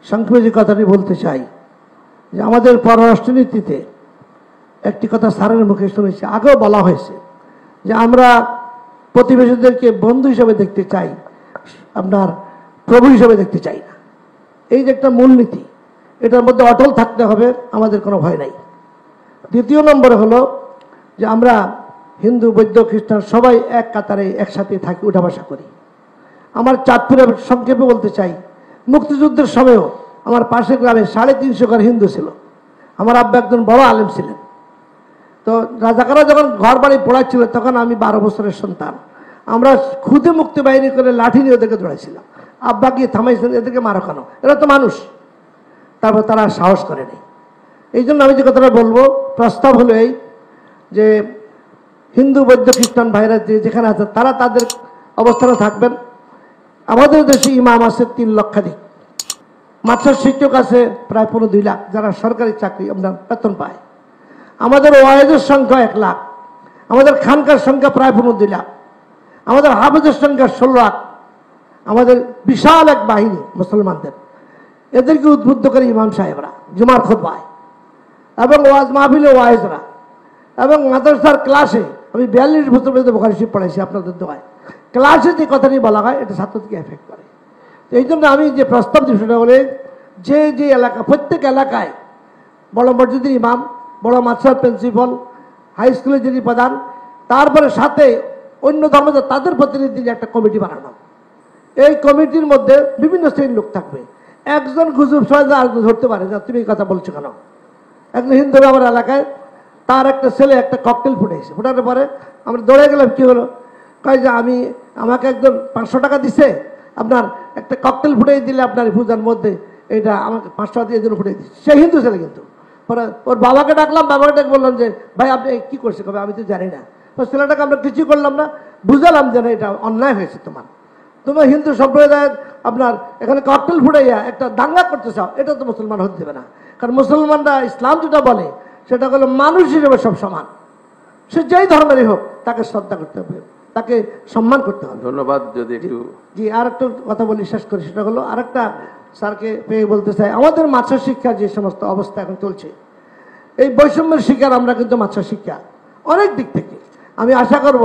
সংক্ষেপে যে কথাটি বলতে চাই যে আমাদের পররাষ্ট্রনীতিতে একটি কথা স্যারের মুখে শুনেছি, আগেও বলা হয়েছে যে আমরা প্রতিবেশীদেরকে বন্ধু হিসেবে দেখতে চাই, আপনার প্রভু হিসেবে দেখতে চাই না। এই যে একটা মূলনীতি, এটার মধ্যে অটল থাকতে হবে, আমাদের কোনো ভয় নাই। দ্বিতীয় নম্বরে হলো যে আমরা হিন্দু, বৌদ্ধ, খ্রিস্টান সবাই এক কাতারে একসাথে থাকি, উঠা বসা করি। আমার চাঁদপুরে সংক্ষেপে বলতে চাই, মুক্তিযুদ্ধের সময়ও আমার পাশের গ্রামে 350 ঘর হিন্দু ছিল। আমার আব্বা একজন বড় আলেম ছিলেন। তো রাজাকাররা যখন ঘর বাড়ি পড়াচ্ছিল তখন আমি 12 বছরের সন্তান। আমরা খুদে মুক্তি বাহিনী করে লাঠি নিয়ে ওদেরকে দৌড়াইছিলাম। আব্বা গিয়ে থামাইছিলেন, এদেরকে মারো কেন, এরা তো মানুষ। তারপর তারা সাহস করে নেই। এই জন্য আমি যে কথাটা বলবো, প্রস্তাব হলো এই যে হিন্দু, বৌদ্ধ, খ্রিস্টান ভাইরা যেখানে আছে তারা তাদের অবস্থানে থাকবেন। আমাদের দেশে ইমাম আছে 3 লক্ষাধিক, মাদ্রাসার শিক্ষক আছে প্রায় 15-2 লাখ যারা সরকারি চাকরি আপনার বেতন পায়। আমাদের ওয়াইজের সংখ্যা 1 লাখ, আমাদের খানকার সংখ্যা প্রায় 15-2 লাখ, আমাদের হাফেজের সংখ্যা 16 লাখ। আমাদের বিশাল এক বাহিনী মুসলমানদের, এদেরকে উদ্বুদ্ধ করে ইমাম সাহেবরা জুমার খুতবায় এবং ওয়াজ মাহফিলে ওয়াইজরা এবং মাদ্রাসার ক্লাসে। আমি 42 বছর পর্যন্ত বুখারী শরীফ পড়াইছি আপনাদের দোয়ায়। ক্লাসে যে কথাটি বলা হয় এটা ছাত্রদেরকে এফেক্ট করে। এই জন্য আমি যে প্রস্তাব দিই সেটা হলে যে যে এলাকা, প্রত্যেক এলাকায় বড় মসজিদের ইমাম, বড় মাদ্রাসার প্রিন্সিপাল, হাই স্কুলের যিনি প্রধান, তারপরে সাথে অন্য ধর্মদের তাদের প্রতিনিধি একটা কমিটি বানানো। এই কমিটির মধ্যে বিভিন্ন শ্রেণীর লোক থাকবে। একজন গুজব সহজে আরেকজন ধরতে পারে না, তুমি এই কথা বলছো কেন। একজন হিন্দু আমার এলাকায়, তার একটা ছেলে একটা ককটেল ফুটেছে, ফুটানোর পরে আমরা দৌড়ে গেলাম, কি হলো, কয় যে আমাকে একজন 500 টাকা দিছে, আপনার একটা ককটেল ফুটিয়ে দিলে আপনার পূজার মধ্যে এটা আমাকে 500 টাকা দিয়ে জন্য ফুটিয়ে দিচ্ছে। সে হিন্দু ছেলে, কিন্তু পরে ওর বাবাকে ডাকলাম, বাবাকে ডেকে বললাম যে ভাই আপনি কি করছে, কবে আমি তো জানি না। ছেলেটাকে আমরা কিছু করলাম না, বুঝালাম যে না এটা অন্যায় হয়েছে, তোমার হিন্দু সম্প্রদায়ের আপনার এখানে ককটেল ফুটাইয়া একটা দাঙ্গা করতে চাও, এটা তো মুসলমান হতে দেবে না। কারণ মুসলমানরা ইসলাম যেটা বলে সেটা হলো মানুষ হিসেবে সব সমান, সে যেই ধর্মেরই হোক তাকে শ্রদ্ধা করতে হবে, তাকে সম্মান করতে হবে। ধন্যবাদ। যদি একটু জি আর একটা কথা বলি, শেষ করি। সেটা হলো আরেকটা স্যারকে পেয়ে বলতে চাই, আমাদের মাদ্রাসা শিক্ষার যে সমস্ত অবস্থা এখন চলছে, এই বৈষম্যের শিকার আমরা কিন্তু মাদ্রাসা শিক্ষা অনেক দিক থেকে। আমি আশা করব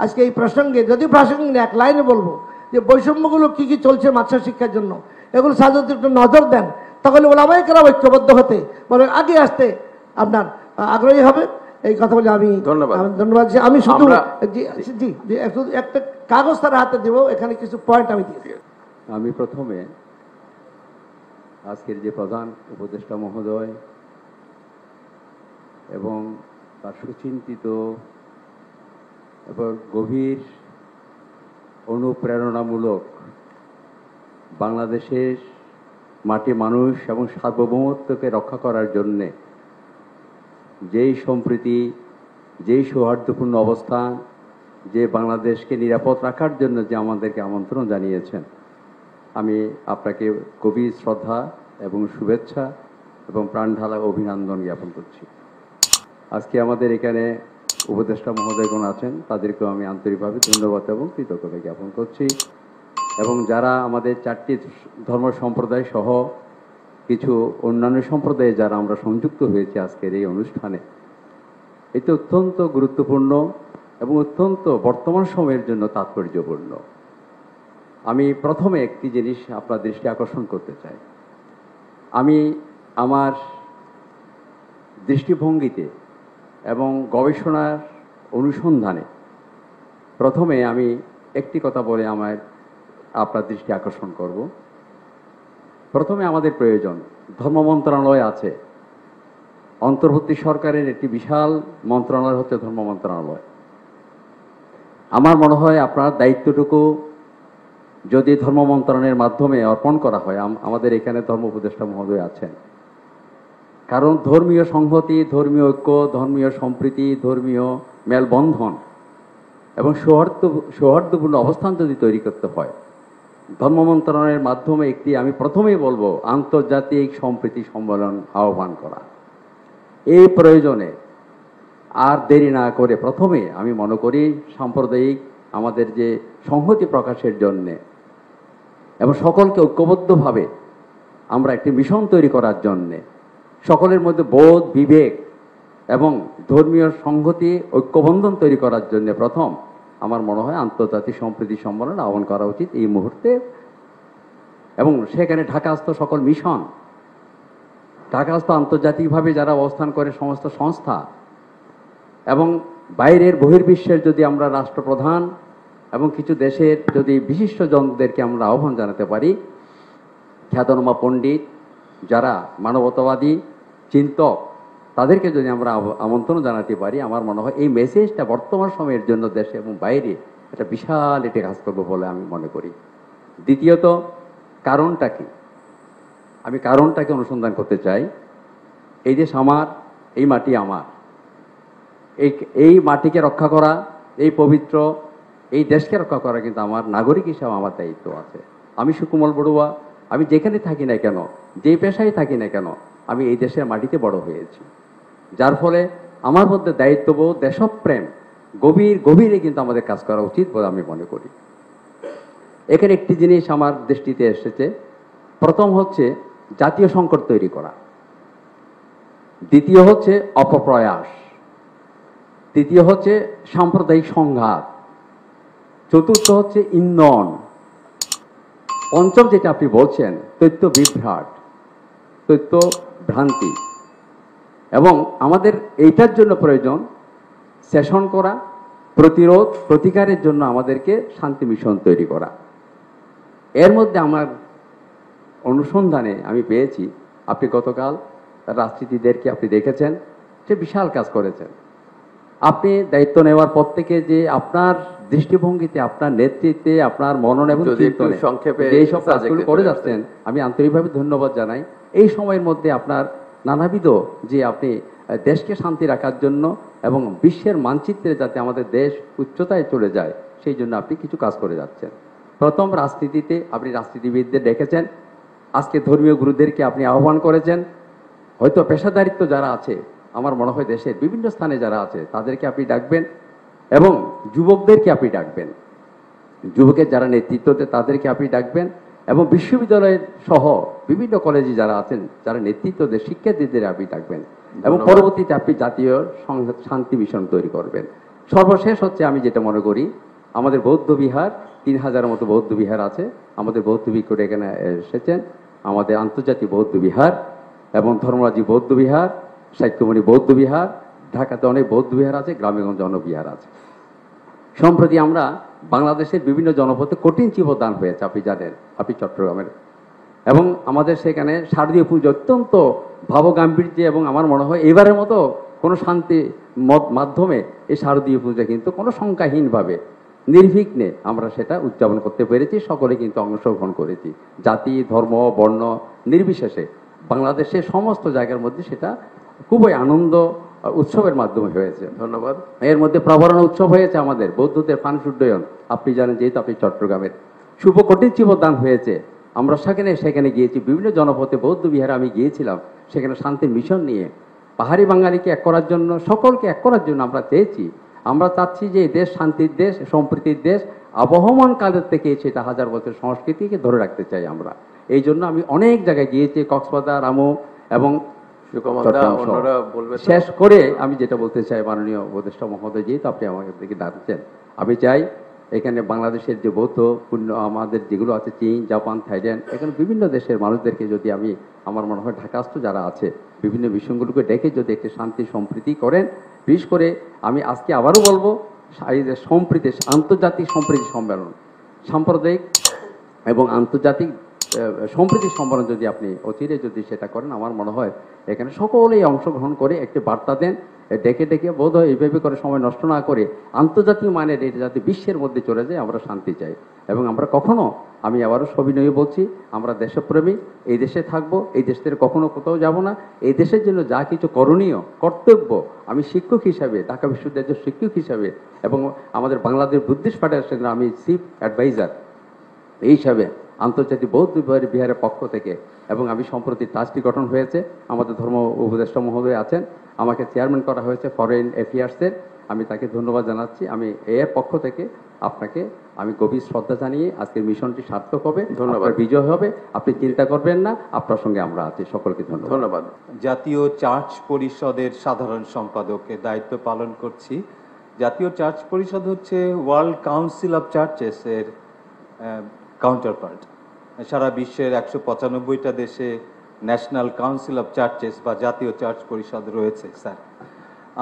আজকে এই প্রসঙ্গে, যদি প্রাসঙ্গিক এক লাইনে বলবো যে বৈষম্যগুলো কি কি চলছে মাদ্রাসা শিক্ষার জন্য, এগুলো স্যার যদি একটু নজর দেন তাহলে ওলামায়ে কেরাম ঐক্যবদ্ধ হতে বলে আগে আসতে আপনার আগ্রহী হবে। এই কথা বলে আমি ধন্যবাদ। আমি শুধু একটা কাগজ তার হাতে দেবো, এখানে কিছু পয়েন্ট আমি দিয়েছি। আমি প্রথমে আজকের যে প্রধান উপদেষ্টা মহোদয় এবং তার সুচিন্তিত এবং গভীর অনুপ্রেরণামূলক বাংলাদেশের মাটি, মানুষ এবং সার্বভৌমত্বকে রক্ষা করার জন্যে যেই সম্প্রীতি, যেই সৌহার্দ্যপূর্ণ অবস্থান, যে বাংলাদেশকে নিরাপদ রাখার জন্য যে আমাদেরকে আমন্ত্রণ জানিয়েছেন, আমি আপনাকে গভীর শ্রদ্ধা এবং শুভেচ্ছা এবং প্রাণঢালা অভিনন্দন জ্ঞাপন করছি। আজকে আমাদের এখানে উপদেষ্টা মহোদয়গণ আছেন, তাদেরকেও আমি আন্তরিকভাবে ধন্যবাদ এবং কৃতজ্ঞতা জ্ঞাপন করছি। এবং যারা আমাদের 4টি ধর্ম সম্প্রদায় সহ কিছু অন্যান্য সম্প্রদায়ে যারা আমরা সংযুক্ত হয়েছি আজকের এই অনুষ্ঠানে, এটি অত্যন্ত গুরুত্বপূর্ণ এবং অত্যন্ত বর্তমান সময়ের জন্য তাৎপর্যপূর্ণ। আমি প্রথমে একটি জিনিস আপনার দৃষ্টি আকর্ষণ করতে চাই। আমি আমার দৃষ্টিভঙ্গিতে এবং গবেষণার অনুসন্ধানে প্রথমে আমি একটি কথা বলে আপনার দৃষ্টি আকর্ষণ করব। প্রথমে আমাদের প্রয়োজন, ধর্ম মন্ত্রণালয় আছে, অন্তর্বর্তী সরকারের একটি বিশাল মন্ত্রণালয় হচ্ছে ধর্ম মন্ত্রণালয়। আমার মনে হয় আপনার দায়িত্বটুকু যদি ধর্ম মন্ত্রণালয়ের মাধ্যমে অর্পণ করা হয়, আমাদের এখানে ধর্ম উপদেষ্টা মহোদয় আছেন, কারণ ধর্মীয় সংহতি, ধর্মীয় ঐক্য, ধর্মীয় সম্প্রীতি, ধর্মীয় মেলবন্ধন এবং সৌহার্দ্যপূর্ণ অবস্থান যদি তৈরি করতে হয়, ধর্ম মন্ত্রণালয়ের মাধ্যমে একটি, আমি প্রথমেই বলবো, আন্তর্জাতিক সম্প্রীতি সম্মেলন আহ্বান করা। এই প্রয়োজনে আর দেরি না করে প্রথমে আমি মনে করি সাম্প্রদায়িক আমাদের যে সংহতি প্রকাশের জন্যে এবং সকলকে ঐক্যবদ্ধভাবে আমরা একটি মিশন তৈরি করার জন্যে সকলের মধ্যে বোধ বিবেক এবং ধর্মীয় সংহতি ঐক্যবন্ধন তৈরি করার জন্য প্রথম আমার মনে হয় আন্তর্জাতিক সম্প্রীতি সম্মেলন আহ্বান করা উচিত এই মুহূর্তে। এবং সেখানে ঢাকাস্থ সকল মিশন, ঢাকাস্থ আন্তর্জাতিকভাবে যারা অবস্থান করে সমস্ত সংস্থা এবং বাইরের বহির্বিশ্বের যদি আমরা রাষ্ট্রপ্রধান এবং কিছু দেশের যদি বিশিষ্টজনদেরকে আমরা আহ্বান জানাতে পারি, খ্যাতনামা পণ্ডিত যারা মানবতাবাদী চিন্তক, তাদেরকে যদি আমরা আমন্ত্রণ জানাতে পারি, আমার মনে হয় এই মেসেজটা বর্তমান সময়ের জন্য দেশে এবং বাইরে একটা বিশাল একটি কাজ করবো বলে আমি মনে করি। দ্বিতীয়ত, কারণটা কি? আমি কারণটাকে অনুসন্ধান করতে চাই। এই দেশ আমার, এই মাটি আমার, এই মাটিকে রক্ষা করা, এই পবিত্র এই দেশকে রক্ষা করা কিন্তু আমার নাগরিক হিসাবে আমার দায়িত্ব আছে। আমি সুকুমল বড়ুয়া, আমি যেখানে থাকি না কেন, যে পেশায় থাকি না কেন, আমি এই দেশের মাটিতে বড় হয়েছি, যার ফলে আমার মধ্যে দায়িত্ববোধ, দেশপ্রেম গভীরে কিন্তু আমাদের কাজ করা উচিত বলে আমি মনে করি। এখানে একটি জিনিস আমার দৃষ্টিতে এসেছে। প্রথম হচ্ছে জাতীয় সংকট তৈরি করা, দ্বিতীয় হচ্ছে অপপ্রয়াস, তৃতীয় হচ্ছে সাম্প্রদায়িক সংঘাত, চতুর্থ হচ্ছে ইন্ধন, পঞ্চম যেটা আপনি বলছেন তথ্য বিভ্রাট, তথ্য ভ্রান্তি। এবং আমাদের এইটার জন্য প্রয়োজন সেশন করা, প্রতিরোধ প্রতিকারের জন্য আমাদেরকে শান্তি মিশন তৈরি করা। এর মধ্যে আমার অনুসন্ধানে আমি পেয়েছি, আপনি গতকাল রাজনীতিদেরকে আপনি দেখেছেন, সে বিশাল কাজ করেছেন। আপনি দায়িত্ব নেওয়ার পর থেকে যে আপনার দৃষ্টিভঙ্গিতে, আপনার নেতৃত্বে, আপনার মনন এবং সংক্ষেপে এইসব কাজগুলো করে যাচ্ছেন, আমি আন্তরিকভাবে ধন্যবাদ জানাই। এই সময়ের মধ্যে আপনার নানাবিধ যে আপনি দেশকে শান্তি রাখার জন্য এবং বিশ্বের মানচিত্রে যাতে আমাদের দেশ উচ্চতায় চলে যায়, সেই জন্য আপনি কিছু কাজ করে যাচ্ছেন। প্রথম, রাজনীতিতে আপনি রাজনীতিবিদদের ডেকেছেন, আজকে ধর্মীয় গুরুদেরকে আপনি আহ্বান করেছেন। হয়তো পেশাদারিত্ব যারা আছে, আমার মনে হয় দেশের বিভিন্ন স্থানে যারা আছে, তাদেরকে আপনি ডাকবেন এবং যুবকদেরকে আপনি ডাকবেন, যুবকের যারা নেতৃত্বতে তাদেরকে আপনি ডাকবেন এবং বিশ্ববিদ্যালয়ের সহ বিভিন্ন কলেজে যারা আছেন, যারা নেতৃত্ব দেয়, শিক্ষার্থীদের আপনি ডাকবেন এবং পরবর্তীতে আপনি জাতীয় শান্তি মিশন তৈরি করবেন। সর্বশেষ হচ্ছে আমি যেটা মনে করি, আমাদের বৌদ্ধ বিহার 3000-এর মতো বৌদ্ধ বিহার আছে, আমাদের বৌদ্ধ ভিক্ষু এখানে এসেছেন, আমাদের আন্তর্জাতিক বৌদ্ধ বিহার এবং ধর্মরাজি বৌদ্ধ বিহার, সাহিত্যমণি বৌদ্ধ বিহার, ঢাকাতে অনেক বৌদ্ধ বিহার আছে, গ্রামেগঞ্জে অনেক বিহার আছে। সম্প্রতি আমরা বাংলাদেশের বিভিন্ন জনপদে কঠিন চিবদান হয়েছে, আপনি জানেন, আপনি চট্টগ্রামের, এবং আমাদের সেখানে শারদীয় পুজো অত্যন্ত ভাবগাম্ভীর্যে এবং আমার মনে হয় এবারের মতো কোনো শান্তি মাধ্যমে এই শারদীয় পূজা কিন্তু কোনো সংখ্যাহীনভাবে নির্বিঘ্নে আমরা সেটা উদযাপন করতে পেরেছি। সকলে কিন্তু অংশগ্রহণ করেছি, জাতি ধর্ম বর্ণ নির্বিশেষে বাংলাদেশের সমস্ত জায়গার মধ্যে সেটা খুবই আনন্দ উৎসবের মাধ্যমে হয়েছে। ধন্যবাদ। এর মধ্যে প্রবরণা উৎসব হয়েছে আমাদের বৌদ্ধদের ফানুস উড্ডয়ন, আপনি জানেন, যেহেতু আপনি চট্টগ্রামের, শুভ কঠিন চিবদান হয়েছে। আমরা সেখানে গিয়েছি, বিভিন্ন জনপদে বৌদ্ধ বিহারে আমি গিয়েছিলাম, সেখানে শান্তির মিশন নিয়ে পাহাড়ি বাঙালিকে এক করার জন্য, সকলকে এক করার জন্য আমরা চেয়েছি। আমরা চাচ্ছি যে দেশ শান্তির দেশ, সম্প্রীতির দেশ, আবহমান কালের থেকে সেটা 1000 বছর সংস্কৃতিকে ধরে রাখতে চাই আমরা। এই জন্য আমি অনেক জায়গায় গিয়েছি, কক্সবাজার, আমু এবং শেষ করে আমি যেটা বলতে চাই, মাননীয় উপদেষ্টা মহোদয়, যেহেতু আপনি আমাকে দিকে ডাকছেন, আমি চাই এখানে বাংলাদেশের যে বৌদ্ধ পুণ্য আমাদের যেগুলো আছে, চীন, জাপান, থাইল্যান্ড, এখানে বিভিন্ন দেশের মানুষদেরকে যদি আমি, আমার মনে হয় ঢাকাস্থ যারা আছে, বিভিন্ন বিষয়গুলোকে ডেকে যদি একটি শান্তি সম্প্রীতি করেন, বিশেষ করে আমি আজকে আবারও বলবো, সম্প্রীতি, আন্তর্জাতিক সম্প্রীতি সম্মেলন, সাম্প্রদায়িক এবং আন্তর্জাতিক সম্প্রীতি সম্মেলন যদি আপনি অচিরে যদি সেটা করেন, আমার মনে হয় এখানে সকলেই অংশগ্রহণ করে একটি বার্তা দেন, ডেকে বোধ হয় এইভাবে করে সময় নষ্ট না করে আন্তর্জাতিক মানের এটা যাতে বিশ্বের মধ্যে চলে যায়, আমরা শান্তি চাই। এবং আমরা কখনো, আমি আবারও সবিনয়ে বলছি, আমরা দেশপ্রেমী, এই দেশে থাকবো, এই দেশ থেকে কখনো কোথাও যাব না। এই দেশের জন্য যা কিছু করণীয় কর্তব্য, আমি শিক্ষক হিসাবে, ঢাকা বিশ্ববিদ্যালয়ের শিক্ষক হিসাবে এবং আমাদের বাংলাদেশ বুদ্ধিস্ট ফেডারেশনের আমি চিফ অ্যাডভাইজার এই হিসাবে আন্তর্জাতিক বৌদ্ধ বিহারের পক্ষ থেকে, এবং আমি সম্প্রতি ট্রাস্টি গঠন হয়েছে, আমাদের ধর্ম উপদেষ্টা মহোদয় আছেন, আমাকে চেয়ারম্যান করা হয়েছে ফরেন অ্যাফেয়ার্সের, আমি তাকে ধন্যবাদ জানাচ্ছি। আমি এর পক্ষ থেকে আপনাকে আমি গভীর শ্রদ্ধা জানিয়ে আজকের মিশনটি সার্থক হবে, ধন্যবাদ। আপনার বিজয় হবে, আপনি চিন্তা করবেন না, আপনার সঙ্গে আমরা আছি। সকলকে ধন্যবাদ। ধন্যবাদ। জাতীয় চার্চ পরিষদের সাধারণ সম্পাদকের দায়িত্ব পালন করছি। জাতীয় চার্চ পরিষদ হচ্ছে ওয়ার্ল্ড কাউন্সিল অফ চার্চেস এর কাউন্টারপার্ট। সারা বিশ্বের 195টা দেশে ন্যাশনাল কাউন্সিল অফ চার্চেস বা জাতীয় চার্চ পরিষদ রয়েছে। স্যার,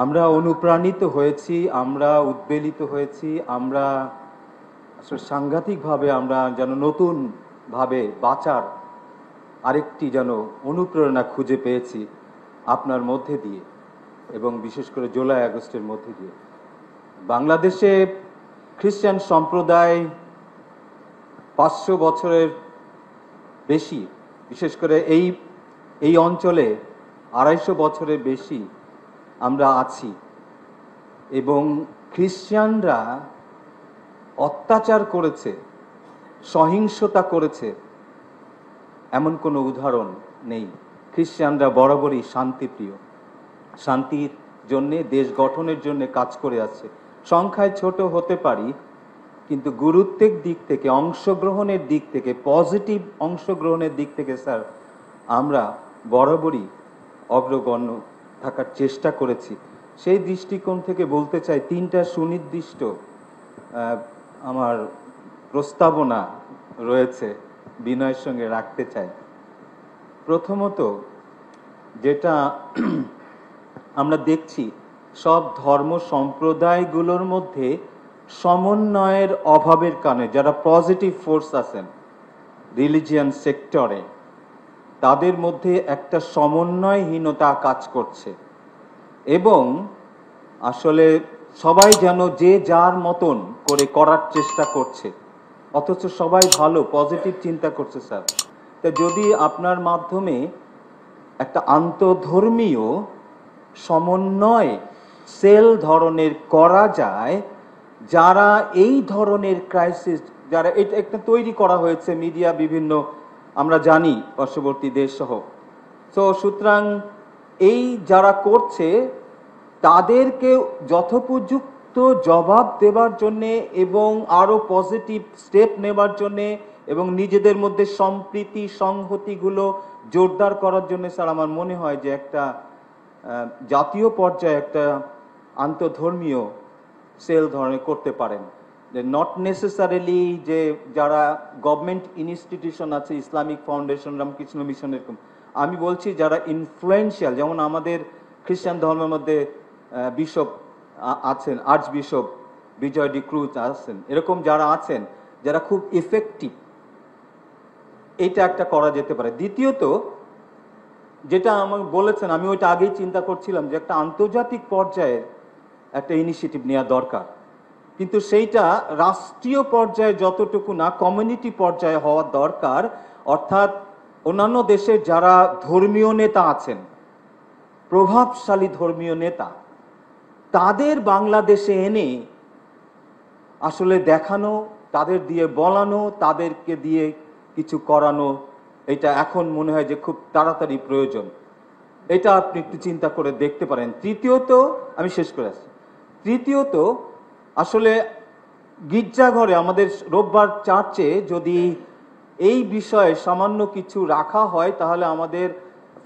আমরা অনুপ্রাণিত হয়েছি, আমরা উদ্বেলিত হয়েছি, আমরা আসলে সাংঘাতিকভাবে আমরা যেন নতুনভাবে বাঁচার আরেকটি যেন অনুপ্রেরণা খুঁজে পেয়েছি আপনার মধ্যে দিয়ে, এবং বিশেষ করে জুলাই আগস্টের মধ্যে দিয়ে। বাংলাদেশে খ্রিস্টান সম্প্রদায় 500 বছরের বেশি, বিশেষ করে এই অঞ্চলে 250 বছরের বেশি আমরা আছি, এবং খ্রিস্টানরা অত্যাচার করেছে, সহিংসতা করেছে এমন কোনো উদাহরণ নেই। খ্রিস্টানরা বরাবরই শান্তিপ্রিয়, শান্তির জন্যে, দেশ গঠনের জন্য কাজ করে আছে। সংখ্যায় ছোট হতে পারি, কিন্তু গুরুত্বের দিক থেকে, অংশগ্রহণের দিক থেকে, পজিটিভ অংশগ্রহণের দিক থেকে স্যার আমরা বরাবরই অগ্রগণ্য থাকার চেষ্টা করেছি। সেই দৃষ্টিকোণ থেকে বলতে চাই, 3টা সুনির্দিষ্ট আমার প্রস্তাবনা রয়েছে, বিনয়ের সঙ্গে রাখতে চাই। প্রথমত, যেটা আমরা দেখছি সব ধর্ম সম্প্রদায়গুলোর মধ্যে সমন্বয়ের অভাবের কারণে যারা পজিটিভ ফোর্স আছেন রিলিজিয়ান সেক্টরে, তাদের মধ্যে একটা সমন্বয়হীনতা কাজ করছে, এবং আসলে সবাই যেন যে যার মতন করে করার চেষ্টা করছে, অথচ সবাই ভালো পজিটিভ চিন্তা করছে। স্যার, তা যদি আপনার মাধ্যমে একটা আন্তধর্মীয় সমন্বয় সেল ধরনের করা যায়, যারা এই ধরনের ক্রাইসিস, যারা এটা একটা তৈরি করা হয়েছে মিডিয়া বিভিন্ন, আমরা জানি পার্শ্ববর্তী দেশ সহ। তো সুতরাং এই যারা করছে তাদেরকে যথোপযুক্ত জবাব দেবার জন্যে এবং আরো পজিটিভ স্টেপ নেবার জন্যে এবং নিজেদের মধ্যে সম্প্রীতি সংহতিগুলো জোরদার করার জন্য স্যার আমার মনে হয় যে একটা জাতীয় পর্যায়ে একটা আন্তধর্মীয় সেল ধরনের করতে পারেন। যে নট নেসেসারিলি যে যারা গভর্নমেন্ট ইনস্টিটিউশন আছে, ইসলামিক ফাউন্ডেশন, রামকৃষ্ণ মিশন, এরকম আমি বলছি যারা ইনফ্লুয়েন্সিয়াল, যেমন আমাদের খ্রিস্টান ধর্মের মধ্যে বিশপ আছেন, আর্চ বিশপ বিজয় ডি ক্রুজ আছেন, এরকম যারা আছেন যারা খুব ইফেক্টিভ, এটা একটা করা যেতে পারে। দ্বিতীয়ত, যেটা আমাকে বলেছেন, আমি ওইটা আগেই চিন্তা করছিলাম যে একটা আন্তর্জাতিক পর্যায়ে একটা ইনিশিয়েটিভ নেওয়া দরকার, কিন্তু সেইটা রাষ্ট্রীয় পর্যায়ে যতটুকু না, কমিউনিটি পর্যায়ে হওয়া দরকার। অর্থাৎ অন্যান্য দেশের যারা ধর্মীয় নেতা আছেন, প্রভাবশালী ধর্মীয় নেতা, তাদের বাংলাদেশে এনে আসলে দেখানো, তাদের দিয়ে বলানো, তাদেরকে দিয়ে কিছু করানো, এটা এখন মনে হয় যে খুব তাড়াতাড়ি প্রয়োজন। এটা আপনি একটু চিন্তা করে দেখতে পারেন। তৃতীয়ত, আমি শেষ করে আসছি, তৃতীয়ত আসলে গির্জাঘরে আমাদের রোববার চার্চে যদি এই বিষয়ে সামান্য কিছু রাখা হয়, তাহলে আমাদের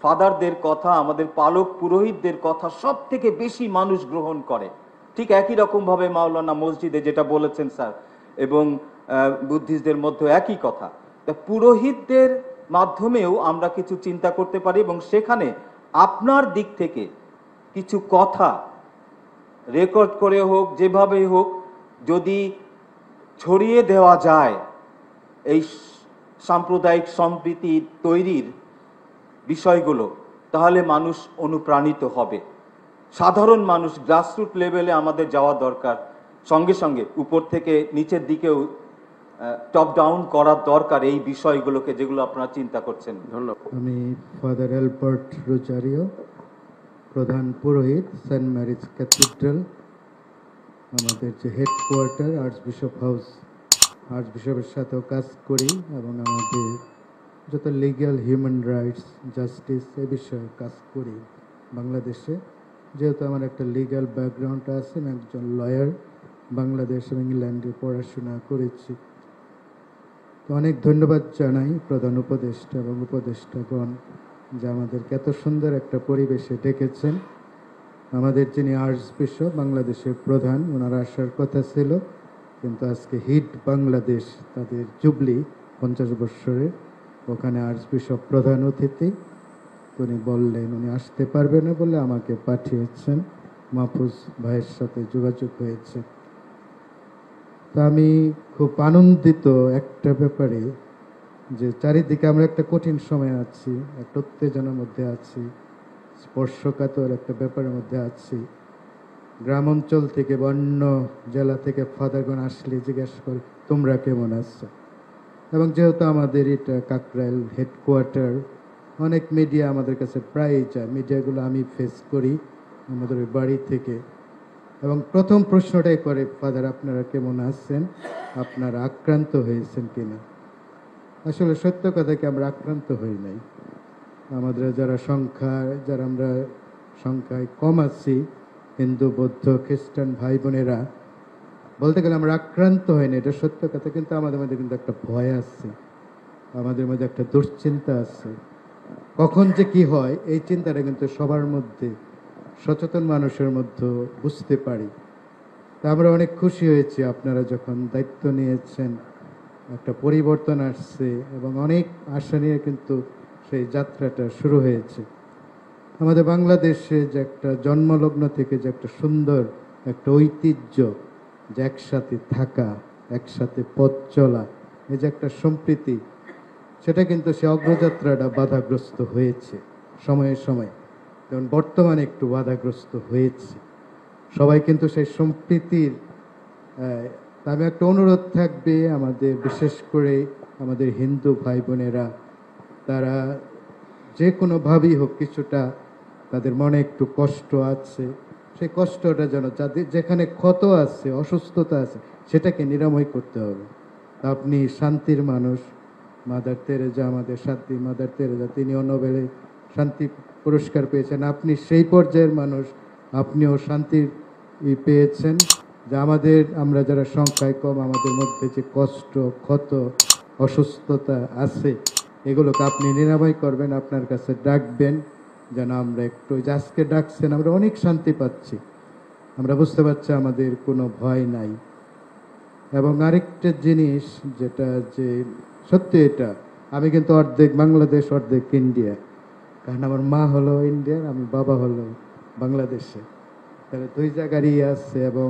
ফাদারদের কথা, আমাদের পালক পুরোহিতদের কথা সব থেকে বেশি মানুষ গ্রহণ করে। ঠিক একই রকমভাবে মাওলানা মসজিদে যেটা বলেছেন স্যার, এবং বুদ্ধিস্টদের মধ্যে একই কথা। পুরোহিতদের মাধ্যমেও আমরা কিছু চিন্তা করতে পারি, এবং সেখানে আপনার দিক থেকে কিছু কথা রেকর্ড করে হোক, যেভাবে হোক, যদি ছড়িয়ে দেওয়া যায় এই সাম্প্রদায়িক সম্প্রীতি তৈরির বিষয়গুলো, তাহলে মানুষ অনুপ্রাণিত হবে। সাধারণ মানুষ গ্রাসরুট লেভেলে আমাদের যাওয়া দরকার, সঙ্গে সঙ্গে উপর থেকে নিচের দিকেও টপ ডাউন করার দরকার এই বিষয়গুলোকে, যেগুলো আপনারা চিন্তা করছেন। ধন্যবাদ। আমি ফাদার অ্যালবার্ট রোজারিও, প্রধান পুরোহিত সেন্ট ম্যারিজ ক্যাথিড্রাল, আমাদের যে হেডকোয়ার্টার আর্চবিশপ হাউস, আর্চবিশপের সাথেও কাজ করি, এবং আমাদের যত লিগ্যাল হিউম্যান রাইটস জাস্টিস এ বিষয়ে কাজ করি বাংলাদেশে। যেহেতু আমার একটা লিগ্যাল ব্যাকগ্রাউন্ড আছে, আমি একজন লয়ার, বাংলাদেশ এবং ইংল্যান্ডে পড়াশোনা করেছি। তো অনেক ধন্যবাদ জানাই প্রধান উপদেষ্টা এবং উপদেষ্টাগণ যে আমাদেরকে এত সুন্দর একটা পরিবেশে ডেকেছেন। আমাদের যিনি আর্চ বিশপ বাংলাদেশের প্রধান, ওনারা আসার কথা ছিল, কিন্তু আজকে হিট বাংলাদেশ তাদের জুবলি 50 বৎসরে, ওখানে আর্চ বিশপ প্রধান অতিথি, উনি বললেন উনি আসতে পারবে না বলে আমাকে পাঠিয়েছেন। মাহফুজ ভাইয়ের সাথে যোগাযোগ হয়েছে। তো আমি খুব আনন্দিত একটা ব্যাপারে, যে চারিদিকে আমরা একটা কঠিন সময় আছি, একটা উত্তেজনার মধ্যে আছি, স্পর্শকাতর একটা ব্যাপারের মধ্যে আছি। গ্রাম অঞ্চল থেকে বা অন্য জেলা থেকে ফাদারগণ আসলে জিজ্ঞাসা করে তোমরা কেমন আছো, এবং যেহেতু আমাদের এটা কাকরাইল হেডকোয়ার্টার, অনেক মিডিয়া আমাদের কাছে প্রায়ই যায়, মিডিয়াগুলো আমি ফেস করি আমাদের ওই বাড়ি থেকে, এবং প্রথম প্রশ্নটাই করে ফাদার আপনারা কেমন আছেন, আপনারা আক্রান্ত হয়েছেন কিনা। আসলে সত্য কথা কি, আমরা আক্রান্ত হই নাই। আমাদের যারা আমরা সংখ্যায় কম আছি, হিন্দু বৌদ্ধ খ্রিস্টান ভাই বোনেরা, বলতে গেলে আমরা আক্রান্ত হয়নি, এটা সত্য কথা, কিন্তু আমাদের মধ্যে কিন্তু একটা ভয় আছে, আমাদের মধ্যে একটা দুশ্চিন্তা আছে। কখন যে কি হয় এই চিন্তাটা কিন্তু সবার মধ্যে, সচেতন মানুষের মধ্যে বুঝতে পারি। তা আমরা অনেক খুশি হয়েছি আপনারা যখন দায়িত্ব নিয়েছেন, একটা পরিবর্তন আসছে এবং অনেক আশা নিয়ে কিন্তু সেই যাত্রাটা শুরু হয়েছে। আমাদের বাংলাদেশে যে একটা জন্মলগ্ন থেকে যে একটা সুন্দর একটা ঐতিহ্য, যে একসাথে থাকা, একসাথে পথ চলা, এই যে একটা সম্প্রীতি, সেটা কিন্তু সে অগ্রযাত্রাটা বাধাগ্রস্ত হয়েছে সময়ে সময়ে, যেমন বর্তমানে একটু বাধাগ্রস্ত হয়েছে। সবাই কিন্তু সেই সম্প্রীতির আমি একটা অনুরোধ থাকবে আমাদের, বিশেষ করে আমাদের হিন্দু ভাই বোনেরা, তারা যে কোনোভাবেই হোক কিছুটা তাদের মনে একটু কষ্ট আছে, সেই কষ্টটা যেন যাদের যেখানে ক্ষত আছে, অসুস্থতা আছে, সেটাকে নিরাময় করতে হবে। আপনি শান্তির মানুষ, মাদার তেরেজা, আমাদের শান্তি মাদার তেরেজা, তিনিও নোবেলে শান্তি পুরস্কার পেয়েছেন, আপনি সেই পর্যায়ের মানুষ, আপনিও শান্তির পেয়েছেন। যে আমরা যারা সংখ্যায় কম, আমাদের মধ্যে যে কষ্ট, ক্ষত, অসুস্থতা আছে, এগুলোকে আপনি নিরাময় করবেন, আপনার কাছে ডাকবেন, যেন আমরা একটু, আজকে ডাকছেন, আমরা অনেক শান্তি পাচ্ছি, আমরা বুঝতে পারছি আমাদের কোনো ভয় নাই। এবং আরেকটা জিনিস যেটা, যে সত্যি এটা, আমি কিন্তু অর্ধেক বাংলাদেশ অর্ধেক ইন্ডিয়া, কারণ আমার মা হলো ইন্ডিয়ার, আমি বাবা হলো বাংলাদেশে, তাহলে দুই জায়গারই আছে। এবং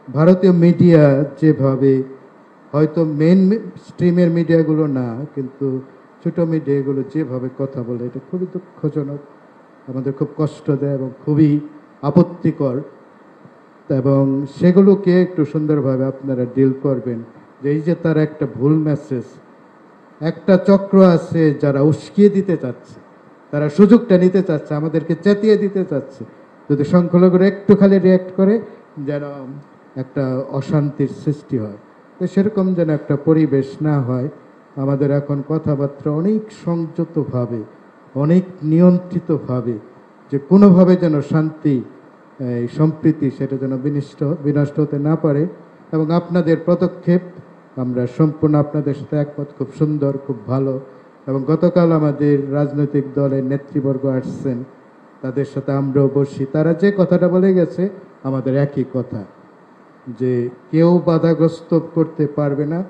ভারতীয় মিডিয়া যেভাবে, হয়তো মেন স্ট্রিমের মিডিয়াগুলো না, কিন্তু ছোট মিডিয়াগুলো যেভাবে কথা বলে, এটা খুবই দুঃখজনক, আমাদের খুব কষ্ট দেয় এবং খুবই আপত্তিকর। এবং সেগুলোকে একটু সুন্দরভাবে আপনারা ডিল করবেন, যে এই যে তারা একটা ভুল মেসেজ, একটা চক্র আছে যারা উস্কিয়ে দিতে চাচ্ছে, তারা সুযোগটা নিতে চাচ্ছে, আমাদেরকে চেতিয়ে দিতে চাচ্ছে, যদি সংখ্যালঘুরা একটু খালি রিয়াক্ট করে যেন একটা অশান্তির সৃষ্টি হয়। তো সেরকম যেন একটা পরিবেশ না হয়। আমাদের এখন কথাবার্তা অনেক সংযতভাবে, অনেক নিয়ন্ত্রিতভাবে, যে কোনোভাবে যেন শান্তি, সম্প্রীতি, সেটা যেন বিনষ্ট হতে না পারে। এবং আপনাদের পদক্ষেপ আমরা সম্পূর্ণ আপনাদের সাথে একমত, খুব সুন্দর, খুব ভালো। এবং গতকাল আমাদের রাজনৈতিক দলের নেতৃবর্গ আসছেন, তাদের সাথে আমরাও বসি, তারা যে কথাটা বলে গেছে আমাদের একই কথা, যে কেউ বাধাগ্রস্ত করতে পারবে না।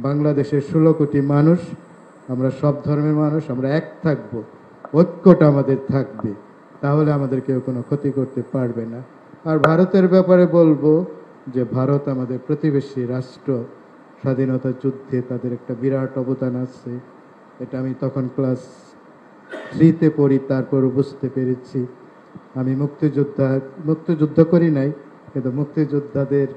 বাংলাদেশের 16 কোটি মানুষ, আমরা সব ধর্মের মানুষ, আমরা এক থাকব, ঐক্যটা আমাদের থাকবে, তাহলে আমাদের কেউ কোনো ক্ষতি করতে পারবে না। আর ভারতের ব্যাপারে বলবো যে ভারত আমাদের প্রতিবেশী রাষ্ট্র, স্বাধীনতা যুদ্ধে তাদের একটা বিরাট অবদান আছে, এটা আমি তখন ক্লাস 3-তে পড়ি, তারপর বুঝতে পেরেছি। আমি মুক্তিযুদ্ধ করি নাই, কিন্তু মুক্তিযোদ্ধাদের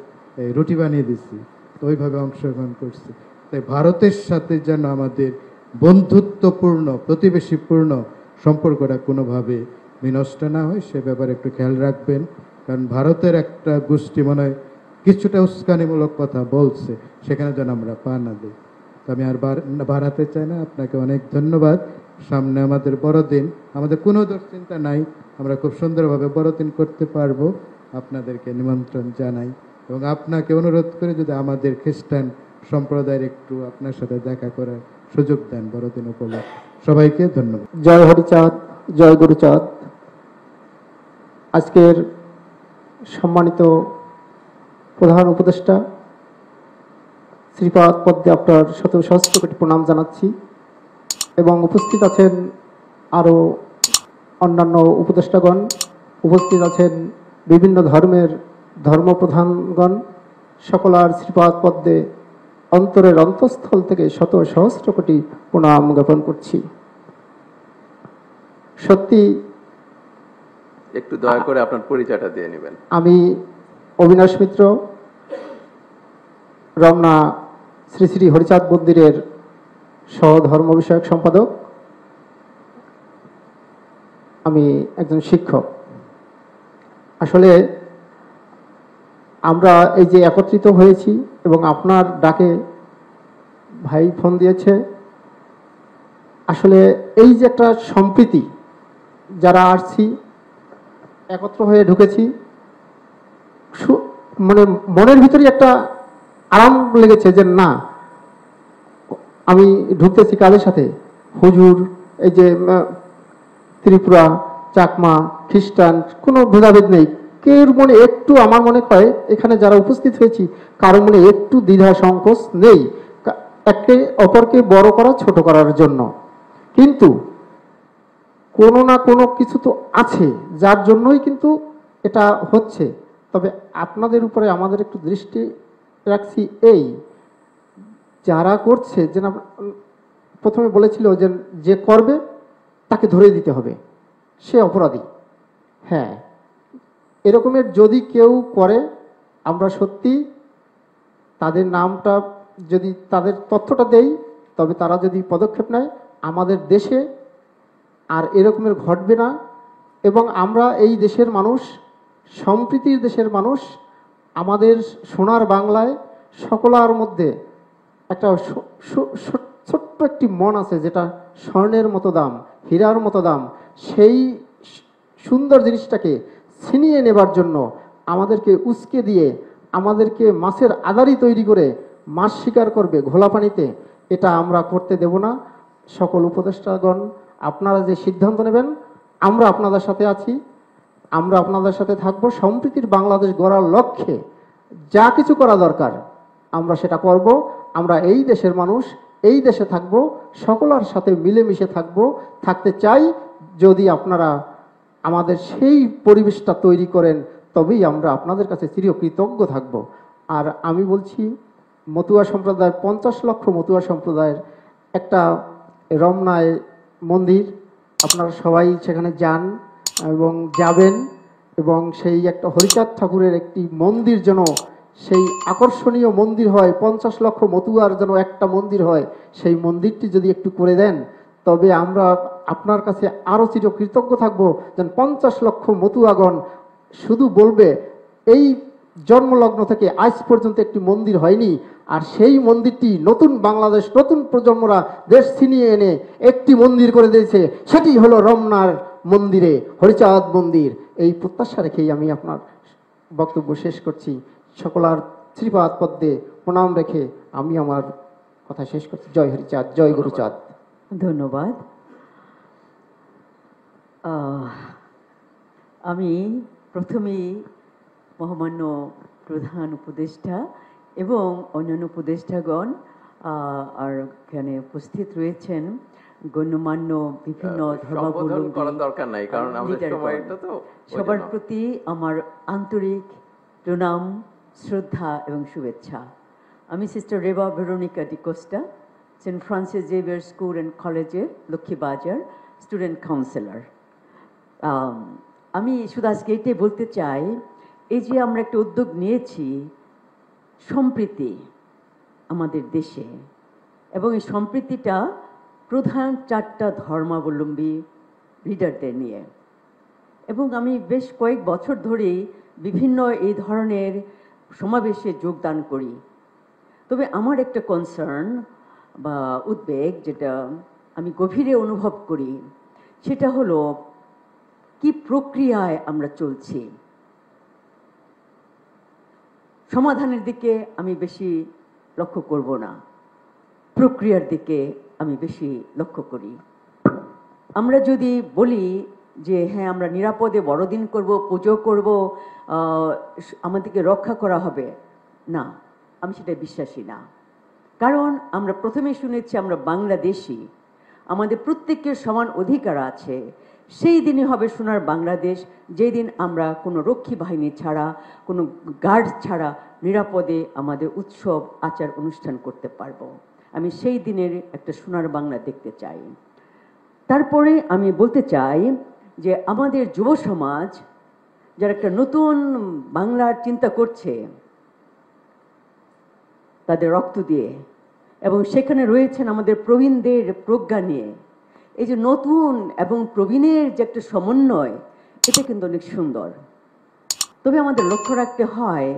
রুটি বানিয়ে দিছি, তো ওইভাবে অংশগ্রহণ করছি। তাই ভারতের সাথে যেন আমাদের বন্ধুত্বপূর্ণ, প্রতিবেশীপূর্ণ সম্পর্কটা কোনোভাবে বিনষ্ট না হয়, সে ব্যাপারে একটু খেয়াল রাখবেন। কারণ ভারতের একটা গোষ্ঠী মনে হয় কিছুটা উস্কানিমূলক কথা বলছে, সেখানে যেন আমরা পা না দিই। তো আমি আর বাড়াতে চাই না, আপনাকে অনেক ধন্যবাদ। সামনে আমাদের বড়দিন, আমাদের কোনো দুশ্চিন্তা নাই, আমরা খুব সুন্দরভাবে বড়দিন করতে পারবো। আপনাদেরকে নিমন্ত্রণ জানাই এবং আপনাকে অনুরোধ করে যদি আমাদের খ্রিস্টান সম্প্রদায়ের একটু আপনার সাথে দেখা করার সুযোগ দেন বড়দিন উপলক্ষে। সবাইকে ধন্যবাদ। জয় হরিচাঁদ, জয় গুরুচাঁদ। আজকের সম্মানিত প্রধান উপদেষ্টা শ্রীপাদ পদ্মে আপনার শত সহস্র কোটি প্রণাম জানাচ্ছি এবং উপস্থিত আছেন আরও অন্যান্য উপদেষ্টাগণ, উপস্থিত আছেন বিভিন্ন ধর্মের ধর্মপ্রধানগণ। সকলার শ্রীপাদ পদ্মে অন্তরের অন্তঃস্থল থেকে শত সহস্র কোটি প্রণাম জ্ঞাপন করছি। সত্যি একটু দয়া করে আপনার পরিচয়টা দিয়ে নেবেন। আমি অবিনাশ মিত্র, রমনা শ্রী শ্রী হরিচাঁদ মন্দিরের সহধর্ম বিষয়ক সম্পাদক। আমি একজন শিক্ষক। আসলে আমরা এই যে একত্রিত হয়েছি এবং আপনার ডাকে ভাই ফোন দিয়েছে, আসলে এই যে একটা সম্প্রীতি, যারা আসছি একত্র হয়ে ঢুকেছি, মানে মনের ভিতরে একটা আরাম লেগেছে যে না, আমি ঢুকতেছি কাদের সাথে, হুজুর, এই যে ত্রিপুরা, চাকমা, খ্রিস্টান, কোনো ভেদাভেদ নেই। কেউর মনে একটু, আমার মনে হয় এখানে যারা উপস্থিত হয়েছি কারো মনে একটু দ্বিধা সংকোচ নেই একে অপরকে বড় করা, ছোট করার জন্য। কিন্তু কোনো না কোনো কিছু তো আছে যার জন্যই কিন্তু এটা হচ্ছে। তবে আপনাদের উপরে আমাদের একটু দৃষ্টি রাখছি, এই যারা করছে, যে প্রথমে বলেছিল যে করবে তাকে ধরে দিতে হবে, সে অপরাধী। হ্যাঁ, এরকমের যদি কেউ করে, আমরা সত্যি তাদের নামটা যদি, তাদের তথ্যটা দেই, তবে তারা যদি পদক্ষেপ নেয় আমাদের দেশে আর এরকমের ঘটবে না। এবং আমরা এই দেশের মানুষ, সম্প্রীতির দেশের মানুষ, আমাদের সোনার বাংলায় সকলার মধ্যে একটা ছোট্ট একটি মন আছে যেটা স্বর্ণের মতো দাম, হীরার মতো দাম। সেই সুন্দর জিনিসটাকে ছিনিয়ে নেবার জন্য আমাদেরকে উস্কে দিয়ে, আমাদেরকে মাছের আদারি তৈরি করে মাছ শিকার করবে ঘোলা পানিতে, এটা আমরা করতে দেব না। সকল উপদেষ্টাগণ, আপনারা যে সিদ্ধান্ত নেবেন, আমরা আপনাদের সাথে আছি, আমরা আপনাদের সাথে থাকবো। সম্প্রীতির বাংলাদেশ গড়ার লক্ষ্যে যা কিছু করা দরকার আমরা সেটা করব। আমরা এই দেশের মানুষ, এই দেশে থাকবো, সকলের সাথে মিলেমিশে থাকতে চাই। যদি আপনারা আমাদের সেই পরিবেশটা তৈরি করেন, তবেই আমরা আপনাদের কাছে চিরকৃতজ্ঞ থাকব। আর আমি বলছি, মতুয়া সম্প্রদায়ের 50 লক্ষ মতুয়া সম্প্রদায়ের একটা রমনায় মন্দির, আপনারা সবাই সেখানে যান এবং যাবেন, এবং সেই একটা হরিচাঁদ ঠাকুরের একটি মন্দির যেন সেই আকর্ষণীয় মন্দির হয়, 50 লক্ষ মতুয়ার যেন একটা মন্দির হয়, সেই মন্দিরটি যদি একটু করে দেন, তবে আমরা আপনার কাছে আরও চিরকৃতজ্ঞ থাকবো। যেন 50 লক্ষ মতুয়াগণ শুধু বলবে এই জন্মলগ্ন থেকে আজ পর্যন্ত একটি মন্দির হয়নি, আর সেই মন্দিরটি নতুন বাংলাদেশ, নতুন প্রজন্মরা দেশ ছিনিয়ে এনে একটি মন্দির করে দিয়েছে, সেটি হলো রমনার মন্দিরে হরিচাঁদ মন্দির। এই প্রত্যাশা রেখেই আমি আপনার বক্তব্য শেষ করছি। সকলার শ্রীপাদ পদ্মে প্রণাম রেখে আমি আমার কথা শেষ করছি। জয় হরিচাঁদ, জয় গুরুচাঁদ। ধন্যবাদ। আমি প্রথমেই মহামান্য প্রধান উপদেষ্টা এবং অন্যান্য উপদেষ্টাগণ আর এখানে উপস্থিত রয়েছেন গণ্যমান্য বিভিন্ন সম্বোধন করার দরকার নাই, কারণ আমাদের সময়টা তো। সবার প্রতি আমার আন্তরিক প্রণাম, শ্রদ্ধা এবং শুভেচ্ছা। আমি sister Reba Veronica D'Costa, Saint Francis Xavier school and কলেজের লক্ষ্মীবাজার স্টুডেন্ট কাউন্সিলর। আমি শুধু আজকে এটাই বলতে চাই, এই যে আমরা একটা উদ্যোগ নিয়েছি সম্প্রীতি আমাদের দেশে, এবং এই সম্প্রীতিটা প্রধান 4টা ধর্মাবলম্বী লিডারদের নিয়ে, এবং আমি বেশ কয়েক বছর ধরেই বিভিন্ন এই ধরনের সমাবেশে যোগদান করি। তবে আমার একটা কনসার্ন বা উদ্বেগ, যেটা আমি গভীরে অনুভব করি, সেটা হলো কি প্রক্রিয়ায় আমরা চলছি। সমাধানের দিকে আমি বেশি লক্ষ্য করব না, প্রক্রিয়ার দিকে আমি বেশি লক্ষ্য করি। আমরা যদি বলি যে হ্যাঁ আমরা নিরাপদে বড়দিন করব, পুজো করব, আমাদেরকে রক্ষা করা হবে, না, আমি সেটা বিশ্বাসী না। কারণ আমরা প্রথমে শুনেছি আমরা বাংলাদেশি, আমাদের প্রত্যেকের সমান অধিকার আছে। সেই দিনই হবে সোনার বাংলাদেশ, যেই দিন আমরা কোনো রক্ষী বাহিনী ছাড়া, কোনো গার্ড ছাড়া নিরাপদে আমাদের উৎসব আচার অনুষ্ঠান করতে পারবো। আমি সেই দিনের একটা সোনার বাংলা দেখতে চাই। তারপরে আমি বলতে চাই যে আমাদের যুব সমাজ যারা একটা নতুন বাংলার চিন্তা করছে তাদের রক্ত দিয়ে, এবং সেখানে রয়েছেন আমাদের প্রবীণদের প্রজ্ঞা নিয়ে, এই যে নতুন এবং প্রবীণের যে একটা সমন্বয়, এটা কিন্তু অনেক সুন্দর। তবে আমাদের লক্ষ্য রাখতে হয়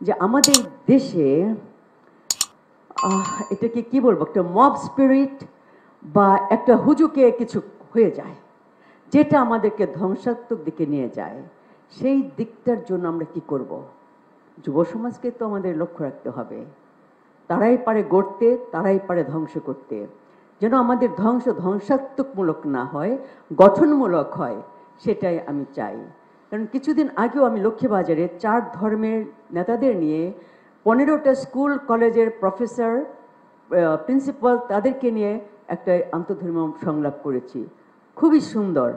যে আমাদের দেশে এটাকে কি বলবো, একটা মব স্পিরিট বা একটা হুজুকে কিছু হয়ে যায় যেটা আমাদেরকে ধ্বংসাত্মক দিকে নিয়ে যায়। সেই দিকটার জন্য আমরা কি করব? যুব সমাজকে তো আমাদের লক্ষ্য রাখতে হবে। তারাই পারে গড়তে, তারাই পারে ধ্বংস করতে। যেন আমাদের ধ্বংসাত্মকমূলক না হয়, গঠনমূলক হয়, সেটাই আমি চাই। কারণ কিছুদিন আগেও আমি লক্ষ্মীবাজারে 4 ধর্মের নেতাদের নিয়ে 15টা স্কুল কলেজের প্রফেসর, প্রিন্সিপাল, তাদেরকে নিয়ে একটা আন্তঃধর্মীয় সংলাপ করেছি, খুবই সুন্দর।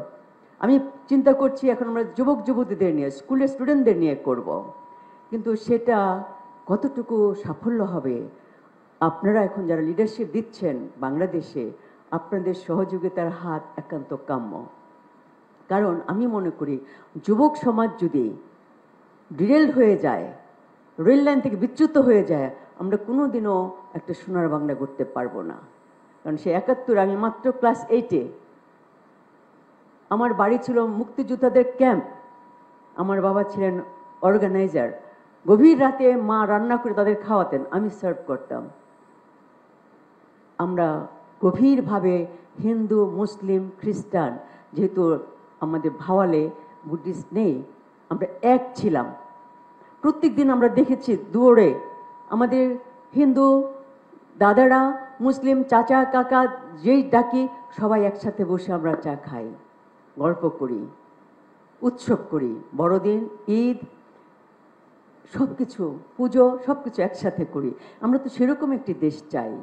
আমি চিন্তা করছি এখন আমরা যুবক যুবতীদের নিয়ে, স্কুলের স্টুডেন্টদের নিয়ে করব, কিন্তু সেটা কতটুকু সাফল্য হবে? আপনারা এখন যারা লিডারশিপ দিচ্ছেন বাংলাদেশে, আপনাদের সহযোগিতার হাত একান্ত কাম্য। কারণ আমি মনে করি যুবক সমাজ যদি ডিরেল হয়ে যায়, রেল লাইন থেকে বিচ্যুত হয়ে যায়, আমরা কোনোদিনও একটা সোনার বাংলা করতে পারবো না। কারণ সে 71, আমি মাত্র ক্লাস 8-এ, আমার বাড়ি ছিল মুক্তিযোদ্ধাদের ক্যাম্প, আমার বাবা ছিলেন অর্গানাইজার। গভীর রাতে মা রান্না করে তাদের খাওয়াতেন, আমি সার্ভ করতাম। আমরা গভীরভাবে হিন্দু, মুসলিম, খ্রিস্টান, যেহেতু আমাদের ভাওয়ালে বুদ্ধিস্ট নেই, আমরা এক ছিলাম। প্রত্যেক দিন আমরা দেখেছি দুয়ারে আমাদের হিন্দু দাদারা, মুসলিম চাচা কাকা যেই ডাকি, সবাই একসাথে বসে আমরা চা খাই, গল্প করি, উৎসব করি, বড়দিন, ঈদ, সবকিছু, পুজো, সবকিছু একসাথে করি। আমরা তো সেরকম একটি দেশ চাই।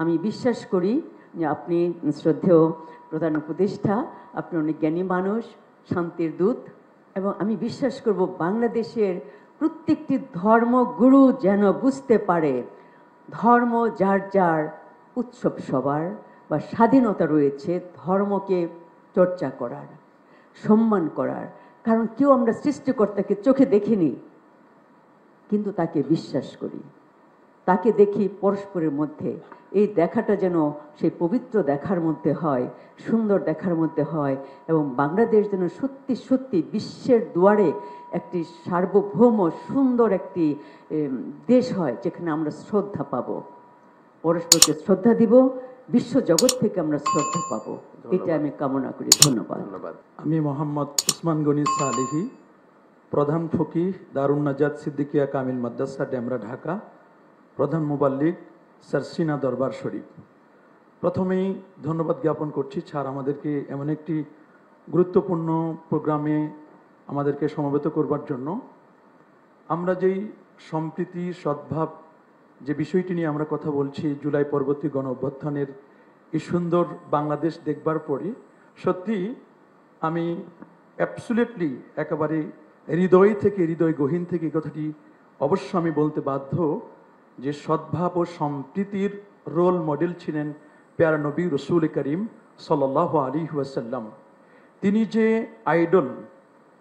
আমি বিশ্বাস করি যে আপনি শ্রদ্ধেয় প্রধান উপদেষ্টা, আপনি অনেক জ্ঞানী মানুষ, শান্তির দূত, এবং আমি বিশ্বাস করব বাংলাদেশের প্রত্যেকটি ধর্মগুরু যেন বুঝতে পারে ধর্ম যার যার, উৎসব সবার, বা স্বাধীনতা রয়েছে ধর্মকে চর্চা করার, সম্মান করার। কারণ কেউ আমরা সৃষ্টিকর্তাকে চোখে দেখিনি, কিন্তু তাকে বিশ্বাস করি, তাকে দেখি পরস্পরের মধ্যে। এই দেখাটা যেন সেই পবিত্র দেখার মধ্যে হয়, সুন্দর দেখার মধ্যে হয়, এবং বাংলাদেশ যেন সত্যি সত্যি বিশ্বের দুয়ারে একটি সার্বভৌম সুন্দর একটি দেশ হয়, যেখানে আমরা শ্রদ্ধা পাবো, পরস্পরকে শ্রদ্ধা দিব, বিশ্ব জগৎ থেকে আমরা শ্রদ্ধা পাবো। এটা আমি কামনা করি। ধন্যবাদ। ধন্যবাদ। আমি মোহাম্মদ উসমান গনি সালেহি, প্রধান ফকিহ দারুন নাজাত সিদ্দিকিয়া কামিল মাদ্রাসা, ডেমরা, ঢাকা, প্রধান মুবাল্লিগ সারসিনা দরবার শরীফ। প্রথমেই ধন্যবাদ জ্ঞাপন করছি স্যার আমাদেরকে এমন একটি গুরুত্বপূর্ণ প্রোগ্রামে আমাদেরকে সমবেত করবার জন্য। আমরা যেই সম্প্রীতি, সদ্ভাব, যে বিষয়টি নিয়ে আমরা কথা বলছি, জুলাই পরবর্তী গণ অভ্যুত্থানের এই সুন্দর বাংলাদেশ দেখবার পরে সত্যি আমি অ্যাবসুলেটলি একেবারে হৃদয় থেকে, হৃদয় গহীন থেকে এই কথাটি অবশ্য আমি বলতে বাধ্য যে সদ্ভাব ও সম্প্রীতির রোল মডেল ছিলেন প্যারা নবী রসুল করিম সাল্লাল্লাহু আলাইহি ওয়াসাল্লাম। তিনি যে আইডল,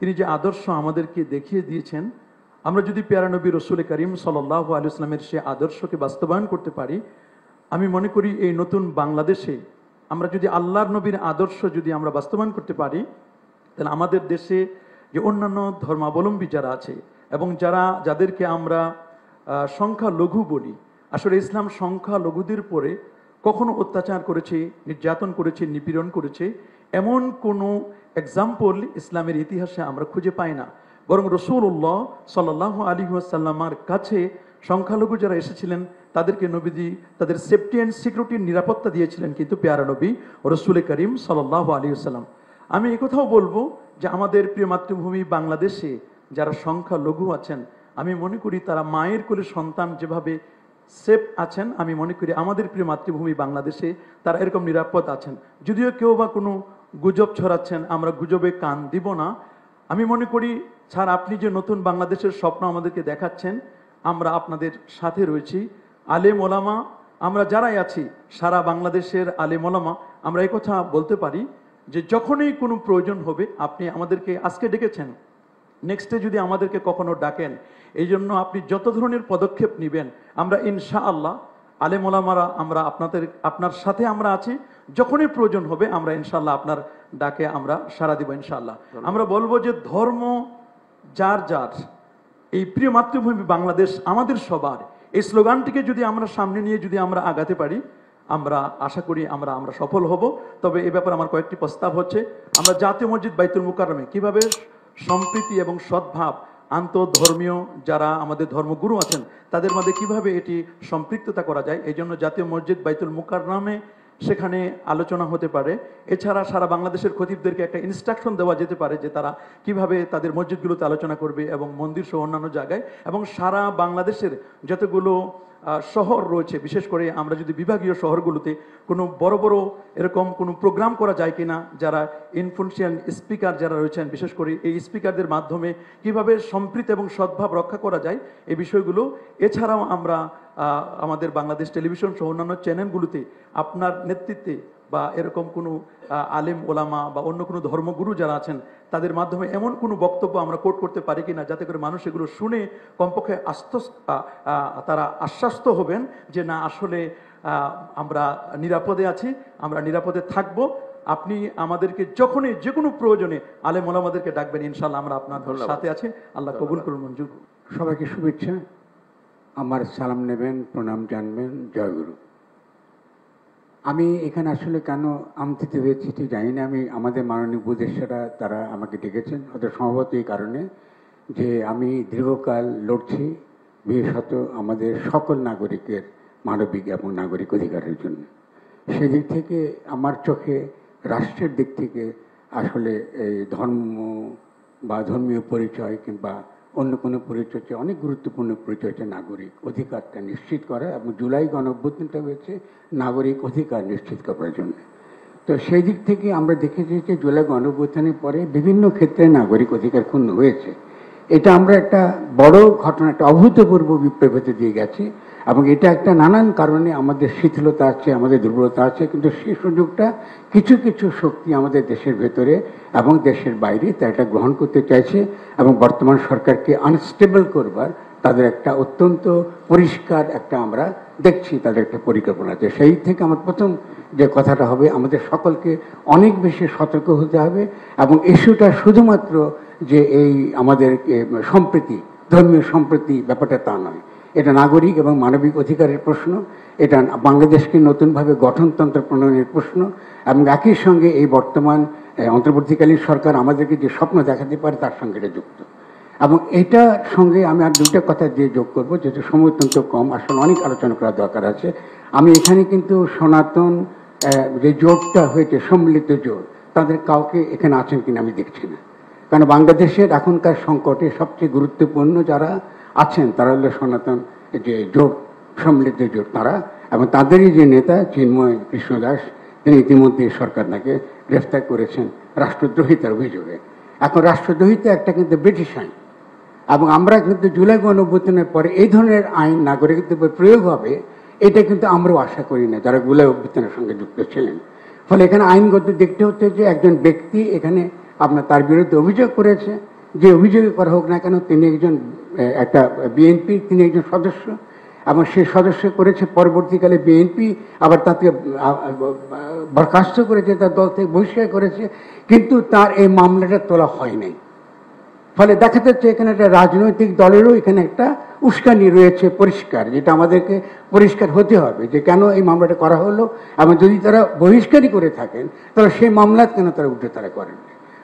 তিনি যে আদর্শ আমাদেরকে দেখিয়ে দিয়েছেন, আমরা যদি প্যারা নবী রসুল করিম সাল্লাল্লাহু আলাইহি ওয়াসাল্লামের সে আদর্শকে বাস্তবায়ন করতে পারি, আমি মনে করি এই নতুন বাংলাদেশে আমরা যদি আল্লাহর নবীর আদর্শ যদি আমরা বাস্তবায়ন করতে পারি, তাহলে আমাদের দেশে যে অন্যান্য ধর্মাবলম্বী যারা আছে এবং যাদেরকে আমরা সংখ্যালঘু বলি, আসলে ইসলাম সংখ্যালঘুদের পরে কখনো অত্যাচার করেছে, নির্যাতন করেছে, নিপীড়ন করেছে, এমন কোনো এক্সাম্পল ইসলামের ইতিহাসে আমরা খুঁজে পাই না। বরং রাসূলুল্লাহ সাল্লাল্লাহু আলাইহি ওয়াসাল্লামের কাছে সংখ্যালঘু যারা এসেছিলেন তাদেরকে নবীজি তাদের সেফটি অ্যান্ড সিকিউরিটির নিরাপত্তা দিয়েছিলেন, কিন্তু প্যারা নবী রাসূল করিম সাল্লাল্লাহু আলাইহি ওয়াসাল্লাম। আমি একথাও বলবো যে আমাদের প্রিয় মাতৃভূমি বাংলাদেশে যারা সংখ্যালঘু আছেন, আমি মনে করি তারা মায়ের কোলে সন্তান যেভাবে সেফ আছেন, আমি মনে করি আমাদের প্রিয় মাতৃভূমি বাংলাদেশে তারা এরকম নিরাপদ আছেন। যদিও কেউ বা কোনো গুজব ছড়াচ্ছেন, আমরা গুজবে কান দিব না। আমি মনে করি স্যার, আপনি যে নতুন বাংলাদেশের স্বপ্ন আমাদেরকে দেখাচ্ছেন, আমরা আপনাদের সাথে রয়েছি। আলেম ওলামা আমরা যারাই আছি, সারা বাংলাদেশের আলেম ওলামা আমরা এই কথা বলতে পারি যে যখনই কোনো প্রয়োজন হবে আপনি আমাদেরকে আজকে ডেকেছেন, নেক্সটে যদি আমাদেরকে কখনো ডাকেন, এই জন্য আপনি যত ধরনের পদক্ষেপ নেবেন আমরা ইনশাআল্লাহ আলেম ওলামারা আমরা আপনার সাথে আমরা আছি। যখনই প্রয়োজন হবে আমরা ইনশাআল্লাহ আপনার ডাকে আমরা সাড়া দিব ইনশাআল্লাহ। আমরা বলবো যে ধর্ম যার যার, এই প্রিয় মাতৃভূমি বাংলাদেশ আমাদের সবার, এই স্লোগানটিকে যদি আমরা সামনে নিয়ে যদি আমরা আগাতে পারি, আমরা আশা করি আমরা সফল হব। তবে এ ব্যাপারে আমার কয়েকটি প্রস্তাব হচ্ছে, আমরা জাতীয় মসজিদ বাইতুল মুকাররমে কিভাবে সম্প্রীতি এবং সদ্ভাব, আন্তঃধর্মীয় যারা আমাদের ধর্মগুরু আছেন তাদের মধ্যে কিভাবে এটি সম্পৃক্ততা করা যায়, এই জন্য জাতীয় মসজিদ বাইতুল মুকাররমে সেখানে আলোচনা হতে পারে। এছাড়া সারা বাংলাদেশের খতিবদেরকে একটা ইনস্ট্রাকশন দেওয়া যেতে পারে যে তারা কিভাবে তাদের মসজিদগুলোতে আলোচনা করবে এবং মন্দির সহ অন্যান্য জায়গায়, এবং সারা বাংলাদেশের যতগুলো শহর রয়েছে, বিশেষ করে আমরা যদি বিভাগীয় শহরগুলোতে কোনো বড় বড় এরকম কোনো প্রোগ্রাম করা যায় কিনা, যারা ইনফ্লুয়েন্সিয়াল স্পিকার যারা রয়েছেন, বিশেষ করে এই স্পিকারদের মাধ্যমে কিভাবে সম্প্রীতি এবং সদ্ভাব রক্ষা করা যায় এই বিষয়গুলো। এছাড়াও আমরা আমাদের বাংলাদেশ টেলিভিশন সহ অন্যান্য চ্যানেলগুলোতে আপনার নেতৃত্বে বা এরকম কোনো আলেম ওলামা বা অন্য কোনো ধর্মগুরু যারা আছেন তাদের মাধ্যমে এমন কোনো বক্তব্য আমরা কোট করতে পারি কিনা, যাতে করে মানুষ এগুলো শুনে কমপক্ষে তারা আশ্বস্ত হবেন যে না, আসলে আমরা নিরাপদে আছি, আমরা নিরাপদে থাকবো। আপনি আমাদেরকে যখনই যে কোনো প্রয়োজনে আলেম ওলামাদেরকে ডাকবেন, ইনশাআল্লাহ আমরা আপনার সাথে আছি। আল্লাহ কবুল করুন, মঞ্জুর। সবাইকে শুভেচ্ছা, আমার সালাম নেবেন, প্রণাম জানবেন, জয়গুরু। আমি এখানে আসলে কেন আমন্ত্রিত হয়েছি ঠিক জানি না। আমি আমাদের মাননীয় উপদেষ্টারা তারা আমাকে ডেকেছেন, হয়তো সম্ভবত এই কারণে যে আমি দীর্ঘকাল লড়ছি বিশেষত আমাদের সকল নাগরিকের মানবিক এবং নাগরিক অধিকারের জন্য। সেদিক থেকে আমার চোখে রাষ্ট্রের দিক থেকে আসলে এই ধর্ম বা ধর্মীয় পরিচয় কিংবা অন্য কোনো পরিচয় অনেক গুরুত্বপূর্ণ পরিচয় হচ্ছে নাগরিক অধিকারটা নিশ্চিত করা, এবং জুলাই গণঅভ্যুত্থানটা হয়েছে নাগরিক অধিকার নিশ্চিত করার জন্য। তো সেই দিক থেকে আমরা দেখেছি যে জুলাই গণঅভ্যুত্থানের পরে বিভিন্ন ক্ষেত্রে নাগরিক অধিকার ক্ষুণ্ণ হয়েছে। এটা আমরা একটা বড় ঘটনা, একটা অভূতপূর্ব বিপ্লবতে দিয়ে গেছি, এবং এটা একটা নানান কারণে আমাদের শিথিলতা আছে, আমাদের দুর্বলতা আছে, কিন্তু সেই সুযোগটা কিছু কিছু শক্তি আমাদের দেশের ভেতরে এবং দেশের বাইরে তা এটা গ্রহণ করতে চাইছে, এবং বর্তমান সরকারকে আনস্টেবল করবার তাদের একটা অত্যন্ত পরিষ্কার একটা আমরা দেখছি তাদের একটা পরিকল্পনা আছে। সেই থেকে আমার প্রথম যে কথাটা হবে, আমাদের সকলকে অনেক বেশি সতর্ক হতে হবে, এবং ইস্যুটা শুধুমাত্র যে এই আমাদের সম্প্রীতি, ধর্মীয় সম্প্রীতি ব্যাপারটা তা নয়। এটা নাগরিক এবং মানবিক অধিকারের প্রশ্ন, এটা বাংলাদেশকে নতুনভাবে গঠনতন্ত্র প্রণয়নের প্রশ্ন, এবং একই সঙ্গে এই বর্তমান অন্তর্বর্তীকালীন সরকার আমাদেরকে যে স্বপ্ন দেখাতে পারে তার সঙ্গে এটা যুক্ত। এবং এটার সঙ্গে আমি আর দুটো কথা দিয়ে যোগ করবো, যেহেতু সময় অত্যন্ত কম, আসলে অনেক আলোচনা করার দরকার আছে। আমি এখানে কিন্তু সনাতন যে জোটটা হয়েছে, সম্মিলিত জোট, তাদের কাউকে এখানে আছেন কিনা আমি দেখছি না। কারণ বাংলাদেশের এখনকার সংকটে সবচেয়ে গুরুত্বপূর্ণ যারা আছেন তারা হলো সনাতন যে জোট, সম্মিলিত জোট তারা, এবং তাদেরই যে নেতা চিন্ময় কৃষ্ণদাস, তিনি ইতিমধ্যে সরকার তাকে গ্রেফতার করেছেন রাষ্ট্রদ্রোহিতার অভিযোগে। এখন রাষ্ট্রদ্রোহিতা একটা কিন্তু ব্রিটিশ আইন, এবং আমরা কিন্তু জুলাই গণঅভ্যুত্থানের পরে এই ধরনের আইন নাগরিকদের উপর প্রয়োগ হবে এটা কিন্তু আমরাও আশা করি না যারা জুলাই অভ্যুত্থানের সঙ্গে যুক্ত ছিলেন। ফলে এখানে আইনগত দেখতে হচ্ছে যে একজন ব্যক্তি এখানে আপনার তার বিরুদ্ধে অভিযোগ করেছে, যে অভিযোগে করা হোক না কেন, তিনি একজন একটা বিএনপির তিনি একজন সদস্য, এবং সেই সদস্য করেছে, পরবর্তীকালে বিএনপি আবার তাকে বরখাস্ত করেছে, তার দল থেকে বহিষ্কার করেছে, কিন্তু তার এই মামলাটা তোলা হয় নাই। ফলে দেখা যাচ্ছে এখানে একটা রাজনৈতিক দলেরও এখানে একটা উস্কানি রয়েছে পরিষ্কার, যেটা আমাদেরকে পরিষ্কার হতে হবে যে কেন এই মামলাটা করা হলো, এবং যদি তারা বহিষ্কারই করে থাকেন তাহলে সেই মামলা কেন তারা উঠে তারা করেন।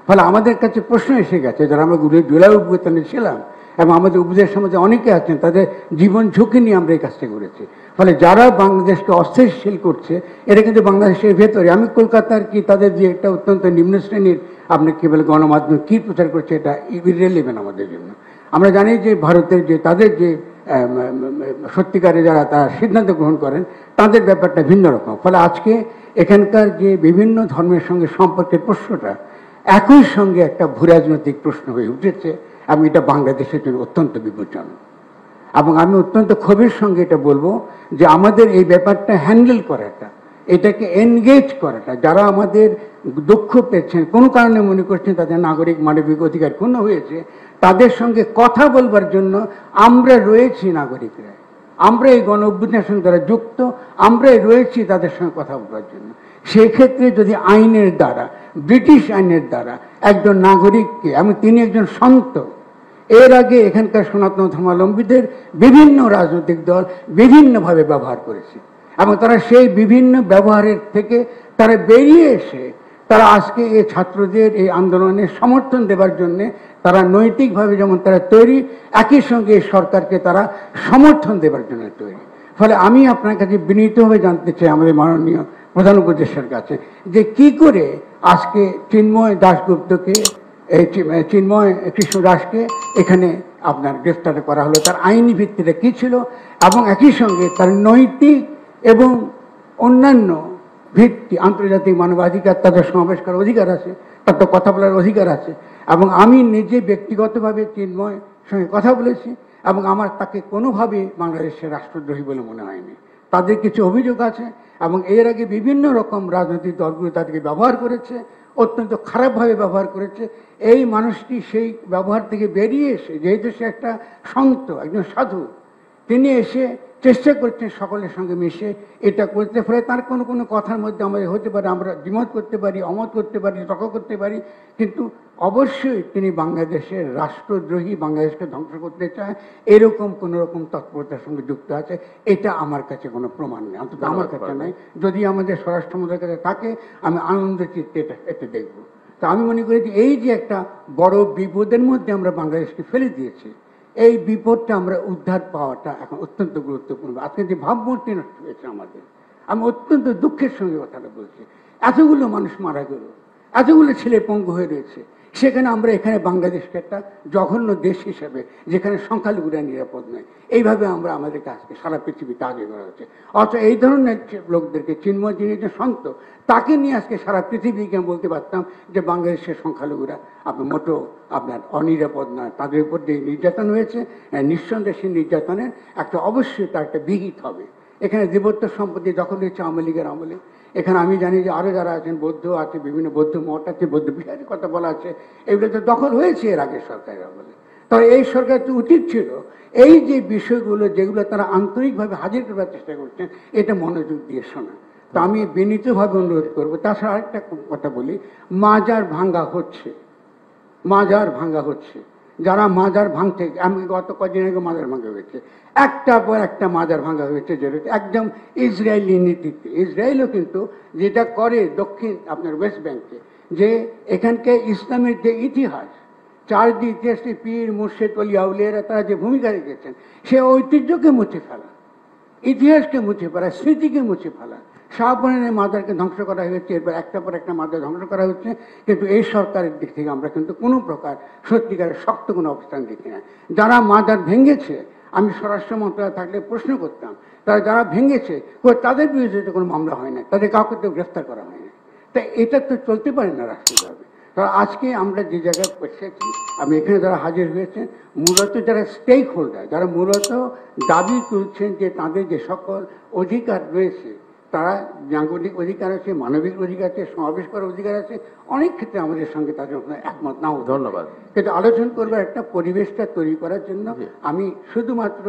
ফলে আমাদের কাছে প্রশ্ন এসে গেছে, যারা আমরা জুলাই অভ্যুত্থানে ছিলাম এবং আমাদের উপদেশ সমাজে অনেকে আছেন, তাদের জীবন ঝুঁকি নিয়ে আমরা এই কাজটা করেছি। ফলে যারা বাংলাদেশকে অস্থিতিশীল করছে, এটা কিন্তু বাংলাদেশের ভেতরে, আমি কলকাতার কি তাদের যে একটা অত্যন্ত নিম্ন শ্রেণীর আপনি কি বলে গণমাধ্যম কী প্রচার করছে, এটা ইররিলেভেন্ট আমাদের জন্য। আমরা জানি যে ভারতের যে তাদের যে সত্যিকারে যারা তারা সিদ্ধান্ত গ্রহণ করেন, তাদের ব্যাপারটা ভিন্ন রকম। ফলে আজকে এখানকার যে বিভিন্ন ধর্মের সঙ্গে সম্পর্কের প্রশ্নটা একই সঙ্গে একটা ভূরাজনৈতিক প্রশ্ন হয়ে উঠেছে, এবং এটা বাংলাদেশের জন্য অত্যন্ত বিপজ্জনক। এবং আমি অত্যন্ত ক্ষোভের সঙ্গে এটা বলবো যে আমাদের এই ব্যাপারটা হ্যান্ডেল করাটা, এটাকে এনগেজ করাটা, যারা আমাদের দুঃখ পেয়েছেন, কোনো কারণে মনে করছেন তাদের নাগরিক মানবিক অধিকার ক্ষুণ্ণ হয়েছে, তাদের সঙ্গে কথা বলবার জন্য আমরা রয়েছি নাগরিকরা, আমরা এই গণ অভ্যুত্থানের সঙ্গে যারা যুক্ত, আমরাই রয়েছি তাদের সঙ্গে কথা বলবার জন্য। সেক্ষেত্রে যদি আইনের দ্বারা, ব্রিটিশ আইনের দ্বারা একজন নাগরিককে, এবং তিনি একজন সন্ত, এর আগে এখানকার সনাতন ধর্মাবলম্বীদের বিভিন্ন রাজনৈতিক দল বিভিন্নভাবে ব্যবহার করেছে, এবং তারা সেই বিভিন্ন ব্যবহারের থেকে তারা বেরিয়ে এসে তারা আজকে এই ছাত্রদের এই আন্দোলনের সমর্থন দেবার জন্য তারা নৈতিকভাবে যেমন তারা তৈরি, একই সঙ্গে এই সরকারকে তারা সমর্থন দেবার জন্য তৈরি। ফলে আমি আপনার কাছে বিনীতভাবে জানতে চাই, আমাদের মাননীয় প্রধান উপদেষ্টার কাছে, যে কি করে আজকে চিন্ময় দাশগুপ্তকে, এই চিন্ময় কৃষ্ণ দাসকে এখানে আপনার গ্রেফতার করা হলো, তার আইনি ভিত্তিটা কী ছিল, এবং একই সঙ্গে তার নৈতিক এবং অন্যান্য ভিত্তি, আন্তর্জাতিক মানবাধিকার, তাদের সমাবেশ করার অধিকার আছে, তার কথা বলার অধিকার আছে। এবং আমি নিজে ব্যক্তিগতভাবে চিন্ময়ের সঙ্গে কথা বলেছি, এবং আমার তাকে কোনোভাবে বাংলাদেশের রাষ্ট্রদ্রোহী বলে মনে হয়নি। তাদের কিছু অভিযোগ আছে, এবং এর আগে বিভিন্ন রকম রাজনৈতিক দলগুলো তাদেরকে ব্যবহার করেছে, অত্যন্ত খারাপভাবে ব্যবহার করেছে। এই মানুষটি সেই ব্যবহার থেকে বেরিয়ে এসে, যেহেতু সে একটা সন্ত, একজন সাধু, তিনি এসে চেষ্টা করছেন সকলের সঙ্গে মিশে এটা করতে। ফলে তার কোনো কোনো কথার মধ্যে আমাদের হতে পারে, আমরা দ্বিমত করতে পারি, অমত করতে পারি, তর্ক করতে পারি, কিন্তু অবশ্যই তিনি বাংলাদেশের রাষ্ট্রদ্রোহী, বাংলাদেশকে ধ্বংস করতে চায়, এরকম কোনো রকম তৎপরতার সঙ্গে যুক্ত আছে। এটা আমার কাছে কোনো প্রমাণ নেই, অন্তত আমার কাছে নেই। যদি আমাদের স্বরাষ্ট্র মন্ত্রীর কাছে থাকে, আমি আনন্দ চিত্তে এটা দেখব। তো আমি মনে করি যে এই যে একটা বড় বিপদের মধ্যে আমরা বাংলাদেশকে ফেলে দিয়েছি, এই বিপদটা আমরা উদ্ধার পাওয়াটা এখন অত্যন্ত গুরুত্বপূর্ণ। আজকে যে ভাবমূর্তি নষ্ট হয়েছে আমাদের, আমি অত্যন্ত দুঃখের সঙ্গে কথাটা বলছি। এতগুলো মানুষ মারা গেল, এতগুলো ছেলে পঙ্গু হয়ে রয়েছে, সেখানে আমরা এখানে বাংলাদেশকে একটা জঘন্য দেশ হিসেবে, যেখানে সংখ্যালঘুরা নিরাপদ নয়, এইভাবে আমরা আমাদেরকে আজকে সারা পৃথিবীতে আগে করা হচ্ছে। অথচ এই ধরনের লোকদেরকে, চিন্ময় যিনি যে সন্ত, তাকে নিয়ে আজকে সারা পৃথিবীকে আমি বলতে পারতাম যে বাংলাদেশের সংখ্যালঘুরা আপনার মোটো আপনার অনিরাপদ নয়, তাদের উপর যে নির্যাতন হয়েছে, নিঃসন্দেহে সেই নির্যাতনের একটা অবশ্যই তার একটা বিহিত হবে। এখানে দেবত্ব সম্পত্তি দখল হয়েছে আওয়ামী লীগের আমলে। এখানে আমি জানি যে আরও যারা আছেন, বৌদ্ধ আছে, বিভিন্ন বৌদ্ধ মঠ আছে, বৌদ্ধ বিহারের কথা বলা আছে, এগুলো তো দখল হয়েছে এর আগের সরকারের আমলে। তবে এই সরকার তো উচিত ছিল এই যে বিষয়গুলো, যেগুলো তারা আন্তরিকভাবে হাজির করবার চেষ্টা করছেন, এটা মনোযোগ দিয়ে শোনা। তো আমি বিনীতভাবে অনুরোধ করবো। তাছাড়া আরেকটা কথা বলি, মাজার ভাঙ্গা হচ্ছে, মাজার ভাঙ্গা হচ্ছে। যারা মাজার ভাঙছে, আমি গত কদিন আগে মাজার ভাঙ্গা হয়েছে, একটার পর একটা মাজার ভাঙ্গা হয়েছে, যেটা একদম ইসরায়েলি নীতিতে। ইসরায়েলও কিন্তু যেটা করে দক্ষিণ আপনার ওয়েস্ট ব্যাংকে, যে এখানকে ইসলামের যে ইতিহাস, চারদিক ইতিহাসে পীর, মুর্শেদ, ওলি, আউলিয়ারা তারা যে ভূমিকা রেখেছেন, সে ঐতিহ্যকে মুছে ফেলা, ইতিহাসকে মুছে ফেলা, স্মৃতিকে মুছে ফেলা। শাহপুরানের মাজারকে ধ্বংস করা হয়েছে, এরপর একটা পর একটা মাজার ধ্বংস করা হচ্ছে, কিন্তু এই সরকারের দিক থেকে আমরা কিন্তু কোনো প্রকার সত্যিকারের শক্ত কোনো অবস্থান দেখি না। যারা মাজার ভেঙেছে, আমি স্বরাষ্ট্র মন্ত্রণালয় থাকলে প্রশ্ন করতাম, তারা যারা ভেঙেছে তাদের বিরুদ্ধে কোনো মামলা হয় না, তাদের কাউকে তো গ্রেফতার করা হয় না। তাই এটা তো চলতে পারে না রাষ্ট্রীয়ভাবে। কারণ আজকে আমরা যে জায়গায় পৌঁছেছি, আমি এখানে যারা হাজির হয়েছেন, মূলত যারা স্টেক হোল্ডার, যারা মূলত দাবি তুলছেন যে তাদের যে সকল অধিকার রয়েছে, তারা নাগরিক অধিকার আছে, মানবিক অধিকার আছে, সমাবেশ করার অধিকার আছে, অনেক ক্ষেত্রে আমাদের সঙ্গে তাদের একমত নাও। ধন্যবাদ। কিন্তু আলোচনা করবার একটা পরিবেশটা তৈরি করার জন্য আমি শুধুমাত্র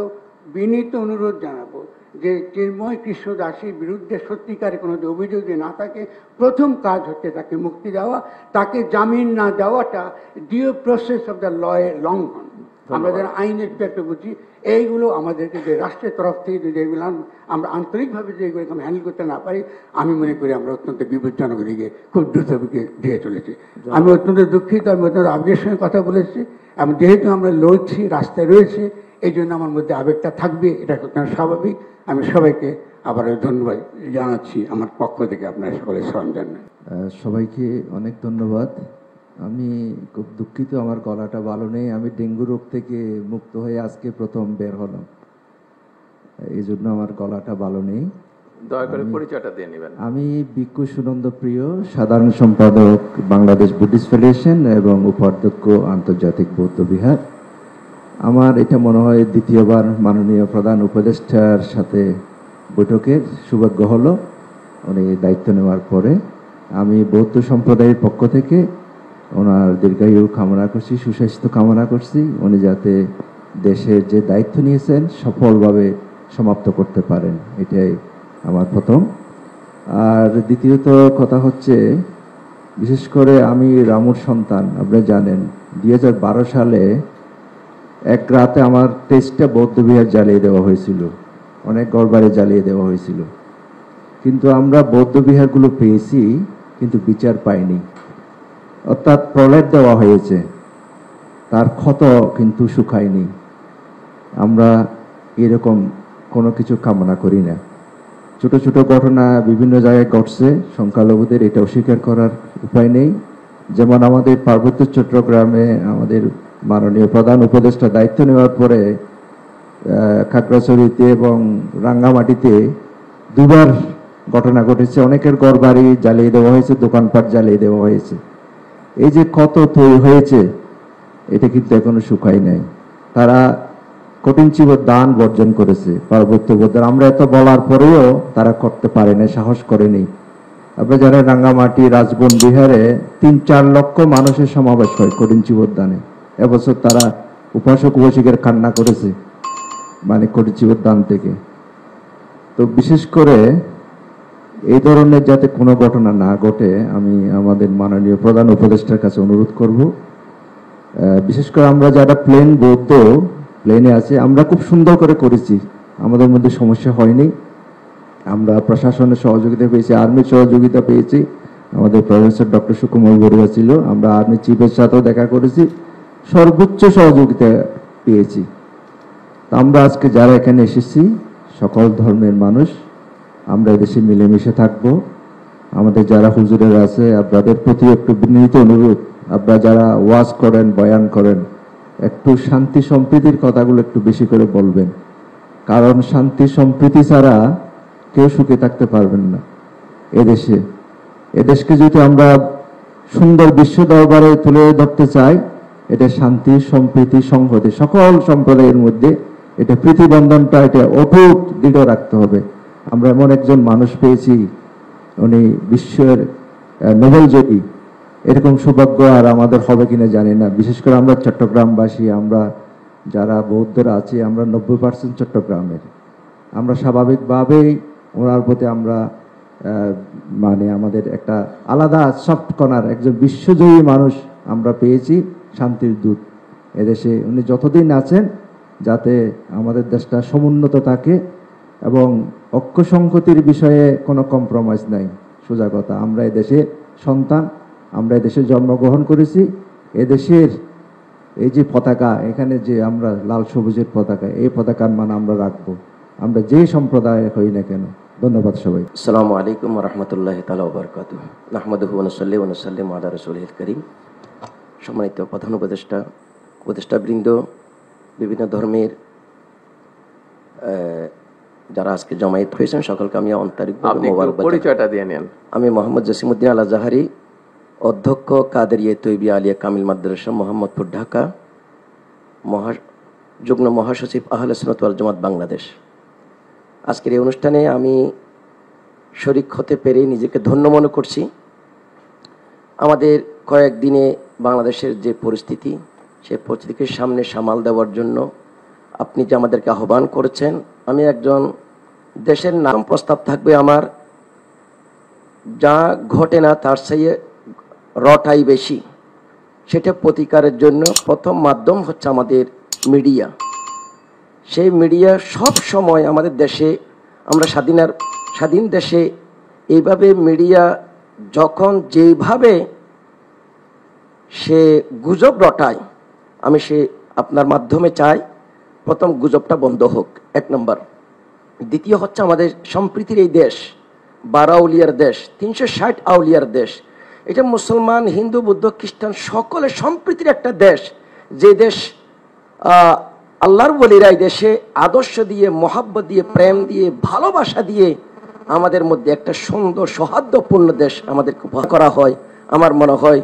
বিনীত অনুরোধ জানাবো যে চিন্ময় কৃষ্ণ দাসের বিরুদ্ধে সত্যিকারে কোনো অভিযোগ যদি না থাকে, প্রথম কাজ হচ্ছে তাকে মুক্তি দেওয়া, তাকে জামিন না দেওয়াটা ডিউ প্রসেস অফ দ্য লয়ের লঙ্ঘন। আমরা যারা আইনের পেটে বুঝি, এইগুলো আমাদেরকে যে রাষ্ট্রের তরফ থেকে যদি এগুলো আমরা আন্তরিকভাবে যে এগুলো হ্যান্ডেল করতে না পারি, আমি মনে করি আমরা অত্যন্ত বিপজ্জনক দিকে খুব দ্রুত দিয়ে চলেছি। আমি অত্যন্ত দুঃখিত, আমি অত্যন্ত আবেগের সঙ্গে কথা বলেছি, এবং যেহেতু আমরা লড়ছি, রাস্তায় রয়েছে, এই জন্য আমার মধ্যে আবেগটা থাকবে, এটা অত্যন্ত স্বাভাবিক। আমি সবাইকে আবার ধন্যবাদ জানাচ্ছি আমার পক্ষ থেকে, আপনারা সকলে সালাম জানাই। সবাইকে অনেক ধন্যবাদ। আমি খুব দুঃখিত, আমার গলাটা ভালো নেই। আমি ডেঙ্গু রোগ থেকে মুক্ত হয়ে আজকে প্রথম বের হলাম, এই জন্য আমার গলাটা ভালো নেই। দয়া করে পরিচয়টা দিয়ে নেবেন। আমি ভিক্ষু সুনন্দ প্রিয়, সাধারণ সম্পাদক বাংলাদেশ বুদ্ধিস্ট ফেডারেশন এবং উপাধ্যক্ষ আন্তর্জাতিক বৌদ্ধ বিহার। আমার এটা মনে হয় দ্বিতীয়বার মাননীয় প্রধান উপদেষ্টার সাথে বৈঠকের সৌভাগ্য হলো উনি দায়িত্ব নেওয়ার পরে। আমি বৌদ্ধ সম্প্রদায়ের পক্ষ থেকে ওনার দীর্ঘায়ু কামনা করছি, সুস্বাস্থ্য কামনা করছি, উনি যাতে দেশের যে দায়িত্ব নিয়েছেন সফলভাবে সমাপ্ত করতে পারেন, এটাই আমার প্রথম। আর দ্বিতীয়ত কথা হচ্ছে, বিশেষ করে আমি রামুর সন্তান, আপনারা জানেন 2012 সালে এক রাতে আমার 23টা বৌদ্ধবিহার জ্বালিয়ে দেওয়া হয়েছিল, অনেক ঘরবাড়ি জ্বালিয়ে দেওয়া হয়েছিল, কিন্তু আমরা বৌদ্ধবিহারগুলো পেয়েছি কিন্তু বিচার পাইনি। অর্থাৎ প্রলেপ দেওয়া হয়েছে, তার ক্ষত কিন্তু শুকায়নি। আমরা এরকম কোনো কিছু কামনা করি না। ছোট ছোট ঘটনা বিভিন্ন জায়গায় ঘটছে, সংখ্যালঘুদের এটা অস্বীকার করার উপায় নেই। যেমন আমাদের পার্বত্য চট্টগ্রামে আমাদের মাননীয় প্রধান উপদেষ্টা দায়িত্ব নেওয়ার পরে খাগড়াছড়িতে এবং রাঙ্গামাটিতে দুবার ঘটনা ঘটেছে, অনেকের ঘর বাড়ি জ্বালিয়ে দেওয়া হয়েছে, দোকানপাট জ্বালিয়ে দেওয়া হয়েছে। এই যে কত তৈরি হয়েছে, এটা কিন্তু এখনো শুকায় নাই। তারা কঠিন চিবর দান বর্জন করেছে পার্বত্য বৌদ্ধ। আমরা এত বলার পরেও তারা করতে পারে না, সাহস করেনি। আপনারা জানেন রাঙ্গামাটি রাজবন বিহারে 3-4 লক্ষ মানুষের সমাবেশ হয় কঠিন চিবর দানে। এবছর তারা উপাসক উপাসিকের কান্না করেছে মানে কঠিন চিবর দান থেকে। তো বিশেষ করে এই ধরনের যাতে কোনো ঘটনা না ঘটে, আমি আমাদের মাননীয় প্রধান উপদেষ্টার কাছে অনুরোধ করব। বিশেষ করে আমরা যারা প্লেন বৌদ্ধ প্লেনে আছে, আমরা খুব সুন্দর করে করেছি, আমাদের মধ্যে সমস্যা হয়নি। আমরা প্রশাসনের সহযোগিতা পেয়েছি, আর্মির সহযোগিতা পেয়েছি। আমাদের প্রফেসর ডক্টর সুকুমার বড়ুয়া ছিল, আমরা আর্মি চিফের সাথেও দেখা করেছি, সর্বোচ্চ সহযোগিতা পেয়েছি। আমরা আজকে যারা এখানে এসেছি সকল ধর্মের মানুষ, আমরা এদেশে মিলেমিশে থাকবো। আমাদের যারা হুজুরের আছে আপনাদের প্রতি একটু বিনীত অনুরোধ, আপনারা যারা ওয়াজ করেন, বয়ান করেন, একটু শান্তি সম্প্রীতির কথাগুলো একটু বেশি করে বলবেন, কারণ শান্তি সম্প্রীতি ছাড়া কেউ সুখে থাকতে পারবেন না এদেশে। এদেশকে যদি আমরা সুন্দর বিশ্ব দরবারে তুলে ধরতে চাই, এটা শান্তি সম্প্রীতি সংহতি সকল সম্প্রদায়ের মধ্যে এটা প্রীতিবন্ধনটা এটা অটুট দৃঢ় রাখতে হবে। আমরা এমন একজন মানুষ পেয়েছি, উনি বিশ্বের নোবেল জয়ী, এরকম সৌভাগ্য আর আমাদের হবে কিনা জানি না। বিশেষ করে আমরা চট্টগ্রামবাসী, আমরা যারা বৌদ্ধরা আছি, আমরা 90% চট্টগ্রামের। আমরা স্বাভাবিকভাবেই ওনার প্রতি আমরা মানে আমাদের একটা আলাদা সফট কর্নার, একজন বিশ্বজয়ী মানুষ আমরা পেয়েছি, শান্তির দূত এদেশে। উনি যতদিন আছেন যাতে আমাদের দেশটা সমুন্নত থাকে এবং ঐক্য সংহতির বিষয়ে কোনো কম্প্রোমাইজ নাই। সোজা কথা, আমরা এদেশে সন্তান, আমরা এদেশে জন্মগ্রহণ করেছি। এদেশের এই যে পতাকা, এখানে যে আমরা লাল সবুজের পতাকা, এই পতাকার মান আমরা রাখবো, আমরা যে সম্প্রদায় হই না কেন। ধন্যবাদ সবাই। আসসালামু আলাইকুম ওয়া রাহমাতুল্লাহি তাআলা ওয়া বারাকাতুহু। নাহমাদুহু ওয়া নুসাল্লি ওয়া নুসাল্লিমু আলা রাসূলিল কারীম। সম্মানিত প্রধান উপদেষ্টাবৃন্দ, বিভিন্ন ধর্মের যারা আজকে জমায়েত হয়েছেন সকলকে আমি আন্তরিকভাবে মোবারকবাদ। পরিচয়টা দিয়ে নেন। আমি মোহাম্মদ জসিমউদ্দিন আল আজহারি, অধ্যক্ষ কাদেরিয়া তৈবিয়া আলিয়া কামিল মাদ্রাসা মোহাম্মদপুর, ঢাকা, যুগ্ম মহাসচিব আহলে সুন্নাত ওয়াল জামাত বাংলাদেশ। আজকের এই অনুষ্ঠানে আমি শরীক হতে পেরে নিজেকে ধন্য মনে করছি। আমাদের কয়েকদিনে বাংলাদেশের যে পরিস্থিতি, সেই পরিস্থিতিকে সামনে সামাল দেওয়ার জন্য আপনি যে আমাদেরকে আহ্বান করেছেন, আমি একজন দেশের নাম প্রস্তাব থাকবে আমার, যা ঘটে না তার চেয়ে রটাই বেশি, সেটা প্রতিকারের জন্য প্রথম মাধ্যম হচ্ছে আমাদের মিডিয়া। সেই মিডিয়া সব সময় আমাদের দেশে, আমরা স্বাধীন দেশে এইভাবে মিডিয়া যখন যেভাবে সে গুজব রটায়, আমি সে আপনার মাধ্যমে চাই প্রথম গুজবটা বন্ধ হোক, 1 নম্বর। দ্বিতীয় হচ্ছে আমাদের সম্প্রীতির এই দেশ, 12 আউলিয়ার দেশ, 360 আউলিয়ার দেশ। এটা মুসলমান, হিন্দু, বৌদ্ধ, খ্রিস্টান সকলের সম্প্রীতির একটা দেশ, যে দেশ আল্লাহর ওলিরা এই দেশে আদর্শ দিয়ে, মহাব্বত দিয়ে, প্রেম দিয়ে, ভালোবাসা দিয়ে আমাদের মধ্যে একটা সুন্দর সৌহার্দ্যপূর্ণ দেশ আমাদেরকে উপহার করা হয়। আমার মনে হয়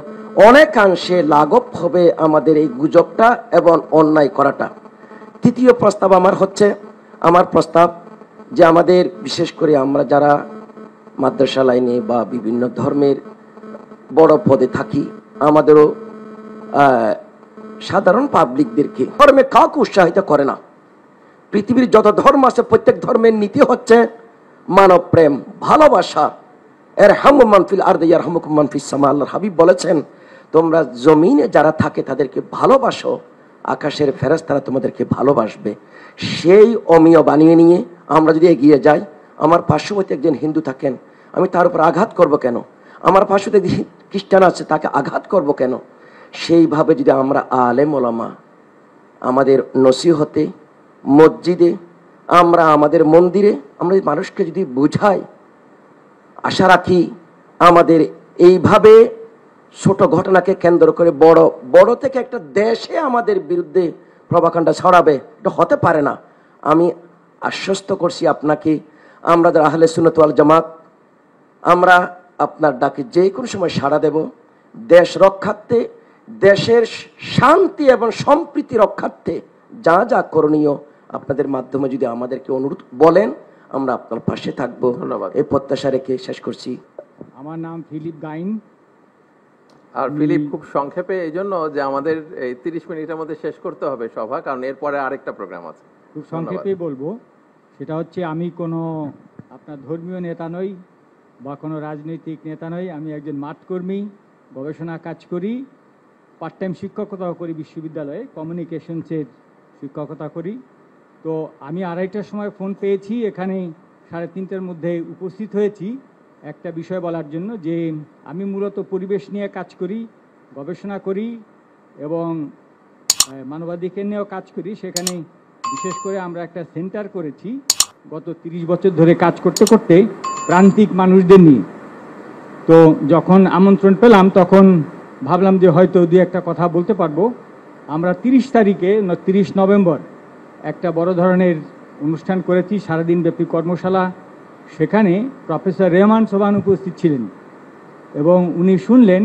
অনেকাংশে লাঘব হবে আমাদের এই গুজবটা এবং অন্যায় করাটা। তৃতীয় প্রস্তাব আমার প্রস্তাব যে আমাদের বিশেষ করে আমরা যারা মাদ্রাসা লাইনে বা বিভিন্ন ধর্মের বড় পদে থাকি, আমাদেরও সাধারণ পাবলিকদেরকে ধর্মে কাউকে উৎসাহিত করে না। পৃথিবীর যত ধর্ম আছে প্রত্যেক ধর্মের নীতি হচ্ছে মানব প্রেম, ভালোবাসা। ইরহামু মান ফিল আরদি ইয়ারহামুকুম মান ফিস সামা। আল্লাহর হাবিব বলেছেন, তোমরা জমিনে যারা থাকে তাদেরকে ভালোবাসো, আকাশের ফেরেশতারা তোমাদেরকে ভালোবাসবে। সেই অমীয় বানিয়ে নিয়ে আমরা যদি এগিয়ে যাই, আমার পার্শ্ববর্তী একজন হিন্দু থাকেন, আমি তার উপর আঘাত করব কেন? আমার পার্শ্ববর্তী খ্রিস্টান আছে, তাকে আঘাত করব কেন? সেইভাবে যদি আমরা আলেম ওলামা আমাদের নসিহতে, মসজিদে, আমরা আমাদের মন্দিরে আমরা মানুষকে যদি বুঝাই, আশা রাখি আমাদের এইভাবে ছোট ঘটনাকে কেন্দ্র করে বড় থেকে একটা দেশে আমাদের বিরুদ্ধে প্রভাকাণ্ডা ছড়াবে, এটা হতে পারে না। আমি আশ্বস্ত করছি আপনাকে, আমরা যারা আহলে সুন্নাত ওয়াল জামাত, আমরা আপনার ডাকে যে কোনো সময় সাড়া দেব। দেশ রক্ষার্থে, দেশের শান্তি এবং সম্প্রীতি রক্ষার্থে যা যা করণীয় আপনাদের মাধ্যমে যদি আমাদেরকে অনুরোধ বলেন, আমরা আপনার পাশে থাকবো। ধন্যবাদ। এই প্রত্যাশা রেখে শেষ করছি। আমার নাম ফিলিপ গাইন। আর ফিলিপ, খুব সংক্ষেপে, এই জন্য যে আমাদের এই 30 মিনিটের মধ্যে শেষ করতে হবে সভা, কারণ এরপরে আরেকটা প্রোগ্রাম আছে। খুব সংক্ষেপেই বলবো, সেটা হচ্ছে আমি কোনো আপনার ধর্মীয় নেতা নই বা কোনো রাজনৈতিক নেতা নই। আমি একজন মাঠকর্মী, গবেষণা কাজ করি, পার্ট টাইম শিক্ষকতাও করি, বিশ্ববিদ্যালয়ে কমিউনিকেশনসের শিক্ষকতা করি। তো আমি 2:30টার সময় ফোন পেয়েছি, এখানে 3:30টার মধ্যে উপস্থিত হয়েছি একটা বিষয় বলার জন্য, যে আমি মূলত পরিবেশ নিয়ে কাজ করি, গবেষণা করি এবং মানবাধিকার নিয়েও কাজ করি। সেখানে বিশেষ করে আমরা একটা সেন্টার করেছি গত 30 বছর ধরে কাজ করতে করতে প্রান্তিক মানুষদের নিয়ে। তো যখন আমন্ত্রণ পেলাম তখন ভাবলাম যে হয়তো 2-1টা কথা বলতে পারবো। আমরা 30 নভেম্বর একটা বড় ধরনের অনুষ্ঠান করেছি, সারাদিন ব্যাপী কর্মশালা। সেখানে প্রফেসর রেহমান সোবহান উপস্থিত ছিলেন এবং উনি শুনলেন,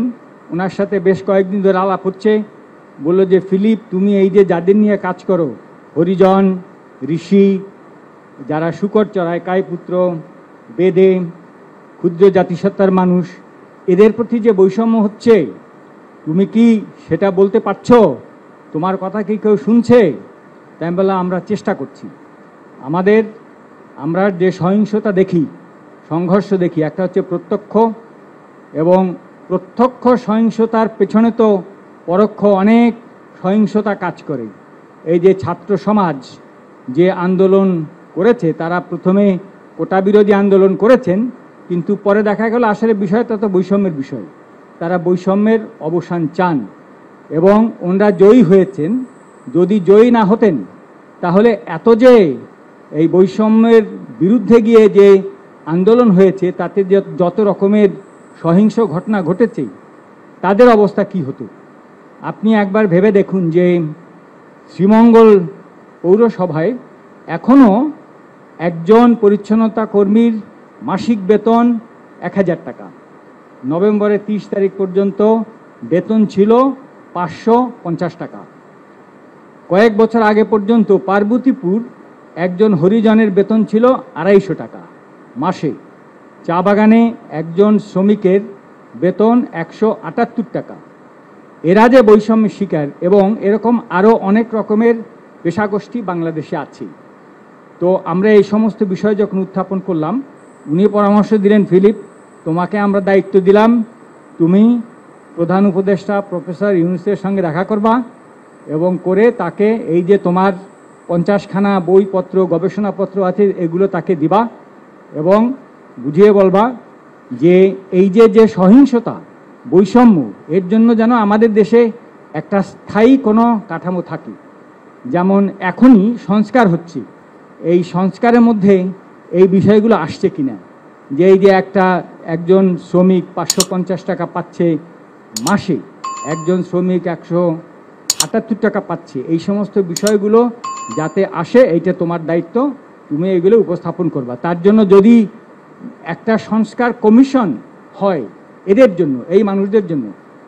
ওনার সাথে বেশ কয়েকদিন ধরে আলাপ হচ্ছে। বলল যে ফিলিপ, তুমি এই যে যাদের নিয়ে কাজ করো, হরিজন, ঋষি, যারা শুকর চড়ায়, কায়পুত্র, বেদে, ক্ষুদ্র জাতিসত্তার মানুষ, এদের প্রতি যে বৈষম্য হচ্ছে, তুমি কি সেটা বলতে পারছো? তোমার কথা কি কেউ শুনছে? তাই বলে আমরা চেষ্টা করছি। আমরা যে সহিংসতা দেখি, সংঘর্ষ দেখি, একটা হচ্ছে প্রত্যক্ষ, এবং প্রত্যক্ষ সহিংসতার পেছনে তো পরোক্ষ অনেক সহিংসতা কাজ করে। এই যে ছাত্র সমাজ যে আন্দোলন করেছে, তারা প্রথমে কোটা বিরোধী আন্দোলন করেছেন, কিন্তু পরে দেখা গেল আসলে বিষয়টা তো বৈষম্যের বিষয়। তারা বৈষম্যের অবসান চান এবং ওনারা জয়ী হয়েছেন। যদি জয়ী না হতেন তাহলে এত যে এই বৈষম্যের বিরুদ্ধে গিয়ে যে আন্দোলন হয়েছে, তাতে যত রকমের সহিংস ঘটনা ঘটেছে, তাদের অবস্থা কি হতো? আপনি একবার ভেবে দেখুন যে শ্রীমঙ্গল পৌরসভায় এখনও একজন পরিচ্ছন্নতা কর্মীর মাসিক বেতন 1000 টাকা। নভেম্বরের 30 তারিখ পর্যন্ত বেতন ছিল 550 টাকা। কয়েক বছর আগে পর্যন্ত পার্বতীপুর একজন হরিজনের বেতন ছিল 250 টাকা মাসে। চা বাগানে একজন শ্রমিকের বেতন 178 টাকা। এরা যে বৈষম্যের শিকার, এবং এরকম আরও অনেক রকমের পেশাগোষ্ঠী বাংলাদেশে আছে। তো আমরা এই সমস্ত বিষয় যখন উত্থাপন করলাম, উনি পরামর্শ দিলেন, ফিলিপ, তোমাকে আমরা দায়িত্ব দিলাম, তুমি প্রধান উপদেষ্টা প্রফেসর ইউনূসের সঙ্গে দেখা করবা এবং করে তাকে এই যে তোমার 50খানা বইপত্র গবেষণাপত্র আছে এগুলো তাকে দিবা এবং বুঝিয়ে বলবা যে এই যে সহিংসতা বৈষম্য এর জন্য যেন আমাদের দেশে একটা স্থায়ী কোনো কাঠামো থাকে। যেমন এখনই সংস্কার হচ্ছে, এই সংস্কারের মধ্যে এই বিষয়গুলো আসছে কিনা, যে এই যে একজন শ্রমিক 550 টাকা পাচ্ছে মাসে, একজন শ্রমিক 178 টাকা পাচ্ছে, এই সমস্ত বিষয়গুলো যাতে আসে এইটা তোমার দায়িত্ব, তুমি এগুলো উপস্থাপন করবা। তার জন্য যদি একটা সংস্কার কমিশন হয় এদের জন্য, এই মানুষদের জন্য,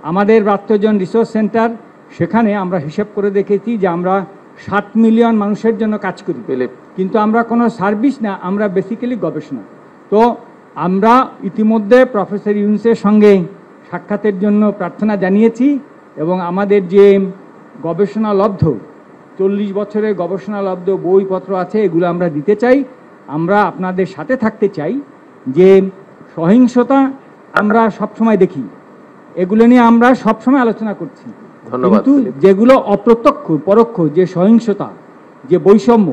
আমাদের ব্রাত্যজন রিসোর্স সেন্টার, সেখানে আমরা হিসেব করে দেখেছি যে আমরা 7 মিলিয়ন মানুষের জন্য কাজ করি, কিন্তু আমরা কোনো সার্ভিস না, আমরা বেসিক্যালি গবেষণা। তো আমরা ইতিমধ্যে প্রফেসর ইউনূসের সঙ্গে সাক্ষাতের জন্য প্রার্থনা জানিয়েছি এবং আমাদের যে গবেষণালব্ধ 40 বছরের গবেষণালব্ধ বইপত্র আছে এগুলো আমরা দিতে চাই। আমরা আপনাদের সাথে থাকতে চাই। যে সহিংসতা আমরা সবসময় দেখি, এগুলো নিয়ে আমরা সবসময় আলোচনা করছি, কিন্তু যেগুলো অপ্রত্যক্ষ পরোক্ষ যে সহিংসতা, যে বৈষম্য,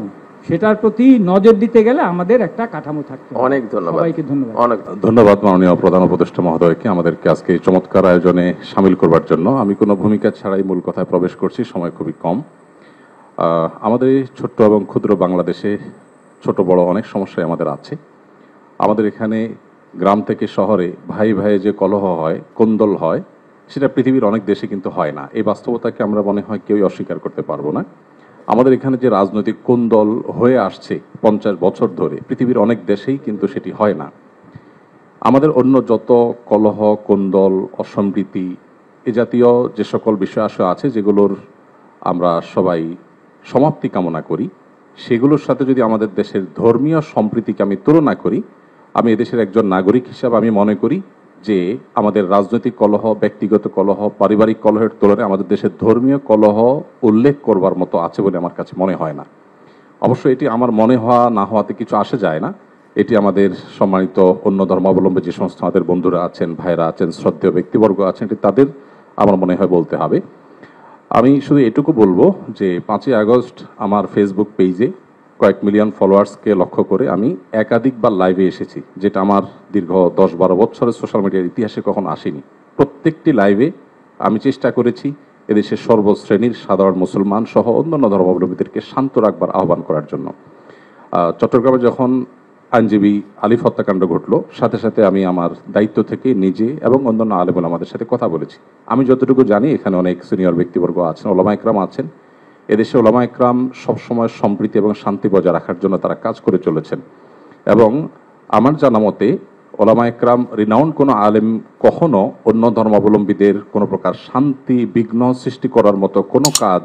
সেটার প্রতি নজর দিতে গেলে আমাদের একটা কাঠামো থাকতে হবে। অনেক ধন্যবাদ। সবাইকে ধন্যবাদ। অনেক ধন্যবাদ মাননীয় প্রধান উপদেষ্টা মহোদয়কে আমাদেরকে আজকে এই চমৎকার আয়োজনে সামিল করবার জন্য। আমি কোনো ভূমিকা ছাড়াই মূল কথায় প্রবেশ করছি, সময় খুবই কম। আমাদের এই ছোট্ট এবং ক্ষুদ্র বাংলাদেশে ছোট বড় অনেক সমস্যাই আমাদের আছে। আমাদের এখানে গ্রাম থেকে শহরে ভাই ভাই যে কলহ হয়, কোন্দল হয়, সেটা পৃথিবীর অনেক দেশে কিন্তু হয় না। এই বাস্তবতাকে আমরা মনে হয় কেউই অস্বীকার করতে পারবো না। আমাদের এখানে যে রাজনৈতিক কোন্দল হয়ে আসছে 50 বছর ধরে, পৃথিবীর অনেক দেশেই কিন্তু সেটি হয় না। আমাদের অন্য যত কলহ, কোন্দল, অসম্প্রীতি, এ জাতীয় যে সকল বিষয় আছে যেগুলোর আমরা সবাই সমাপ্তি কামনা করি, সেগুলোর সাথে যদি আমাদের দেশের ধর্মীয় সম্প্রীতিকে আমি তুলনা করি, আমি এদেশের একজন নাগরিক হিসাবে আমি মনে করি যে আমাদের রাজনৈতিক কলহ, ব্যক্তিগত কলহ, পারিবারিক কলহের তুলনায় আমাদের দেশের ধর্মীয় কলহ উল্লেখ করবার মতো আছে বলে আমার কাছে মনে হয় না। অবশ্য এটি আমার মনে হওয়া না হওয়াতে কিছু আসে যায় না। এটি আমাদের সম্মানিত অন্য ধর্মাবলম্বী যে সমস্ত আমাদের বন্ধুরা আছেন, ভাইরা আছেন, শ্রদ্ধেয় ব্যক্তিবর্গ আছেন, এটি তাদের আমার মনে হয় বলতে হবে। আমি শুধু এটুকু বলবো যে 5ই আগস্ট আমার ফেসবুক পেজে কয়েক মিলিয়ন ফলোয়ার্সকে লক্ষ্য করে আমি একাধিকবার লাইভে এসেছি, যেটা আমার দীর্ঘ 10-12 বছরের সোশ্যাল মিডিয়ার ইতিহাসে কখনো আসেনি। প্রত্যেকটি লাইভে আমি চেষ্টা করেছি এদেশের সর্বশ্রেণীর সাধারণ মুসলমান সহ অন্যান্য ধর্মাবলম্বীদেরকে শান্ত রাখবার আহ্বান করার জন্য। চট্টগ্রামে যখন আইনজীবী আলিফ হত্যাকাণ্ড ঘটলো, সাথে সাথে আমি আমার দায়িত্ব থেকে নিজে এবং অন্যান্য আলেম ওলামাদের সাথে কথা বলেছি। আমি যতটুকু জানি এখানে অনেক সিনিয়র ব্যক্তিবর্গ আছেন, ওলামা ইকরাম আছেন। এদেশে ওলামা ইকরাম সবসময় সম্প্রীতি এবং শান্তি বজায় রাখার জন্য তারা কাজ করে চলেছেন এবং আমার জানা মতে ওলামা ইকরাম রিনাউন্ড কোনো আলেম কখনো অন্য ধর্মাবলম্বীদের কোনো প্রকার শান্তি বিঘ্ন সৃষ্টি করার মতো কোনো কাজ,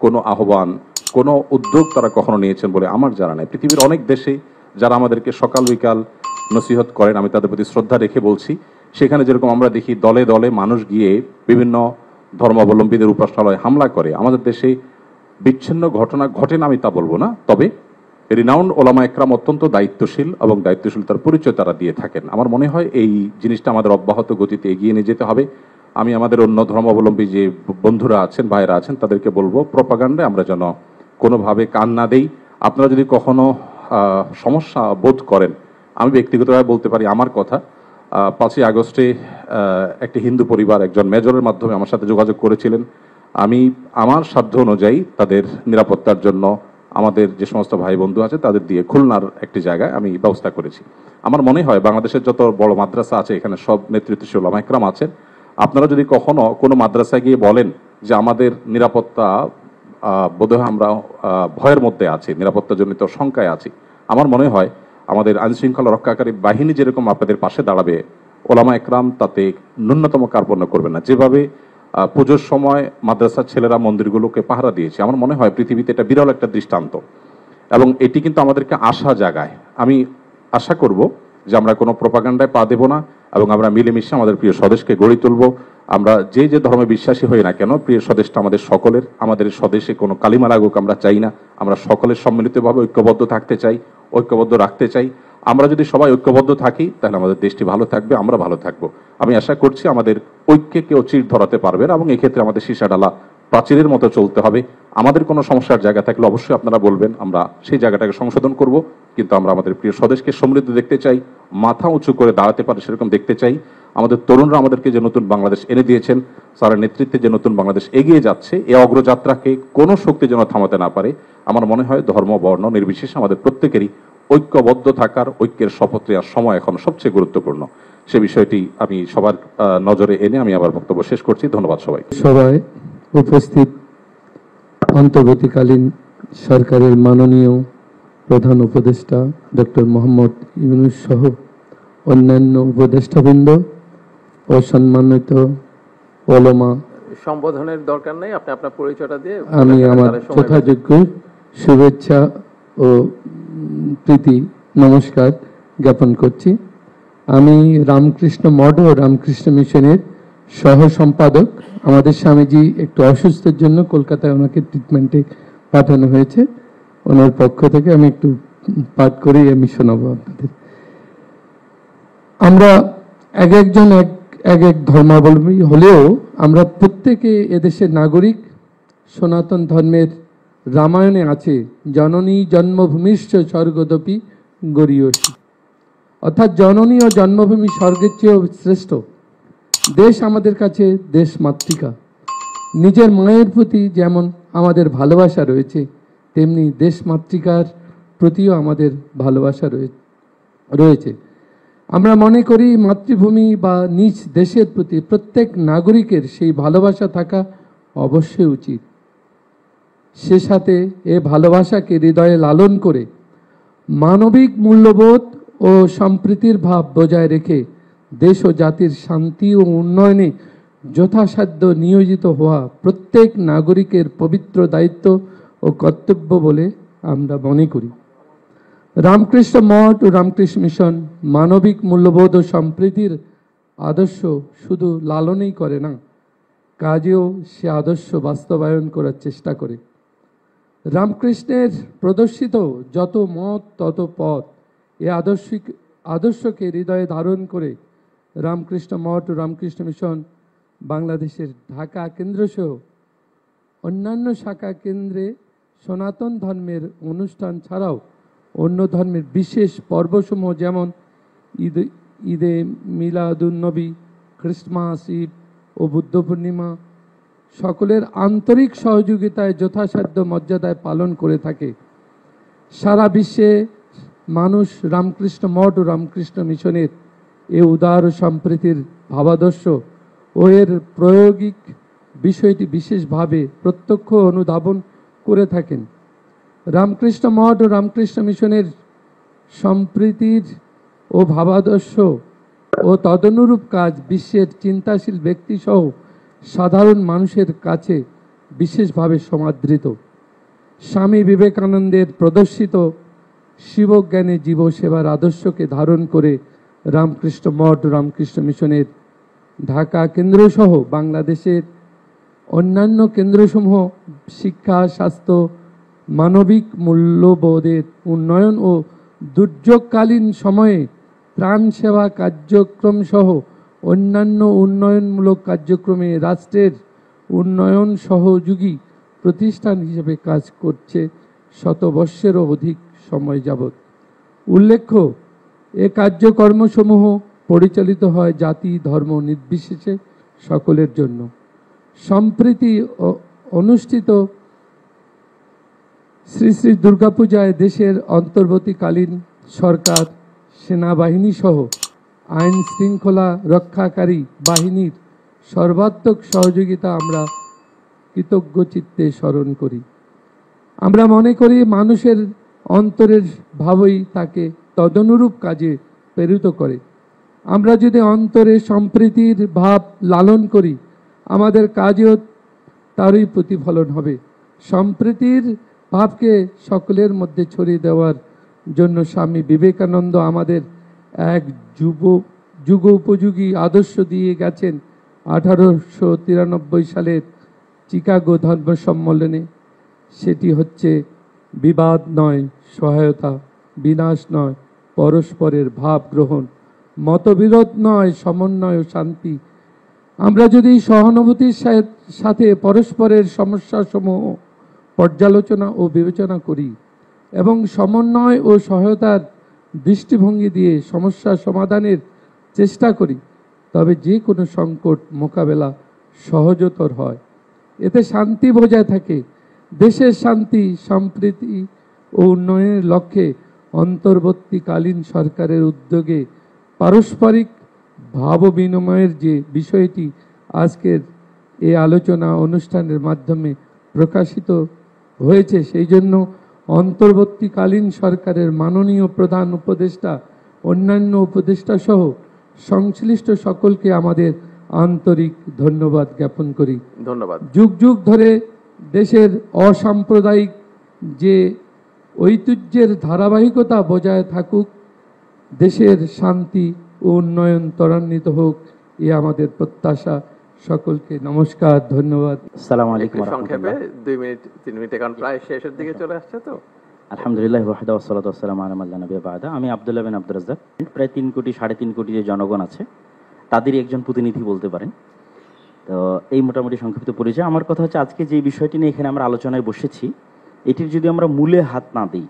কোনো আহ্বান, কোনো উদ্যোগ তারা কখনো নিয়েছেন বলে আমার জানা নেই। পৃথিবীর অনেক দেশে যারা আমাদেরকে সকাল বিকাল নসিহত করেন, আমি তাদের প্রতি শ্রদ্ধা রেখে বলছি, সেখানে যেরকম আমরা দেখি দলে দলে মানুষ গিয়ে বিভিন্ন ধর্মাবলম্বীদের উপাসনালয়ে হামলা করে, আমাদের দেশে বিচ্ছিন্ন ঘটনা ঘটে না আমি তা বলবো না, তবে রিনাউন্ড ওলামা ইকরাম অত্যন্ত দায়িত্বশীল এবং দায়িত্বশীলতার পরিচয় তারা দিয়ে থাকেন। আমার মনে হয় এই জিনিসটা আমাদের অব্যাহত গতিতে এগিয়ে নিয়ে যেতে হবে। আমি আমাদের অন্য ধর্মাবলম্বী যে বন্ধুরা আছেন, ভাইরা আছেন, তাদেরকে বলবো প্রপাগান্ডায় আমরা যেন কোনোভাবে কান না দেই। আপনারা যদি কখনো সমস্যা বোধ করেন, আমি ব্যক্তিগতভাবে বলতে পারি আমার কথা, 5ই আগস্টে একটি হিন্দু পরিবার একজন মেজরের মাধ্যমে আমার সাথে যোগাযোগ করেছিলেন। আমি আমার সাধ্য অনুযায়ী তাদের নিরাপত্তার জন্য আমাদের যে সমস্ত ভাই বন্ধু আছে তাদের দিয়ে খুলনার একটি জায়গায় আমি ব্যবস্থা করেছি। আমার মনে হয় বাংলাদেশের যত বড় মাদ্রাসা আছে এখানে সব নেতৃত্বশীল ওলামা ইকরাম আছেন। আপনারা যদি কখনো কোনো মাদ্রাসায় গিয়ে বলেন যে আমাদের নিরাপত্তা বোধহয় আমরা ভয়ের মধ্যে আছি, নিরাপত্তাজনিত শঙ্কায় আছি, আমার মনে হয় আমাদের আইনশৃঙ্খলা রক্ষাকারী বাহিনী যেরকম আপনাদের পাশে দাঁড়াবে, ওলামা ইকরাম তাতে ন্যূনতম কার্পণ্য করবে না। যেভাবে পুজোর সময় মাদ্রাসার ছেলেরা মন্দিরগুলোকে পাহারা দিয়েছে, আমার মনে হয় পৃথিবীতে এটা বিরল একটা দৃষ্টান্ত এবং এটি কিন্তু আমাদেরকে আশা জাগায়। আমি আশা করব যে আমরা কোনো প্রপাগান্ডায় পা দেব না এবং আমরা মিলেমিশে আমাদের প্রিয় স্বদেশকে গড়ে তুলব। আমরা যে যে ধর্মে বিশ্বাসী হই না কেন, প্রিয় স্বদেশটা আমাদের সকলের। আমাদের স্বদেশে কোনো কালিমা লাগুক আমরা চাই না। আমরা সকলের সম্মিলিতভাবে ঐক্যবদ্ধ থাকতে চাই, ঐক্যবদ্ধ রাখতে চাই। আমরা যদি সবাই ঐক্যবদ্ধ থাকি তাহলে আমাদের দেশটি ভালো থাকবে, আমরা ভালো থাকবো। আমি আশা করছি আমাদের ঐক্যে কেউ চির ধরাতে পারবে না, এবং এক্ষেত্রে আমাদের সীসাডালা প্রাচীরের মতো চলতে হবে। আমাদের কোনো সমস্যার জায়গা থাকলে অবশ্যই আপনারা বলবেন, আমরা সেই জায়গাটাকে সংশোধন করব। কিন্তু আমরা আমাদের প্রিয় স্বদেশকে সমৃদ্ধ দেখতে চাই, মাথা উঁচু করে দাঁড়াতে পারে সেরকম দেখতে চাই। আমাদের তরুণরা আমাদেরকে যে নতুন বাংলাদেশ এনে দিয়েছেন, স্যারের নেতৃত্বে যে নতুন বাংলাদেশ এগিয়ে যাচ্ছে, এই অগ্রযাত্রাকে কোনো শক্তি যেন থামাতে না পারে। আমার মনে হয় ধর্ম বর্ণ নির্বিশেষে আমাদের প্রত্যেকেরই ঐক্যবদ্ধ থাকার, ঐক্যের শপথ নেওয়ার সময় এখন সবচেয়ে গুরুত্বপূর্ণ। সে বিষয়টি আমি সবার নজরে এনে আমি আবার বক্তব্য শেষ করছি। ধন্যবাদ সবাই। সবাই উপস্থিত অন্তর্বর্তীকালীন সরকারের মাননীয় প্রধান উপদেষ্টা ডক্টর মোহাম্মদ ইউনূস সহ অন্যান্য উপদেষ্টাবৃন্দ ও সম্মানিত ওলামা, সম্বোধনের দরকার নেই, আপনি আপনার পরিচয়টা দিয়ে আমি আমার যথাযোগ্য শুভেচ্ছা ও প্রীতি নমস্কার জ্ঞাপন করছি। আমি রামকৃষ্ণ মঠ ও রামকৃষ্ণ মিশনের সহ সম্পাদক। আমাদের স্বামীজি একটু অসুস্থের জন্য কলকাতায় ওনাকে ট্রিটমেন্টে পাঠানো হয়েছে। ওনার পক্ষ থেকে আমি একটু পাঠ করেই আমি শোনাবো আপনাদের। আমরা এক একজন এক এক ধর্মাবলম্বী হলেও আমরা প্রত্যেকে এদেশের নাগরিক। সনাতন ধর্মের রামায়ণে আছে জননী জন্মভূমিশ্চ স্বর্গদপি গরীয়সী, অর্থাৎ জননী ও জন্মভূমি স্বর্গের চেয়েও শ্রেষ্ঠ। দেশ আমাদের কাছে দেশ মাতৃকা। নিজের মায়ের প্রতি যেমন আমাদের ভালোবাসা রয়েছে, তেমনি দেশ মাতৃকার প্রতিও আমাদের ভালোবাসা রয়েছে। আমরা মনে করি মাতৃভূমি বা নিজ দেশের প্রতি প্রত্যেক নাগরিকের সেই ভালোবাসা থাকা অবশ্যই উচিত। সে সাথে এ ভালোবাসাকে হৃদয়ে লালন করে মানবিক মূল্যবোধ ও সম্প্রীতির ভাব বজায় রেখে দেশ ও জাতির শান্তি ও উন্নয়নে যথাসাধ্য নিয়োজিত হওয়া প্রত্যেক নাগরিকের পবিত্র দায়িত্ব ও কর্তব্য বলে আমরা মনে করি। রামকৃষ্ণ মঠ ও রামকৃষ্ণ মিশন মানবিক মূল্যবোধ ও সম্প্রীতির আদর্শ শুধু লালনই করে না, কাজেও সে আদর্শ বাস্তবায়ন করার চেষ্টা করে। রামকৃষ্ণের প্রদর্শিত যত মত তত পথ, এ আদর্শকে হৃদয়ে ধারণ করে রামকৃষ্ণ মঠ ও রামকৃষ্ণ মিশন বাংলাদেশের ঢাকা কেন্দ্রসহ অন্যান্য শাখা কেন্দ্রে সনাতন ধর্মের অনুষ্ঠান ছাড়াও অন্য ধর্মের বিশেষ পর্বসমূহ যেমন ঈদে মিলাদুন্নবী, ক্রিসমাস, ঈদ ও বুদ্ধ পূর্ণিমা সকলের আন্তরিক সহযোগিতায় যথাসাধ্য মর্যাদায় পালন করে থাকে। সারা বিশ্বে মানুষ রামকৃষ্ণ মঠ ও রামকৃষ্ণ মিশনের এ উদার ও সম্প্রীতির ভাবাদর্শ ও এর প্রায়োগিক বিষয়টি বিশেষভাবে প্রত্যক্ষ অনুধাবন করে থাকেন। রামকৃষ্ণ মঠ ও রামকৃষ্ণ মিশনের সম্প্রীতির ও ভাবাদর্শ ও তদনুরূপ কাজ বিশ্বের চিন্তাশীল ব্যক্তিসহ সাধারণ মানুষের কাছে বিশেষভাবে সমাদৃত। স্বামী বিবেকানন্দের প্রদর্শিত শিবজ্ঞানে জীব সেবার আদর্শকে ধারণ করে রামকৃষ্ণ মঠ ও রামকৃষ্ণ মিশনের ঢাকা কেন্দ্রসহ বাংলাদেশের অন্যান্য কেন্দ্রসমূহ শিক্ষা, স্বাস্থ্য, মানবিক মূল্যবোধের উন্নয়ন ও দুর্যোগকালীন সময়ে ত্রাণ সেবা কার্যক্রম সহ অন্যান্য উন্নয়নমূলক কার্যক্রমে রাষ্ট্রের উন্নয়ন সহযোগী প্রতিষ্ঠান হিসেবে কাজ করছে শতবর্ষেরও অধিক সময় যাবৎ। উল্লেখ্য, এ কার্যকর্মসমূহ পরিচালিত হয় জাতি ধর্ম নির্বিশেষে সকলের জন্য। সম্প্রতি অনুষ্ঠিত শ্রী শ্রী দুর্গাপূজায় দেশের অন্তর্বর্তীকালীন সরকার, সেনাবাহিনী সহ আইন শৃঙ্খলা রক্ষাকারী বাহিনীর সর্বাত্মক সহযোগিতা আমরা কৃতজ্ঞ চিত্তে স্মরণ করি। আমরা মনে করি মানুষের অন্তরের ভাবই তাকে তদনুরূপ কাজে প্রেরিত করে। আমরা যদি অন্তরে সম্প্রীতির ভাব লালন করি, আমাদের কাজেও তারই প্রতিফলন হবে। সম্প্রীতির ভাবকে সকলের মধ্যে ছড়িয়ে দেওয়ার জন্য স্বামী বিবেকানন্দ আমাদের এক যুগোপযোগী আদর্শ দিয়ে গেছেন, 1893 সালের চিকাগো ধর্ম সম্মেলনে। সেটি হচ্ছে বিবাদ নয় সহায়তা, বিনাশ নয় পরস্পরের ভাব গ্রহণ, মতবিরোধ নয় সমন্বয় ও শান্তি। আমরা যদি সহানুভূতির সাথে পরস্পরের সমস্যাসমূহ পর্যালোচনা ও বিবেচনা করি এবং সমন্বয় ও সহায়তার দৃষ্টিভঙ্গি দিয়ে সমস্যা সমাধানের চেষ্টা করি, তবে যে কোনো সংকট মোকাবেলা সহজতর হয়। এতে শান্তি বজায় থাকে। দেশের শান্তি, সম্প্রীতি ও উন্নয়নের লক্ষ্যে অন্তর্বর্তীকালীন সরকারের উদ্যোগে পারস্পরিক ভাব বিনিময়ের যে বিষয়টি আজকের এই আলোচনা অনুষ্ঠানের মাধ্যমে প্রকাশিত হয়েছে, সেই জন্য অন্তর্বর্তীকালীন সরকারের মাননীয় প্রধান উপদেষ্টা, অন্যান্য উপদেষ্টা সহ সংশ্লিষ্ট সকলকে আমাদের আন্তরিক ধন্যবাদ জ্ঞাপন করি। ধন্যবাদ। যুগ যুগ ধরে দেশের অসাম্প্রদায়িক যে ঐতিহ্যের ধারাবাহিকতা বজায় থাকুক, দেশের শান্তি ও উন্নয়ন ত্বরান্বিত হোক, এ আমাদের প্রত্যাশা। সকলকে নমস্কার, ধন্যবাদ। আসসালামু আলাইকুম। সংক্ষেপে 2 মিনিট 3 মিনিট, কারণ প্রায় শেষের দিকে চলে আসছে তো। আলহামদুলিল্লাহ ওয়াহদা ওয়াসসালাতু ওয়াসসালামু আলা মান লা নাবিয়্যা বা'দা। আমি আব্দুল্লাহ বিন আব্দুর রাজ্জাক। প্রায় 3 কোটি 3.5 কোটি যে জনগণ আছে তাদেরই একজন প্রতিনিধি বলতে পারেন। তো এই মোটামুটি সংক্ষিপ্ত পরিচয়। আমার কথা হচ্ছে, আজকে যে বিষয়টি নিয়ে এখানে আমরা আলোচনায় বসেছি, এটির যদি আমরা মূলে হাত না দিই,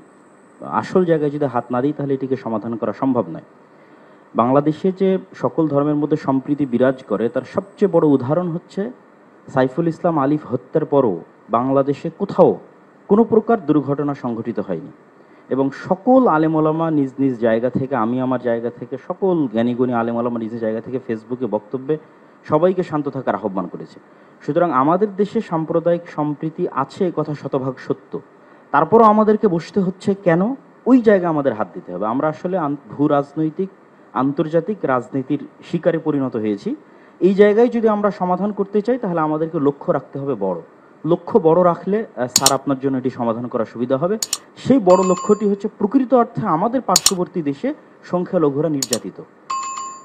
আসল জায়গায় যদি হাত না দিই, তাহলে এটিকে সমাধান করা সম্ভব নয়। বাংলাদেশে যে সকল ধর্মের মধ্যে সম্প্রীতি বিরাজ করে, তার সবচেয়ে বড় উদাহরণ হচ্ছে সাইফুল ইসলাম আলিফ হত্যার পরও বাংলাদেশে কোথাও কোনো প্রকার দুর্ঘটনা সংঘটিত হয়নি এবং সকল আলেমওলামা নিজ নিজ জায়গা থেকে, আমি আমার জায়গা থেকে, সকল জ্ঞানীগুণী আলেমওলামা নিজ জায়গা থেকে ফেসবুকে বক্তব্যে সবাইকে শান্ত থাকার আহ্বান করেছে। সুতরাং আমাদের দেশে সাম্প্রদায়িক সম্প্রীতি আছে, কথা শতভাগ সত্য। তারপরও আমাদেরকে বসতে হচ্ছে কেন? ওই জায়গায় আমাদের হাত দিতে হবে। আমরা আসলে ভূ রাজনৈতিক আন্তর্জাতিক রাজনীতির শিকারে পরিণত হয়েছি। এই জায়গায় যদি আমরা সমাধান করতে চাই, তাহলে আমাদেরকে লক্ষ্য রাখতে হবে বড়। লক্ষ্য বড় রাখলে স্যার আপনার জন্য এটি সমাধান করা সুবিধা হবে। সেই বড় লক্ষ্যটি হচ্ছে প্রকৃত অর্থে আমাদের পার্শ্ববর্তী দেশে সংখ্যালঘুরা নির্যাতিত।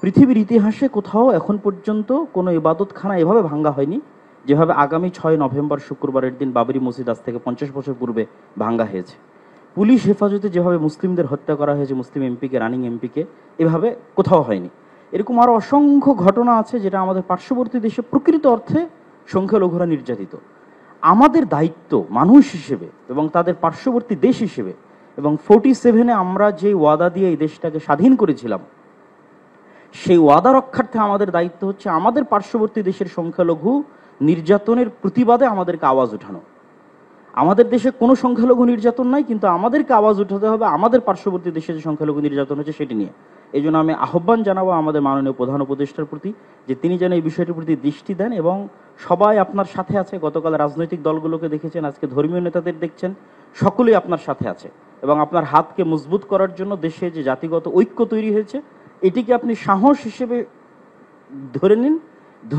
পৃথিবীর ইতিহাসে কোথাও এখন পর্যন্ত কোনো ইবাদতখানা এভাবে ভাঙ্গা হয়নি যেভাবে আগামী 6 নভেম্বর শুক্রবারের দিন বাবরি মসজিদ আজ থেকে 50 বছর পূর্বে ভাঙ্গা হয়েছে। পুলিশ হেফাজতে যেভাবে মুসলিমদের হত্যা করা হয়েছে, মুসলিম এমপিকে, রানিং এমপিকে, এভাবে কোথাও হয়নি। এরকম আরও অসংখ্য ঘটনা আছে যেটা আমাদের পার্শ্ববর্তী দেশে প্রকৃত অর্থে সংখ্যালঘুরা নির্যাতিত। আমাদের দায়িত্ব মানুষ হিসেবে এবং তাদের পার্শ্ববর্তী দেশ হিসেবে, এবং 47-এ আমরা যে ওয়াদা দিয়ে এই দেশটাকে স্বাধীন করেছিলাম, সেই ওয়াদা রক্ষার্থে আমাদের দায়িত্ব হচ্ছে আমাদের পার্শ্ববর্তী দেশের সংখ্যালঘু নির্যাতনের প্রতিবাদে আমাদেরকে আওয়াজ উঠানো। আমাদের দেশে কোনো সংখ্যালঘু নির্যাতন নাই, কিন্তু আমাদেরকে আওয়াজ উঠাতে হবে আমাদের পার্শ্ববর্তী দেশে যে সংখ্যালঘু নির্যাতন হচ্ছে সেটি নিয়ে। এই জন্য আমি আহ্বান জানাবো আমাদের মাননীয় প্রধান উপদেষ্টার প্রতি যে তিনি যেন এই বিষয়টির প্রতি দৃষ্টি দেন এবং সবাই আপনার সাথে আছে। গতকাল রাজনৈতিক দলগুলোকে দেখেছেন, আজকে ধর্মীয় নেতাদের দেখছেন, সকলেই আপনার সাথে আছে এবং আপনার হাতকে মজবুত করার জন্য দেশে যে জাতিগত ঐক্য তৈরি হয়েছে, এটিকে আপনি সাহস হিসেবে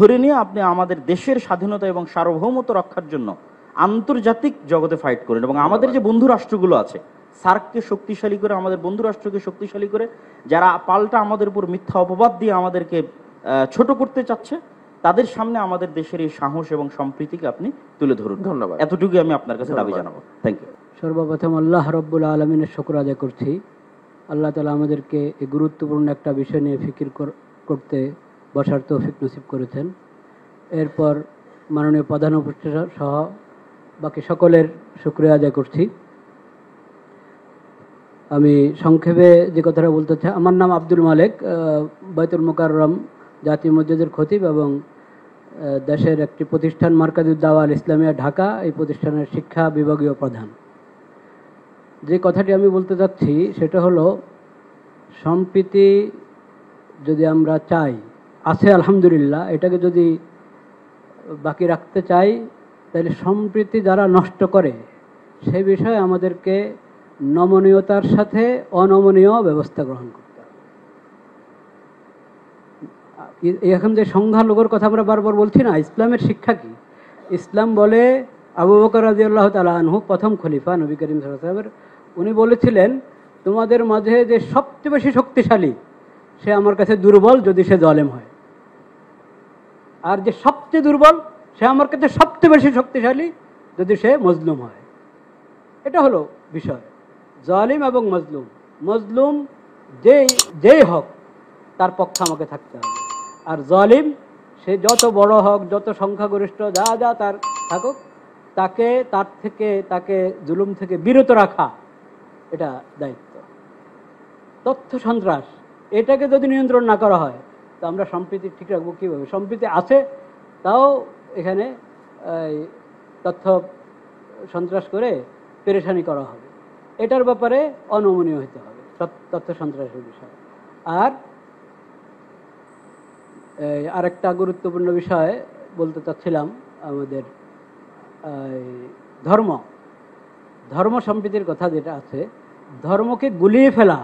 ধরে নিয়ে আপনি আমাদের দেশের স্বাধীনতা এবং সার্বভৌমত্ব রক্ষার জন্য আন্তর্জাতিক জগতে ফাইট করেন। এবং আমাদের যে বন্ধু রাষ্ট্রগুলো আছে, সার্ককে শক্তিশালী করে, আমাদের বন্ধু রাষ্ট্রকে শক্তিশালী করে, যারা পাল্টা আমাদের উপর মিথ্যা অপবাদ দিয়ে আমাদেরকে ছোট করতে চাচ্ছে, তাদের সামনে আমাদের দেশের এই সাহস এবং সম্প্রীতিকে আপনি তুলে ধরুন। ধন্যবাদ। এতটুকুই আমি আপনার কাছে দাবি জানাবো। Thank you. সর্বপ্রথম আল্লাহ রব্বুল আলমিনের শুকর আদায় করছি। আল্লাহ তাআলা আমাদেরকে এই গুরুত্বপূর্ণ একটা বিষয় নিয়ে ফিকির করতে বসার তৌফিক নসিব করেছেন। এরপর মাননীয় প্রধান উপদেষ্টা সহ বাকি সকলের শুকরিয়া আদায় করছি। আমি সংক্ষেপে যে কথাটা বলতে চাই, আমার নাম আব্দুল মালেক, বাইতুল মুকাররম জাতীয় মসজিদের খতিব এবং দেশের একটি প্রতিষ্ঠান মার্কাজুদ দাওয়া আল ইসলামিয়া ঢাকা, এই প্রতিষ্ঠানের শিক্ষা বিভাগীয় প্রধান। যে কথাটি আমি বলতে চাচ্ছি সেটা হলো, সম্প্রীতি যদি আমরা চাই, আছে আলহামদুলিল্লাহ, এটাকে যদি বাকি রাখতে চাই, তাহলে সম্প্রীতি যারা নষ্ট করে সে বিষয়ে আমাদেরকে নমনীয়তার সাথে অনমনীয় ব্যবস্থা গ্রহণ করতে হবে। এখন যে সংখ্যালঘুর কথা আমরা বারবার বলছি না, ইসলামের শিক্ষা কি? ইসলাম বলে, আবু বকর রাদিয়াল্লাহু তাআলা আনহু প্রথম খলিফা নবী করিম সাল্লাল্লাহু আলাইহি ওয়াসাল্লামের, উনি বলেছিলেন, তোমাদের মাঝে যে সবচেয়ে বেশি শক্তিশালী সে আমার কাছে দুর্বল যদি সে জালেম হয়। আর যে সবচেয়ে দুর্বল সে আমার কাছে সবচেয়ে বেশি শক্তিশালী যদি সে মজলুম হয়। এটা হলো বিষয়। জালিম এবং মজলুম, মজলুম যেই হক তার পক্ষে আমাকে থাকতে হবে, আর জালিম সে যত বড় হক, যত সংখ্যাগরিষ্ঠ যা যা তার থাকুক, তাকে জুলুম থেকে বিরত রাখা এটা দায়িত্ব। তথ্য সন্ত্রাস এটাকে যদি নিয়ন্ত্রণ না করা হয় তো আমরা সম্প্রীতি ঠিক রাখবো কীভাবে? সম্প্রীতি আছে, তাও এখানে তথ্য সন্ত্রাস করে পেরেশানি করা হবে। এটার ব্যাপারে অনমনীয় হতে হবে তথ্য সন্ত্রাসের বিষয়। আর আরেকটা গুরুত্বপূর্ণ বিষয় বলতে চাচ্ছিলাম, আমাদের ধর্ম সম্প্রীতির কথা যেটা আছে, ধর্মকে গুলিয়ে ফেলা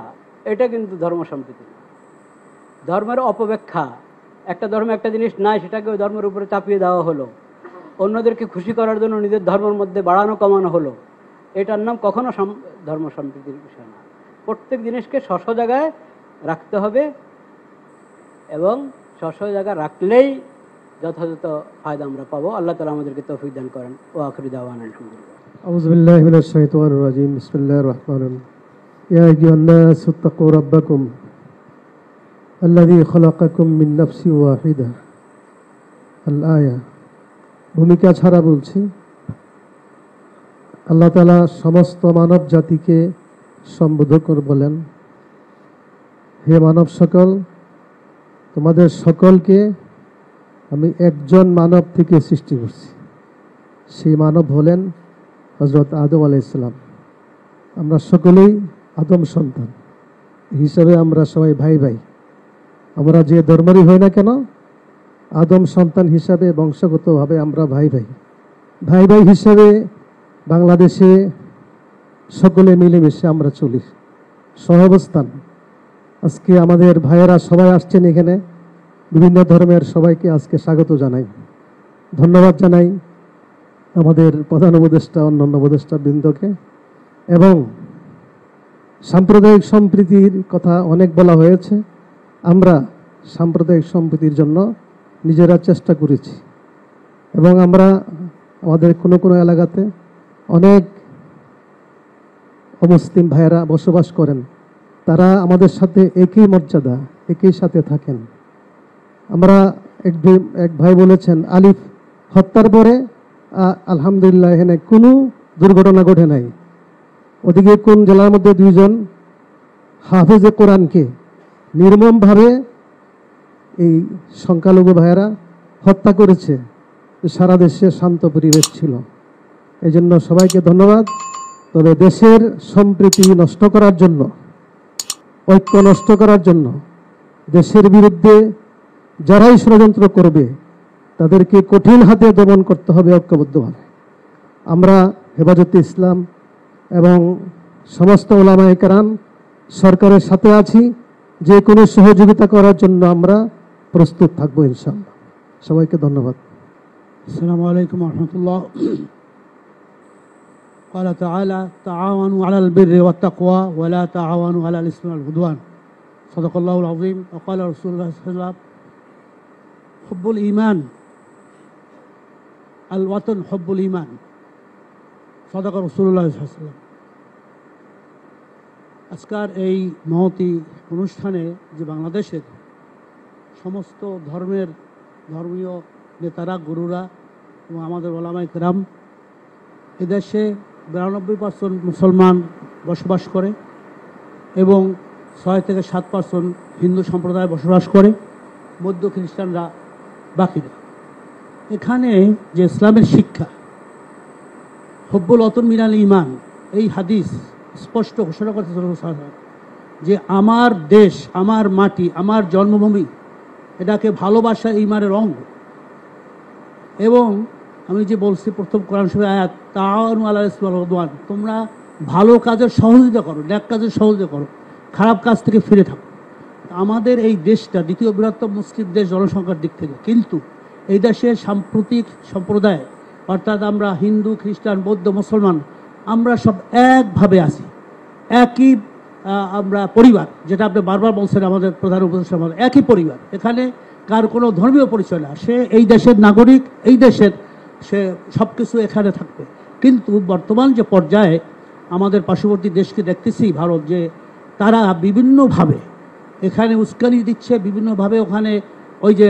এটা কিন্তু ধর্ম সম্প্রীতি না। ধর্মের অপব্যাখ্যা, একটা ধর্মে একটা জিনিস নাই সেটাকে ওই ধর্মের উপরে চাপিয়ে দেওয়া হলো, অন্যদেরকে খুশি করার জন্য নিজের ধর্মের মধ্যে বাড়ানো কমানো হলো, এটার নাম কখনো ধর্ম সম্প্রীতির বিষয় না। প্রত্যেক জিনিসকে স্ব জায়গায় রাখতে হবে এবং স্ব জায়গায় রাখলেই যথাযথ ফায়দা আমরা পাবো। আল্লাহ তাআলা আমাদেরকে তৌফিক দান করেন। ও আখিরু দাওয়ানা আলহামদুলিল্লাহ। আউযু বিল্লাহি মিনাশ শাইতানির রাজিম। বিসমিল্লাহির রহমানির রহিম। ইয়া আইয়ুহান নাসু তাকু রাব্বাকুম আল্লাযী খলাকাকুম মিন নাফসিন ওয়াহিদা। আল আয়া। ভূমিকা ছাড়া বলছি, আল্লাহ তাআলা সমস্ত মানব জাতিকে সম্বোধন করে বলেন, হে মানব সকল, তোমাদের সকলকে আমি একজন মানব থেকে সৃষ্টি করছি। সেই মানব হলেন হযরত আদম আলাইহিস সালাম। আমরা সকলেই আদম সন্তান হিসাবে আমরা সবাই ভাই ভাই। আমরা যে ধর্মেরই হই না কেন, আদম সন্তান হিসাবে বংশগতভাবে আমরা ভাই ভাই। ভাই ভাই হিসাবে বাংলাদেশে সকলে মিলেমিশে আমরা চলি, সহাবস্থান। আজকে আমাদের ভাইয়েরা সবাই আসছেন এখানে, বিভিন্ন ধর্মের সবাইকে আজকে স্বাগত জানাই, ধন্যবাদ জানাই আমাদের প্রধান উপদেষ্টা, অন্যান্য উপদেষ্টা বৃন্দকে। এবং সাম্প্রদায়িক সম্প্রীতির কথা অনেক বলা হয়েছে। আমরা সাম্প্রদায়িক সম্প্রীতির জন্য নিজেরা চেষ্টা করেছি এবং আমরা আমাদের কোনো কোনো এলাকাতে অনেক অমুসলিম ভাইয়েরা বসবাস করেন, তারা আমাদের সাথে একই মর্যাদা, একই সাথে থাকেন। আমরা এক ভাই বলেছেন, আলিফ হত্যার পরে আলহামদুলিল্লাহ এখানে কোনো দুর্ঘটনা ঘটে নাই। ওদিকে কোন জেলার মধ্যে দুইজন হাফেজে কোরআনকে নির্মমভাবে এই সংখ্যালঘু ভাইয়েরা হত্যা করেছে। সারা দেশে শান্ত পরিবেশ ছিল। এই জন্য সবাইকে ধন্যবাদ। তবে দেশের সম্প্রীতি নষ্ট করার জন্য, ঐক্য নষ্ট করার জন্য, দেশের বিরুদ্ধে যারাই ষড়যন্ত্র করবে তাদেরকে কঠিন হাতে দমন করতে হবে ঐক্যবদ্ধভাবে। আমরা হেফাজতে ইসলাম এবং সমস্ত উলামায়ে কেরাম সরকারের সাথে আছি, যে কোনো সহযোগিতা করার জন্য আমরা প্রস্তুত থাকবো ইনশাআল্লাহ। সবাইকে ধন্যবাদ। আসসালামু আলাইকুম ওয়া রাহমাতুল্লাহ। قال تعالى تعاونوا على البر والتقوى ولا تعاونوا على الإثم والعدوان. صدق الله العظيم. وقال رسول الله صلى الله عليه وسلم حب الإيمان الوطن حب الإيمان. صدق رسول الله صلى الله عليه وسلم. আজকের এই মহতী অনুষ্ঠানে যে বাংলাদেশের সমস্ত ধর্মীয় নেতারা, গুরুরা এবং আমাদের ওলামায়ে কেরাম, এদেশে 92% মুসলমান বসবাস করে এবং 6 থেকে 7% হিন্দু সম্প্রদায় বসবাস করে, বৌদ্ধ খ্রিস্টানরা বাকিরা। এখানে যে ইসলামের শিক্ষা, হুব্বুল ওয়াতন মিনাল ঈমান, এই হাদিস স্পষ্ট ঘোষণা করতে যে আমার দেশ, আমার মাটি, আমার জন্মভূমি, এটাকে ভালোবাসা ঈমানের অঙ্গ। এবং আমি যে বলছি প্রথম কোরআন শরীফের আয়াত, তাআওয়ানু আলাল ইসমি ওয়াল উদওয়ান, তোমরা ভালো কাজের সহযোগিতা করো, নেক কাজের সহযোগিতা করো, খারাপ কাজ থেকে ফিরে থাকো। আমাদের এই দেশটা দ্বিতীয় বৃহত্তম মুসলিম দেশ জনসংখ্যার দিক থেকে, কিন্তু এই দেশের সাম্প্রতিক সম্প্রদায়, অর্থাৎ আমরা হিন্দু, খ্রিস্টান, বৌদ্ধ, মুসলমান, আমরা সব একভাবে আছি, একই আমরা পরিবার, যেটা আপনি বারবার বলছেন আমাদের প্রধান উপদেষ্টা, একই পরিবার। এখানে কার কোনো ধর্মীয় পরিচয় না, সে এই দেশের নাগরিক, এই দেশের সে সব কিছু এখানে থাকবে। কিন্তু বর্তমান যে পর্যায়ে আমাদের পার্শ্ববর্তী দেশকে দেখতেছি ভারত, যে তারা বিভিন্নভাবে এখানে উস্কানি দিচ্ছে, বিভিন্নভাবে ওখানে ওই যে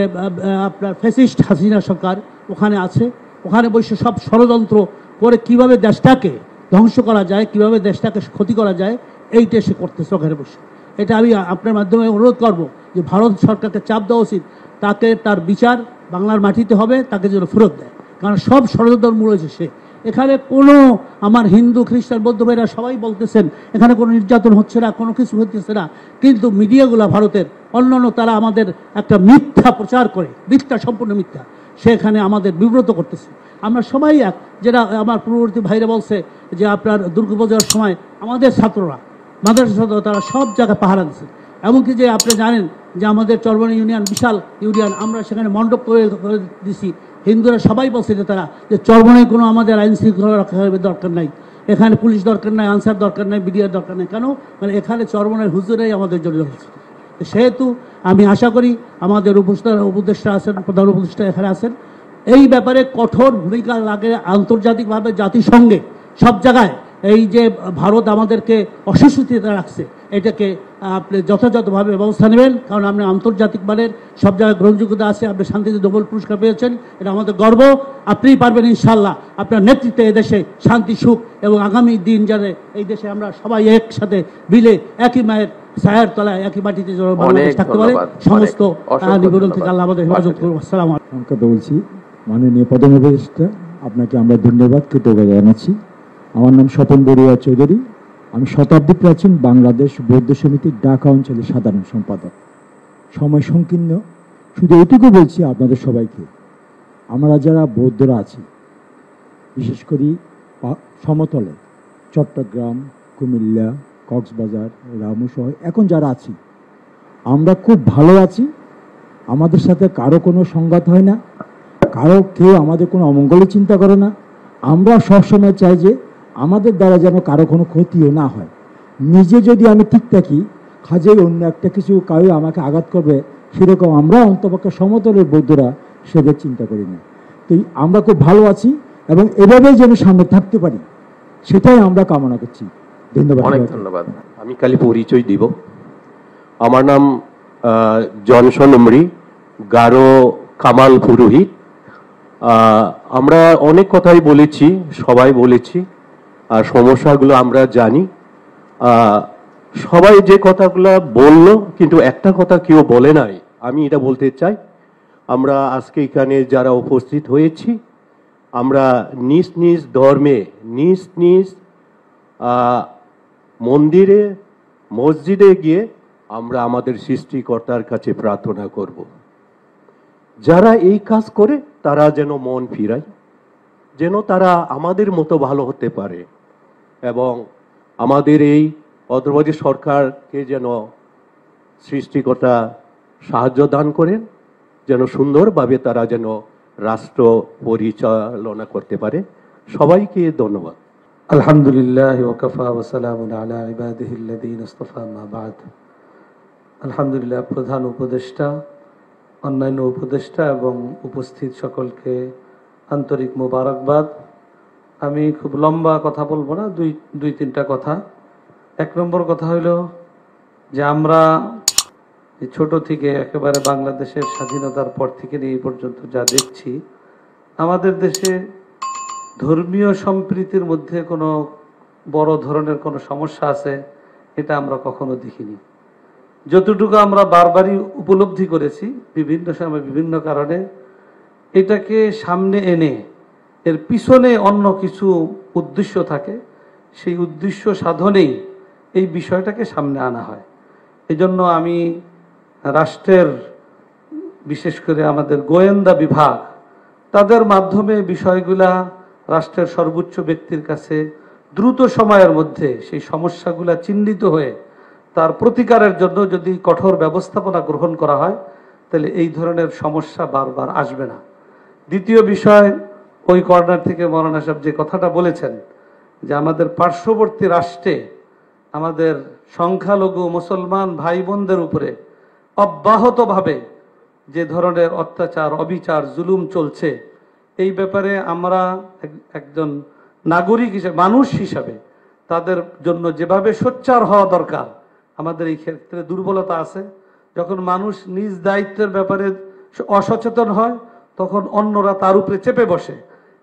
আপনার ফ্যাসিস্ট হাসিনা সরকার ওখানে আছে, ওখানে বসে সব ষড়যন্ত্র করে কিভাবে দেশটাকে ধ্বংস করা যায়, কিভাবে দেশটাকে ক্ষতি করা যায়, এইটা সে করতেছে ওখানে বসে। এটা আমি আপনার মাধ্যমে অনুরোধ করব যে ভারত সরকারকে চাপ দেওয়া উচিত, তাকে তার বিচার বাংলার মাটিতে হবে, তাকে যেন ফেরত দেয়, কারণ সব ষড়যন্ত্র মূল হয়েছে সে। এখানে কোনো আমার হিন্দু খ্রিস্টান বৌদ্ধ ভাইরা সবাই বলতেছেন এখানে কোনো নির্যাতন হচ্ছে না, কোনো কিছু হচ্ছে না, কিন্তু মিডিয়াগুলো ভারতের অন্যান্য তারা আমাদের একটা মিথ্যা প্রচার করে, মিথ্যা, সম্পূর্ণ মিথ্যা, সেখানে আমাদের বিব্রত করতেছে। আমরা সবাই এক, যেটা আমার পূর্ববর্তী ভাইরা বলছে যে আপনার দুর্গাপূজার সময় আমাদের ছাত্ররা, মাদ্রাসা ছাত্র, তারা সব জায়গায় পাহারা দিচ্ছে। এমনকি যে আপনি জানেন যে আমাদের চরবনি ইউনিয়ন বিশাল ইউনিয়ন, আমরা সেখানে মণ্ডপ করে দিছি। হিন্দুরা সবাই বলছে যে তারা যে চরবনায় কোনো আমাদের আইন শৃঙ্খলা রক্ষা দরকার নাই, এখানে পুলিশ দরকার নাই, আনসার দরকার নাই, বিডিআর দরকার নাই, কেন মানে এখানে চরবনায় হুজুরাই আমাদের জন্য হয়েছে। সেহেতু আমি আশা করি আমাদের উপদেষ্টা আছেন, প্রধান উপদেষ্টা এখানে আছেন, এই ব্যাপারে কঠোর ভূমিকা লাগে আন্তর্জাতিকভাবে, জাতিসংঘে, সব জায়গায়। এই যে ভারত আমাদেরকে অসুস্থিতে রাখছে, এটাকে আপনি যথাযথভাবে ব্যবস্থা নেবেন, কারণ আপনি আন্তর্জাতিক মানের সব জায়গায় গ্রহণযোগ্যতা আছে, আপনি শান্তিতে নোবেল পুরস্কার পেয়েছেন, এটা আমাদের গর্ব। আপনিই পারবেন ইনশাল্লাহ, আপনার নেতৃত্বে এদেশে শান্তি, সুখ এবং আগামী দিন যাতে এই দেশে আমরা সবাই একসাথে মিলে একই মায়ের ছায়ার তলায় একই মাটিতে থাকতে পারে। সমস্ত নিবেদন থেকে আল্লাহ আমাদের হেফাজত করুন। আসসালামু আলাইকুম। বলছি মাননীয় প্রধান উপদেষ্টা, আপনাকে আমরা ধন্যবাদ, কৃতজ্ঞতা জানাচ্ছি। আমার নাম স্বপন বড়ুয়া চৌধুরী, আমি শতাব্দী প্রাচীন বাংলাদেশ বৌদ্ধ সমিতির ঢাকা অঞ্চলের সাধারণ সম্পাদক। সময় সংকীর্ণ, শুধু এইটুকু বলছি আপনাদের সবাইকে, আমরা যারা বৌদ্ধরা আছি, বিশেষ করে সমতলে চট্টগ্রাম, কুমিল্লা, কক্সবাজার, রামুসহ এখন যারা আছি, আমরা খুব ভালো আছি। আমাদের সাথে কারো কোনো সংঘাত হয় না, কারো কেউ আমাদের কোনো অমঙ্গলের চিন্তা করে না। আমরা সবসময় চাই যে আমাদের দ্বারা যেন কারো কোনো ক্ষতিও না হয়। নিজে যদি আমি ঠিক থাকি, কাজেই অন্য একটা কিছু কাউ আমাকে আঘাত করবে, সেরকম আমরা অন্তপক্ষে সমতলের বৌদ্ধরা সেদের চিন্তা করি না। তো আমরা খুব ভালো আছি এবং এভাবেই যেন সামনে থাকতে পারি, সেটাই আমরা কামনা করছি। ধন্যবাদ। অনেক ধন্যবাদ। আমি খালি পরিচয় দিব। আমার নাম জনসন উমরি, গারো কামাল পুরোহিত। আমরা অনেক কথাই বলেছি, সবাই বলেছি, আর সমস্যাগুলো আমরা জানি। সবাই যে কথাগুলো বললো, কিন্তু একটা কথা কেউ বলে নাই, আমি এটা বলতে চাই। আমরা আজকে এখানে যারা উপস্থিত হয়েছি, আমরা নিজ নিজ ধর্মে, নিজ নিজ মন্দিরে, মসজিদে গিয়ে আমরা আমাদের সৃষ্টিকর্তার কাছে প্রার্থনা করব। যারা এই কাজ করে তারা যেন মন ফিরায়, যেন তারা আমাদের মতো ভালো হতে পারে, এবং আমাদের এই অন্তর্বর্তী সরকারকে যেন সৃষ্টিকর্তা সাহায্য দান করেন, যেন সুন্দরভাবে তারা যেন রাষ্ট্র পরিচালনা করতে পারে। সবাইকে ধন্যবাদ। আলহামদুলিল্লাহ ওয়াকাফা ওয়া সালামুন আলা ইবাদিহিল্লাযীনা ইসতাফা মা বা'দ। আলহামদুলিল্লাহ, প্রধান উপদেষ্টা, অন্যান্য উপদেষ্টা এবং উপস্থিত সকলকে আন্তরিক মোবারকবাদ। আমি খুব লম্বা কথা বলবো না, দুই তিনটা কথা। এক নম্বর কথা হইল যে আমরা ছোট থেকে একেবারে বাংলাদেশের স্বাধীনতার পর থেকে এই পর্যন্ত যা দেখছি, আমাদের দেশে ধর্মীয় সম্প্রীতির মধ্যে কোনো বড় ধরনের কোনো সমস্যা আছে এটা আমরা কখনো দেখিনি। যতটুকু আমরা বারবারই উপলব্ধি করেছি বিভিন্ন সময় বিভিন্ন কারণে, এটাকে সামনে এনে এর পিছনে অন্য কিছু উদ্দেশ্য থাকে, সেই উদ্দেশ্য সাধনেই এই বিষয়টাকে সামনে আনা হয়। এজন্য আমি রাষ্ট্রের, বিশেষ করে আমাদের গোয়েন্দা বিভাগ, তাদের মাধ্যমে বিষয়গুলা রাষ্ট্রের সর্বোচ্চ ব্যক্তির কাছে দ্রুত সময়ের মধ্যে সেই সমস্যাগুলা চিহ্নিত হয়ে তার প্রতিকারের জন্য যদি কঠোর ব্যবস্থাপনা গ্রহণ করা হয়, তাহলে এই ধরনের সমস্যা বারবার আসবে না। দ্বিতীয় বিষয়, ওই কর্নার থেকে মৌলানা সাহেব যে কথাটা বলেছেন যে আমাদের পার্শ্ববর্তী রাষ্ট্রে আমাদের সংখ্যালঘু মুসলমান ভাই বোনদের উপরে অব্যাহতভাবে যে ধরনের অত্যাচার, অবিচার, জুলুম চলছে, এই ব্যাপারে আমরা একজন নাগরিক হিসেবে, মানুষ হিসাবে তাদের জন্য যেভাবে সোচ্চার হওয়া দরকার, আমাদের এই ক্ষেত্রে দুর্বলতা আছে। যখন মানুষ নিজ দায়িত্বের ব্যাপারে অসচেতন হয়, তখন অন্যরা তার উপরে চেপে বসে।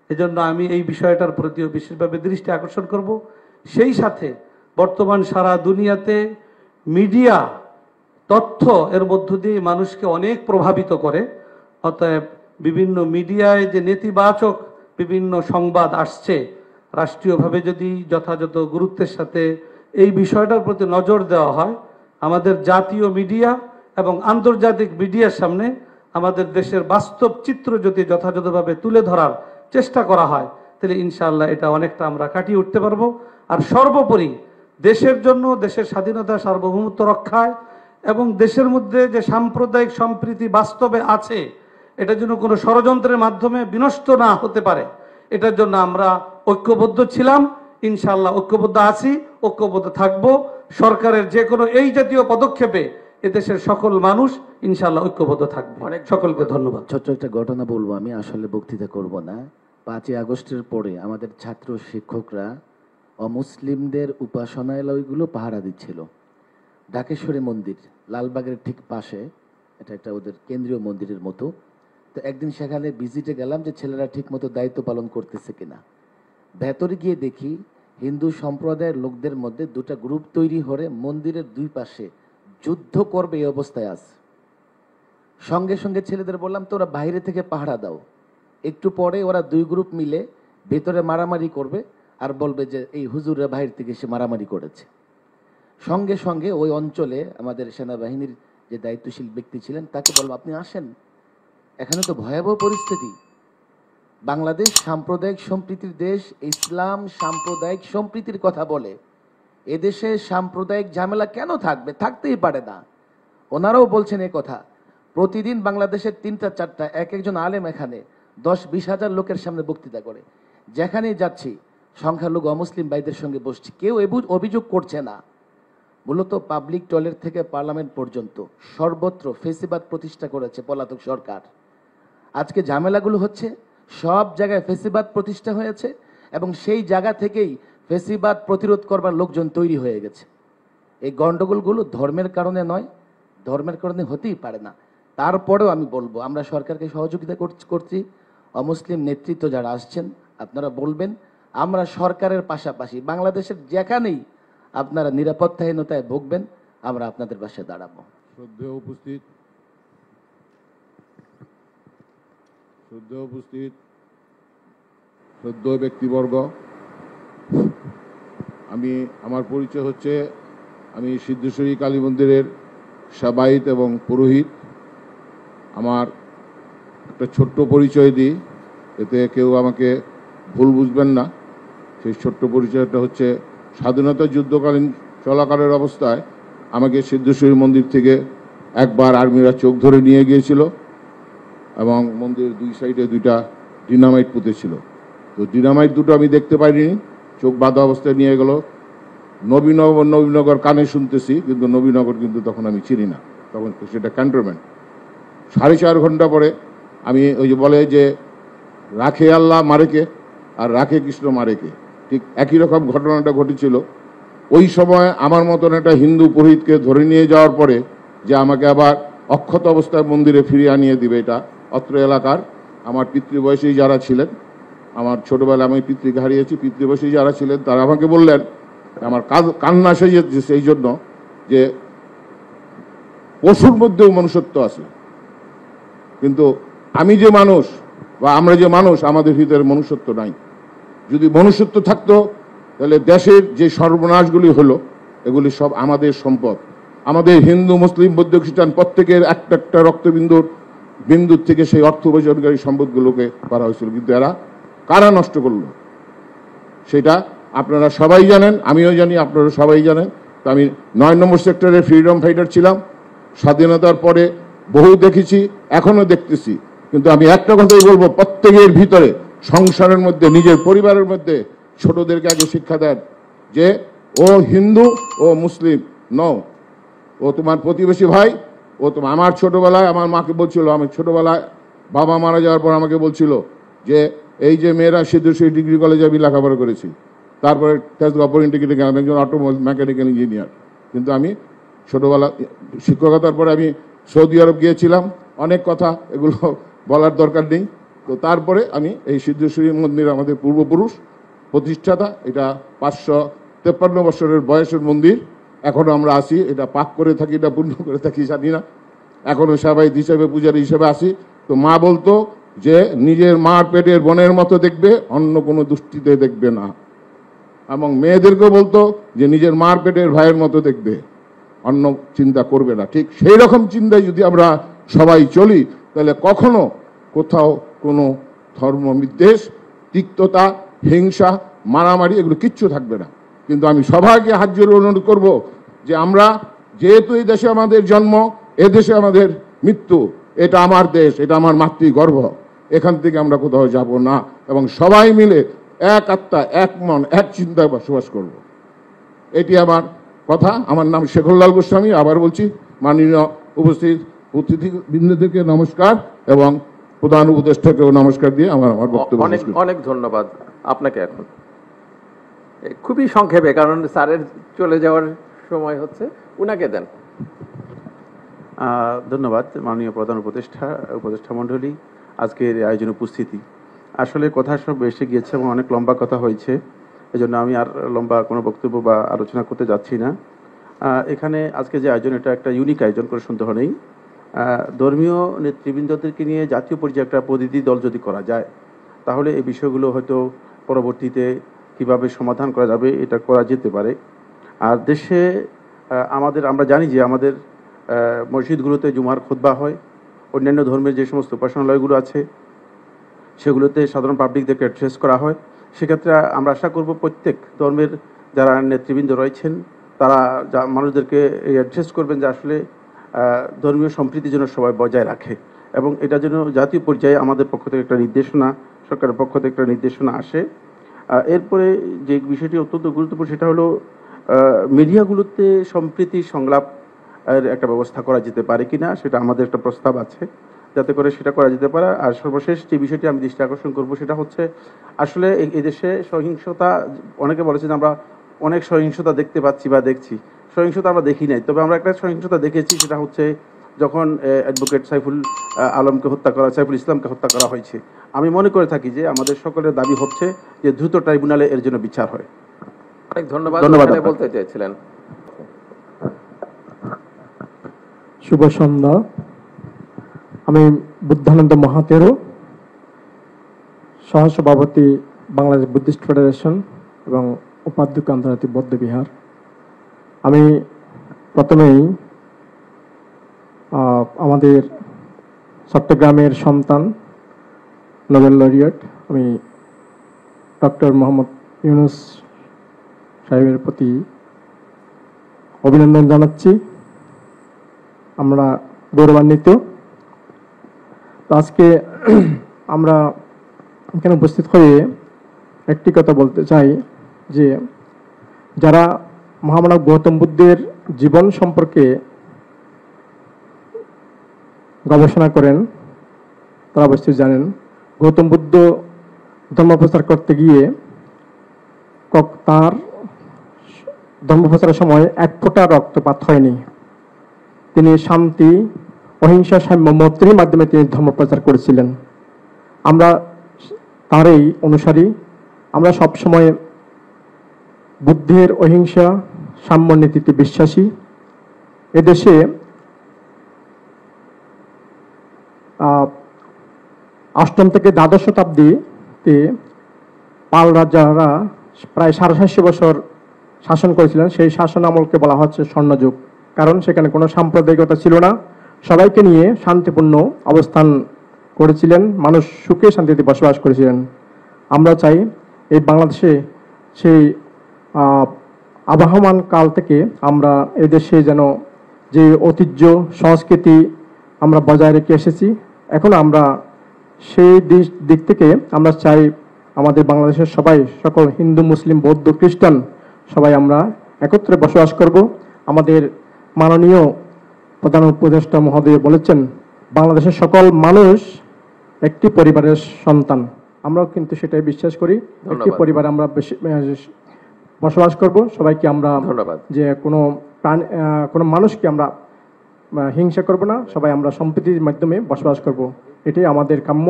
এজন্য আমি এই বিষয়টার প্রতিও বিশেষভাবে দৃষ্টি আকর্ষণ করব। সেই সাথে বর্তমান সারা দুনিয়াতে মিডিয়া, তথ্য এর মধ্য দিয়ে মানুষকে অনেক প্রভাবিত করে। অতএব বিভিন্ন মিডিয়ায় যে নেতিবাচক বিভিন্ন সংবাদ আসছে, রাষ্ট্রীয়ভাবে যদি যথাযথ গুরুত্বের সাথে এই বিষয়টার প্রতি নজর দেওয়া হয়, আমাদের জাতীয় মিডিয়া এবং আন্তর্জাতিক মিডিয়ার সামনে আমাদের দেশের বাস্তব চিত্র যদি যথাযথভাবে তুলে ধরার চেষ্টা করা হয়, তাহলে ইনশাআল্লাহ এটা অনেকটা আমরা কাটিয়ে উঠতে পারবো। আর সর্বোপরি দেশের জন্য, দেশের স্বাধীনতা, সার্বভৌমত্ব রক্ষায় এবং দেশের মধ্যে যে সাম্প্রদায়িক সম্প্রীতি বাস্তবে আছে, এটা যেন কোনো ষড়যন্ত্রের মাধ্যমে বিনষ্ট না হতে পারে, এটার জন্য আমরা ঐক্যবদ্ধ ছিলাম, ইনশাআল্লাহ ঐক্যবদ্ধ আছি, ঐক্যবদ্ধ থাকবো। সরকারের যে কোনো এই জাতীয় পদক্ষেপে এদেশের সকল মানুষ ইনশাআল্লাহ ঐক্যবদ্ধ থাকবে। সকলকে ধন্যবাদ। ছোট্ট একটা ঘটনা বলবো, আমি আসলে বক্তৃতা করব না। 5ই আগস্টের পরে আমাদের ছাত্র শিক্ষকরা অমুসলিমদের উপাসনালয়গুলো পাহারা দিচ্ছিল। ঢাকেশ্বরী মন্দির লালবাগের ঠিক পাশে, এটা একটা ওদের কেন্দ্রীয় মন্দিরের মতো। তো একদিন সেখানে ভিজিটে গেলাম যে ছেলেরা ঠিক মতো দায়িত্ব পালন করতেছে কিনা। ভেতরে গিয়ে দেখি হিন্দু সম্প্রদায়ের লোকদের মধ্যে দুটা গ্রুপ তৈরি হয়ে মন্দিরের দুই পাশে যুদ্ধ করবে এই অবস্থায় আছে। সঙ্গে সঙ্গে ছেলেদের বললাম তোরা বাইরে থেকে পাহারা দাও। একটু পরে ওরা দুই গ্রুপ মিলে ভেতরে মারামারি করবে আর বলবে যে এই হুজুররা বাইরে থেকে এসে মারামারি করেছে। সঙ্গে সঙ্গে ওই অঞ্চলে আমাদের সেনাবাহিনীর যে দায়িত্বশীল ব্যক্তি ছিলেন তাকে বলবো আপনি আসেন, এখানে তো ভয়াবহ পরিস্থিতি। বাংলাদেশ সাম্প্রদায়িক সম্প্রীতির দেশ, ইসলাম সাম্প্রদায়িক সম্প্রীতির কথা বলে। এদেশে সাম্প্রদায়িক ঝামেলা কেন থাকবে? থাকতেই পারে না। ওনারাও বলছেন এ কথা। প্রতিদিন বাংলাদেশের 3টা-4টা এক একজন আলেম এখানে 10-20 হাজার লোকের সামনে বক্তৃতা করে। যেখানেই যাচ্ছি সংখ্যালঘু অমুসলিম ভাইদের সঙ্গে বসছি, কেউ অভিযোগ করছে না। মূলত পাবলিক টয়লেট থেকে পার্লামেন্ট পর্যন্ত সর্বত্র ফেসিবাদ প্রতিষ্ঠা করেছে পলাতক সরকার। আজকে ঝামেলাগুলো হচ্ছে সব জায়গায় ফেসিবাদ প্রতিষ্ঠা হয়েছে এবং সেই জায়গা থেকেই ফেসিবাদ প্রতিরোধ করবার লোকজন তৈরি হয়ে গেছে। এই গন্ডগোলগুলো ধর্মের কারণে নয়, ধর্মের কারণে হতেই পারে না। তারপরেও আমি বলবো আমরা সরকারকে সহযোগিতা করছি। অমুসলিম নেতৃত্ব যারা আসছেন আপনারা বলবেন, আমরা সরকারের পাশাপাশি বাংলাদেশের যেখানেই আপনারা নিরাপত্তাহীনতায় ভুগবেন আমরা আপনাদের পাশে দাঁড়াবো। শ্রদ্ধেয় উপস্থিত শ্রদ্ধেয় ব্যক্তিবর্গ, আমার পরিচয় হচ্ছে আমি সিদ্ধেশ্বরী কালী মন্দিরের সেবায়েত এবং পুরোহিত। আমার একটা ছোট্ট পরিচয় দিই, এতে কেউ আমাকে ভুল বুঝবেন না। সেই ছোট্ট পরিচয়টা হচ্ছে স্বাধীনতা যুদ্ধকালীন চলাকালের অবস্থায় আমাকে সিদ্ধেশ্বরী মন্দির থেকে একবার আর্মিরা চোখ ধরে নিয়ে গিয়েছিল এবং মন্দিরের দুই সাইডে 2টা ডিনামাইট পুঁতেছিল। তো ডিনামাইট দুটো আমি দেখতে পাইনি, চোখ বাঁধা অবস্থায় নিয়ে গেল। নবীনগর কানে শুনতেছি, কিন্তু নবীনগর কিন্তু তখন আমি চিনি না, তখন সেটা ক্যান্টনমেন্ট। 4.5 ঘন্টা পরে আমি ওই যে বলে যে রাখে আল্লাহ মারেকে আর রাখে কৃষ্ণ মারেকে, ঠিক একই রকম ঘটনাটা ঘটেছিল। ওই সময় আমার মতন একটা হিন্দু পুরোহিতকে ধরে নিয়ে যাওয়ার পরে যে আমাকে আবার অক্ষত অবস্থায় মন্দিরে ফিরিয়ে আনিয়ে দিবে, এটা অত্র এলাকার আমার পিতৃবয়সী যারা ছিলেন, আমার ছোটবেলায় আমি পিতৃকে হারিয়েছি, পিতৃবয়সী যারা ছিলেন তারা আমাকে বললেন, আমার কান্না সেজেছে সেই জন্য যে পশুর মধ্যেও মনুষ্যত্ব আছে, কিন্তু আমি যে মানুষ বা আমরা যে মানুষ আমাদের ভিতরে মনুষ্যত্ব নাই। যদি মনুষ্যত্ব থাকতো তাহলে দেশের যে সর্বনাশগুলি হলো এগুলি সব আমাদের সম্পদ। আমাদের হিন্দু মুসলিম বৌদ্ধ খ্রিস্টান প্রত্যেকের একটা বিন্দুর থেকে সেই অর্থ উপার্জনকারী সম্পদগুলোকে করা হয়েছিল, কিন্তু এরা কারা নষ্ট করলো সেটা আপনারা সবাই জানেন, আমিও জানি, আপনারা সবাই জানেন। তো আমি 9 নম্বর সেক্টরের ফ্রিডম ফাইটার ছিলাম। স্বাধীনতার পরে বহু দেখেছি, এখনো দেখতেছি, কিন্তু আমি একটা কথাই বলবো, প্রত্যেকের ভিতরে সংসারের মধ্যে নিজের পরিবারের মধ্যে ছোটদেরকে আগে শিক্ষা দেন যে ও হিন্দু ও মুসলিম নও, ও তোমার প্রতিবেশী ভাই, ও তো আমার ছোটবেলায় আমার মাকে বলছিল, আমি ছোটবেলায় বাবা মারা যাওয়ার পর আমাকে বলছিল যে এই যে মেয়েরা সিদ্ধেশ্বরী ডিগ্রি কলেজে আমি লেখাপড়া করেছি, তারপরে তেজগাঁও পলিটেকনিকে গেলাম, একজন অটোমোবাইল মেকানিক্যাল ইঞ্জিনিয়ার। কিন্তু আমি ছোটবেলা শিক্ষকতার পরে আমি সৌদি আরব গিয়েছিলাম, অনেক কথা এগুলো বলার দরকার নেই। তো তারপরে আমি এই সিদ্ধেশ্বরী মন্দির আমাদের পূর্বপুরুষ প্রতিষ্ঠাতা, এটা 553 বছরের বয়সের মন্দির, এখনো আমরা আসি, এটা পাক করে থাকি এটা পূর্ণ করে থাকি জানি না, এখনো সেবায়িত হিসেবে পূজারী হিসেবে আসি। তো মা বলতো যে নিজের মার পেটের বোনের মতো দেখবে, অন্য কোনো দৃষ্টিতে দেখবে না, এবং মেয়েদেরকেও বলতো যে নিজের মার পেটের ভাইয়ের মতো দেখবে, অন্য চিন্তা করবে না। ঠিক সেই রকম চিন্তায় যদি আমরা সবাই চলি, তাহলে কখনো কোথাও কোনো ধর্মবিদ্বেষ, তিক্ততা, হিংসা, মারামারি এগুলো কিচ্ছু থাকবে না। কিন্তু আমি সবাইকে হাত জোড়ে অনুরোধ করব যে আমরা যেহেতু এই দেশে আমাদের জন্ম, এ দেশে আমাদের মৃত্যু, এটা আমার দেশ, এটা আমার মাতৃগর্ভ, এখান থেকে আমরা কোথাও যাব না, এবং সবাই মিলে এক আত্মা, এক মন, এক চিন্তায় বসবাস করব। এটি আমার কথা। আমার নাম শেখরলাল গোস্বামী। আবার বলছি, মাননীয় উপস্থিত অতিথিবৃন্দদেরকে নমস্কার এবং প্রধান উপদেষ্টাকেও নমস্কার দিয়ে আমার বক্তব্য। অনেক অনেক ধন্যবাদ আপনাকে। এখন খুবই সংক্ষেপে, কারণ স্যারের চলে যাওয়ার সময় হচ্ছে, উনাকে দেন। ধন্যবাদ মাননীয় প্রধান উপদেষ্টা মণ্ডলী, আজকের আয়োজনে উপস্থিতি। আসলে কথা সব এসে গিয়েছে এবং অনেক লম্বা কথা হয়েছে, এজন্য আমি আর লম্বা কোনো বক্তব্য বা আলোচনা করতে যাচ্ছি না। এখানে আজকে যে আয়োজন, এটা একটা ইউনিক আয়োজন, করে সন্দেহ নেই। ধর্মীয় নেতৃবৃন্দদেরকে নিয়ে জাতীয় পর্যায়ে একটা প্রতিনিধি দল যদি করা যায়, তাহলে এই বিষয়গুলো হয়তো পরবর্তীতে কিভাবে সমাধান করা যাবে এটা করা যেতে পারে। আর দেশে আমরা জানি যে আমাদের মসজিদগুলোতে জুমার খুতবা হয়, অন্যান্য ধর্মের যে সমস্ত উপাসনালয়গুলো আছে সেগুলোতে সাধারণ পাবলিকদেরকে অ্যাড্রেস করা হয়। সেক্ষেত্রে আমরা আশা করব প্রত্যেক ধর্মের যারা নেতৃবৃন্দ রয়েছেন তারা মানুষদেরকে এই অ্যাড্রেস করবেন যে আসলে ধর্মীয় সম্প্রীতি যেন সবাই বজায় রাখে, এবং এটা যেন জাতীয় পর্যায়ে আমাদের পক্ষ থেকে একটা নির্দেশনা, সরকারের পক্ষ থেকে একটা নির্দেশনা আসে। এরপরে যে বিষয়টি অত্যন্ত গুরুত্বপূর্ণ, সেটা হলো মিডিয়াগুলোতে সম্প্রীতি সংলাপ একটা ব্যবস্থা করা যেতে পারে কিনা, সেটা আমাদের একটা প্রস্তাব আছে, যাতে করে সেটা করা যেতে পারে। আর সর্বশেষ যে বিষয়টি আমি দৃষ্টি আকর্ষণ করব, সেটা হচ্ছে আসলে এই দেশে সহিংসতা, অনেকে বলেছেন আমরা অনেক সহিংসতা দেখতে পাচ্ছি বা দেখছি, সহিংসতা আমরা দেখি নাই, তবে আমরা একটা সহিংসতা দেখেছি, সেটা হচ্ছে যখন অ্যাডভোকেট সাইফুল ইসলামকে হত্যা করা হয়েছে। আমি মনে করে থাকি যে আমাদের সকলের দাবি হচ্ছে যে দ্রুত ট্রাইব্যুনালে এর জন্য বিচার হয়। অনেক ধন্যবাদ। বলতে চেয়েছিলেন। শুভ সন্ধ্যা। আমি বুদ্ধানন্দ মহাতেরো, সহসভাপতি বাংলাদেশ বুদ্ধিস্ট ফেডারেশন এবং উপাধ্যক্ষ আন্তর্জাতিক বৌদ্ধ বিহার। আমি প্রথমেই আমাদের চট্টগ্রামের সন্তান, নোবেল লরিয়েট, আমি ডক্টর মোহাম্মদ ইউনুস সাহেবের প্রতি অভিনন্দন জানাচ্ছি। আমরা গৌরবান্বিত। আজকে আমরা এখানে উপস্থিত হয়ে একটি কথা বলতে চাই যে যারা মহামানব গৌতম বুদ্ধের জীবন সম্পর্কে গবেষণা করেন তারা অবশ্যই জানেন, গৌতম বুদ্ধ ধর্মপ্রচার করতে গিয়ে তার ধর্মপ্রচারের সময় এক ফোঁটা রক্তপাত হয়নি। তিনি শান্তি, অহিংসা, সাম্য, মৈত্রীর মাধ্যমে তিনি ধর্মপ্রচার করেছিলেন। আমরা তারই অনুসারী। আমরা সবসময় বুদ্ধের অহিংসা, সাম্য নীতিতে বিশ্বাসী। এদেশে অষ্টম থেকে দ্বাদশ শতাব্দীতে পাল রাজারা প্রায় 750 বছর শাসন করেছিলেন। সেই শাসন আমলকে বলা হচ্ছে স্বর্ণযুগ, কারণ সেখানে কোনো সাম্প্রদায়িকতা ছিল না, সবাইকে নিয়ে শান্তিপূর্ণ অবস্থান করেছিলেন, মানুষ সুখে শান্তিতে বসবাস করেছিলেন। আমরা চাই এই বাংলাদেশে সেই আবহমান কাল থেকে আমরা এদেশে যেন যে ঐতিহ্য সংস্কৃতি আমরা বজায় রেখে এসেছি, এখন আমরা সেই দিক থেকে আমরা চাই আমাদের বাংলাদেশের সবাই, সকল হিন্দু, মুসলিম, বৌদ্ধ, খ্রিস্টান সবাই আমরা একত্রে বসবাস করব। আমাদের মাননীয় প্রধান উপদেষ্টা মহোদয় বলেছেন বাংলাদেশের সকল মানুষ একটি পরিবারের সন্তান। আমরাও কিন্তু সেটাই বিশ্বাস করি, একটি পরিবারে আমরা বসবাস করব। সবাইকে আমরা যে কোনো মানুষকে আমরা হিংসা করব না, সবাই আমরা সম্প্রীতির মাধ্যমে বসবাস করব, এটাই আমাদের কাম্য।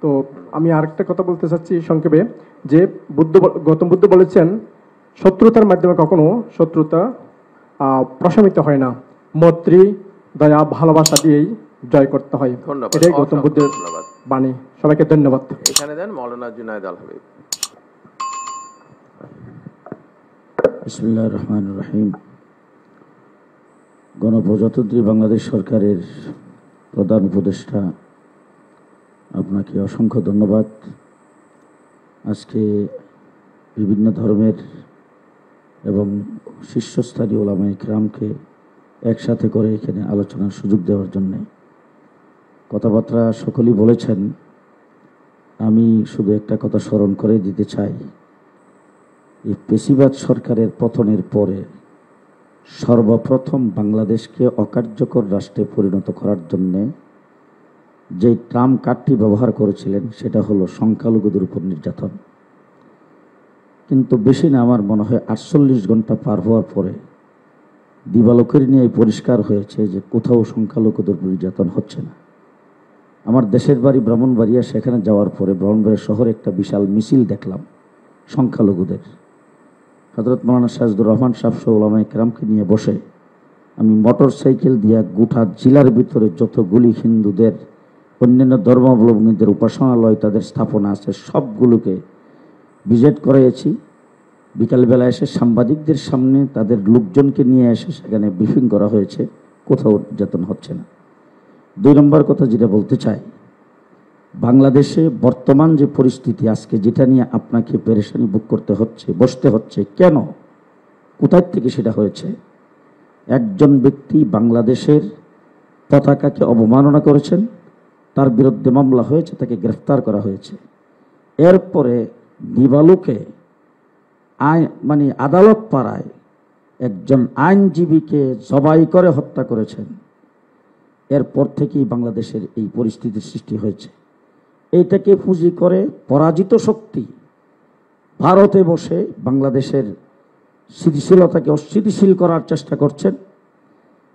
তো আমি আরেকটা কথা বলতে চাচ্ছি সংক্ষেপে, যে গৌতম বুদ্ধ বলেছেন শত্রুতার মাধ্যমে কখনো শত্রুতা প্রশমিত হয় না, মৈত্রী, দয়া, ভালোবাসা দিয়েই জয় করতে হয়। এটাই গৌতম বুদ্ধের বাণী। সবাইকে ধন্যবাদ। এখানে দেন মাওলানা জুনায়েদ আল হাবিব। বিসমিল্লাহির রহমানির রহিম। গণপ্রজাতন্ত্রী বাংলাদেশ সরকারের প্রধান উপদেষ্টা, আপনাকে অসংখ্য ধন্যবাদ। আজকে বিভিন্ন ধর্মের এবং শীর্ষস্থানীয় ওলামায়ে কেরামকে একসাথে করে এখানে আলোচনার সুযোগ দেওয়ার জন্যে। কথাবার্তা সকলেই বলেছেন, আমি শুধু একটা কথা স্মরণ করে দিতে চাই। এই পেশিবাদ সরকারের পতনের পরে সর্বপ্রথম বাংলাদেশকে অকার্যকর রাষ্ট্রে পরিণত করার জন্যে যে ট্রাম্প কার্ডটি ব্যবহার করেছিলেন সেটা হলো সংখ্যালঘুদের উপর নির্যাতন। কিন্তু বেশি না, আমার মনে হয় 48 ঘন্টা পার হওয়ার পরে দিবালোকের নিয়ে পরিষ্কার হয়েছে যে কোথাও সংখ্যালঘুদের উপর নির্যাতন হচ্ছে না। আমার দেশের বাড়ি ব্রাহ্মণবাড়িয়া, সেখানে যাওয়ার পরে ব্রাহ্মণবাড়িয়া শহরে একটা বিশাল মিছিল দেখলাম সংখ্যালঘুদের। হযরত মাওলানা সাজিদুর রহমান সাহেব সহ ওলামায়ে কেরামকে নিয়ে বসে আমি মোটর সাইকেল দিয়ে গোটা জেলার ভিতরে যতগুলি হিন্দুদের, অন্যান্য ধর্মাবলম্বীদের উপাসনালয়, তাদের স্থাপনা আছে, সবগুলোকে ভিজিট করেছি। বিকালবেলা এসে সাংবাদিকদের সামনে তাদের লোকজনকে নিয়ে এসে সেখানে ব্রিফিং করা হয়েছে, কোথাও নির্যাতন হচ্ছে না। 2 নম্বর কথা যেটা বলতে চাই, বাংলাদেশে বর্তমান যে পরিস্থিতি আজকে, যেটা নিয়ে আপনাকে পেরেশানি ভোগ করতে হচ্ছে, বসতে হচ্ছে, কেন, কোথায় থেকে সেটা হয়েছে? একজন ব্যক্তি বাংলাদেশের পতাকাকে অবমাননা করেছেন, তার বিরুদ্ধে মামলা হয়েছে, তাকে গ্রেফতার করা হয়েছে। এরপরে দিবালুকে আদালত পাড়ায় একজন আইনজীবীকে জবাই করে হত্যা করেছেন। এরপর থেকেই বাংলাদেশের এই পরিস্থিতির সৃষ্টি হয়েছে। এইটাকে পুঁজি করে পরাজিত শক্তি ভারতে বসে বাংলাদেশের স্থিতিশীলতাকে অস্থিতিশীল করার চেষ্টা করছেন।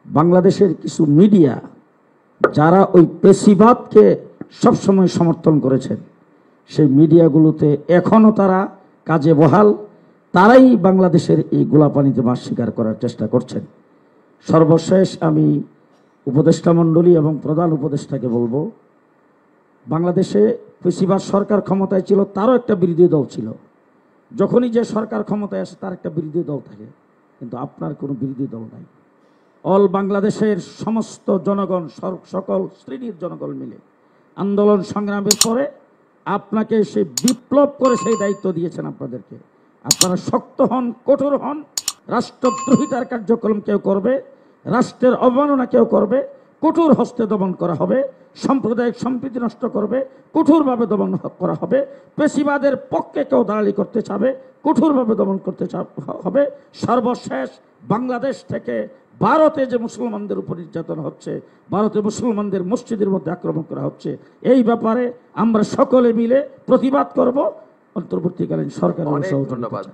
বাংলাদেশের কিছু মিডিয়া যারা ওই পেশিবাদকে সবসময় সমর্থন করেছেন, সেই মিডিয়াগুলোতে এখনও তারা কাজে বহাল, তারাই বাংলাদেশের এই গোলাপানিতে মাছ শিকার করার চেষ্টা করছেন। সর্বশেষ আমি উপদেষ্টা মণ্ডলী এবং প্রধান উপদেষ্টাকে বলবো, বাংলাদেশে পেশিবাদ সরকার ক্ষমতায় ছিল, তারও একটা বিরোধী দল ছিল। যখনই যে সরকার ক্ষমতায় আসে তার একটা বিরোধী দল থাকে, কিন্তু আপনার কোনো বিরোধী দল নাই। অল বাংলাদেশের সমস্ত জনগণ, সকল শ্রেণীর জনগণ মিলে আন্দোলন সংগ্রামের পরে আপনাকে সে বিপ্লব করে সেই দায়িত্ব দিয়েছেন আপনাদেরকে। আপনারা শক্ত হন, কঠোর হন। রাষ্ট্রদ্রোহিতার কার্যক্রম কেউ করবে, রাষ্ট্রের অবমাননা কেউ করবে, কঠোর হস্তে দমন করা হবে। সাম্প্রদায়িক সম্প্রীতি নষ্ট করবে, কঠোরভাবে দমন করা হবে। পেশিবাদের পক্ষে কেউ দালালি করতে চাবে, কঠোরভাবে দমন করতে হবে। সর্বশেষ বাংলাদেশ থেকে ভারতে যে মুসলমানদের উপর নির্যাতন হচ্ছে, ভারতে মুসলমানদের মসজিদের মধ্যে আক্রমণ করা হচ্ছে, এই ব্যাপারে আমরা সকলে মিলে প্রতিবাদ করব। অন্তর্বর্তীকালীন সরকার ধন্যবাদ।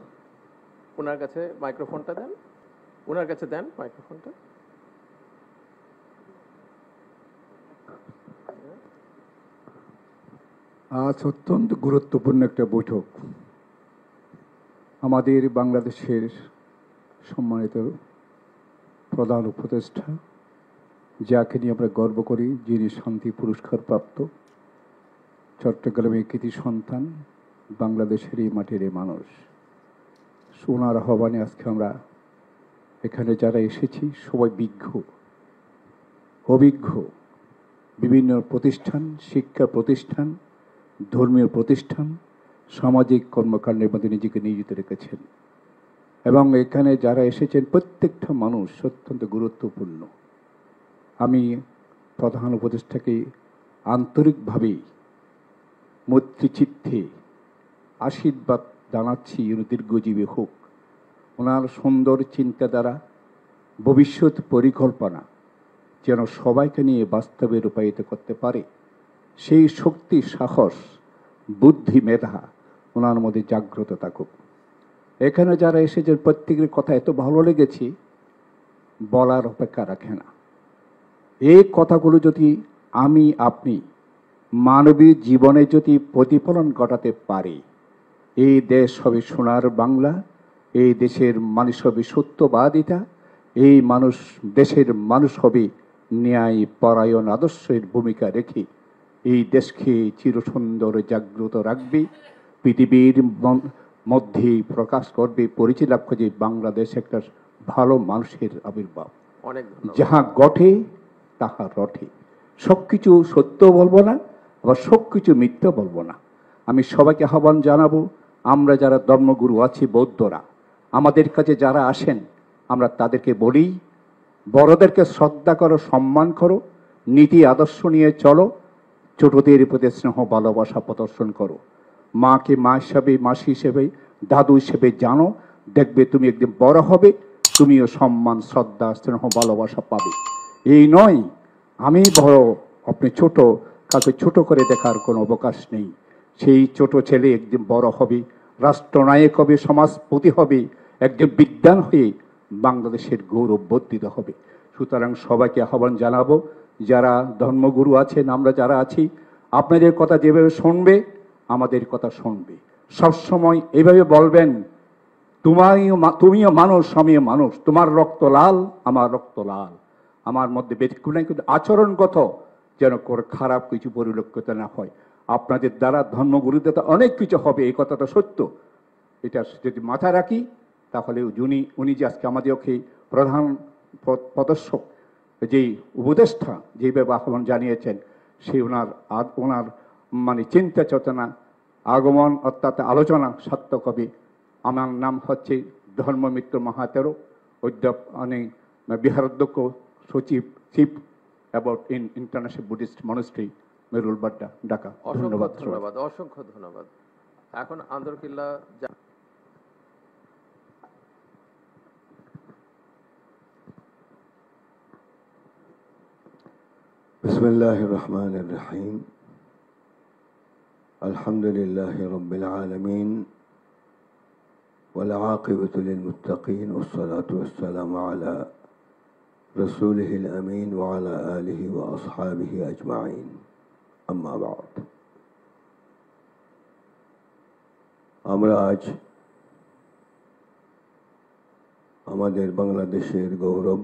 ওনার কাছে মাইক্রোফোনটা দেন, ওনার কাছে দেন মাইক্রোফোনটা। আজ অত্যন্ত গুরুত্বপূর্ণ একটা বৈঠক। আমাদের বাংলাদেশের সম্মানিত প্রধান উপদেষ্টা, যাকে নিয়ে আমরা গর্ব করি, যিনি শান্তি পুরস্কার প্রাপ্ত, চট্টগ্রামের কৃতি সন্তান, বাংলাদেশের এই মাটির এই মানুষ, সোনার আহ্বানে আজকে আমরা এখানে যারা এসেছি সবাই অভিজ্ঞ, বিভিন্ন প্রতিষ্ঠান, শিক্ষা প্রতিষ্ঠান, ধর্মীয় প্রতিষ্ঠান, সামাজিক কর্মকাণ্ডের মধ্যে নিজেকে নিয়োজিত রেখেছেন। এবং এখানে যারা এসেছেন প্রত্যেকটা মানুষ অত্যন্ত গুরুত্বপূর্ণ। আমি প্রধান উপদেষ্টাকে আন্তরিকভাবে মৈত্রীচিত্তে আশীর্বাদ জানাচ্ছি, উনি দীর্ঘজীবী হোক। ওনার সুন্দর চিন্তাধারা, ভবিষ্যৎ পরিকল্পনা, যেন সবাইকে নিয়ে বাস্তবে রূপায়িত করতে পারে, সেই শক্তি, সাহস, বুদ্ধি, মেধা ওনার মধ্যে জাগ্রত থাকুক। এখানে যারা এসেছেন প্রত্যেকের কথা এত ভালো লেগেছে, বলার অপেক্ষা রাখে না। এই কথাগুলো যদি আমি আপনি মানবীয় জীবনে যদি প্রতিফলন ঘটাতে পারি, এই দেশ হবে সোনার বাংলা, এই দেশের মানুষ হবে সত্যবাদিতা, এই দেশের মানুষ হবে ন্যায় পরায়ণ আদর্শের ভূমিকা রেখে এই দেশকে চিরসুন্দর জাগ্রত রাখবে, পৃথিবীর মধ্যে প্রকাশ করবে, পরিচয় লাভ করবে বাংলাদেশ একটা ভালো মানুষের আবির্ভাব। যাহা ঘটে তাহা রটে। সব কিছু সত্য বলবো না, আবার সব কিছু মিথ্যা বলবো না। আমি সবাইকে আহ্বান জানাবো, আমরা যারা ধর্মগুরু আছি, বৌদ্ধরা, আমাদের কাছে যারা আসেন, আমরা তাদেরকে বলি, বড়দেরকে শ্রদ্ধা করো, সম্মান করো, নীতি আদর্শ নিয়ে চলো, ছোটদের প্রতি স্নেহ ভালোবাসা প্রদর্শন করো। মাকে মা হিসাবে, মাসি হিসেবে, দাদু হিসেবে জানো, দেখবে তুমি একদিন বড় হবে, তুমিও সম্মান, শ্রদ্ধা, স্নেহ ভালোবাসা পাবে। এই নয় আমি বড়, আপনি ছোট, কাউকে ছোট করে দেখার কোনো অবকাশ নেই। সেই ছোট ছেলে একদিন বড় হবে, রাষ্ট্রনায়ক হবে, সমাজপতি হবে, একজন বিদ্বান হয়ে বাংলাদেশের গৌরব বর্ধিত হবে। সুতরাং সবাইকে আহ্বান জানাবো, যারা ধর্মগুরু আছেন, আমরা যারা আছি, আপনাদের কথা যেভাবে শুনবে আমাদের কথা শুনবে। সবসময় এইভাবে বলবেন, তুমিও মানুষ, আমিও মানুষ, তোমার রক্ত লাল, আমার রক্ত লাল, আমার মধ্যে ব্যতিক্রম নাই, কিন্তু আচরণগত যেন খারাপ কিছু পরিলক্ষিত না হয়। আপনাদের দ্বারা ধর্মগুরুদের অনেক কিছু হবে, এই কথাটা সত্য। এটা যদি মাথায় রাখি তাহলে উনি যে আজকে আমাদেরকে প্রধান প্রদর্শক, যেই উপদেষ্টা, যেভাবে আহ্বান জানিয়েছেন, সেই ওনার মানে চিন্তা চেতনা, আগমন অর্থাৎ আলোচনা সার্থক হবে। আমার নাম হচ্ছে ধর্মমিত্র মাহাতের, বিহারাধ্যক্ষ, সচিব, chief about international Buddhist monastery, Merul Badda, Dhaka. ধন্যবাদ, ধন্যবাদ, অসংখ্য ধন্যবাদ। এখন আন্দরকিল্লা বিসমিল্লাহির রহমানির রহিম। আলহামদুলিল্লাহি রাব্বিল আলামিন ওয়াল আকিবাতু লিল মুত্তাকিন ওয়াস সালাতু ওয়াস সালামু আলা রাসূলিহিল আমিন ওয়া আলা আলিহি ওয়া আসহাবিহি আজমাইন। আম্মা বা'দ। আমরা আজ আমাদের বাংলাদেশের গৌরব,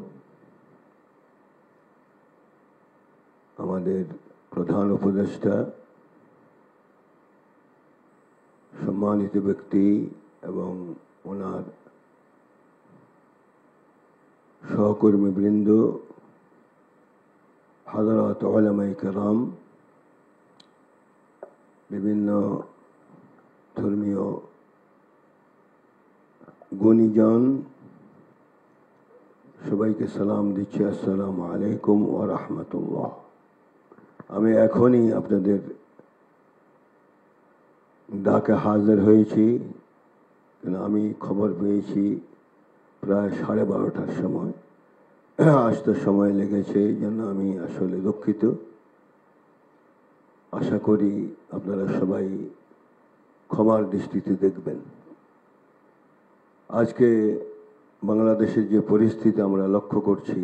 আমাদের প্রধান উপদেষ্টা, সম্মানিত ব্যক্তি এবং ওনার সহকর্মীবৃন্দ, হাজরাত উলামায়ে কেরাম, বিভিন্ন ধর্মীয় গুণীজন, সবাইকে সালাম দিচ্ছি, আসসালামু আলাইকুম ওয়া রাহমাতুল্লাহ। আমি এখনই আপনাদের ডাকে হাজির হয়েছি, আমি খবর পেয়েছি প্রায় 12:30টার সময়, আসতে সময় লেগেছে, এই জন্য আমি আসলে দুঃখিত। আশা করি আপনারা সবাই ক্ষমার দৃষ্টিতে দেখবেন। আজকে বাংলাদেশের যে পরিস্থিতি আমরা লক্ষ্য করছি,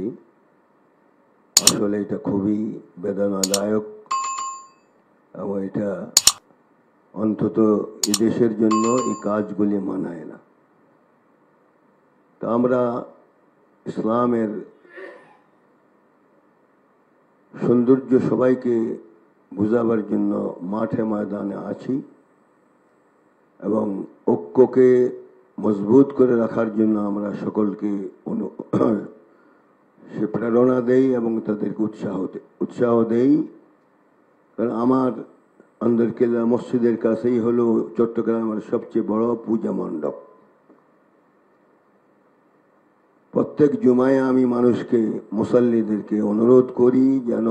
আসলে এটা খুবই বেদনাদায়ক এবং এটা অন্তত এই দেশের জন্য এই কাজগুলি মানায় না। তা আমরা ইসলামের সৌন্দর্য সবাইকে বুঝাবার জন্য মাঠে ময়দানে আছি এবং ঐক্যকে মজবুত করে রাখার জন্য আমরা সকলকে সে প্রেরণা দেই এবং তাদেরকে উৎসাহ দেই। কারণ আমার আন্দরকিল্লা মসজিদের কাছেই হলো চট্টগ্রামের সবচেয়ে বড় পূজা মণ্ডপ। প্রত্যেক জুমায় আমি মানুষকে, মুসাল্লিদেরকে অনুরোধ করি যেন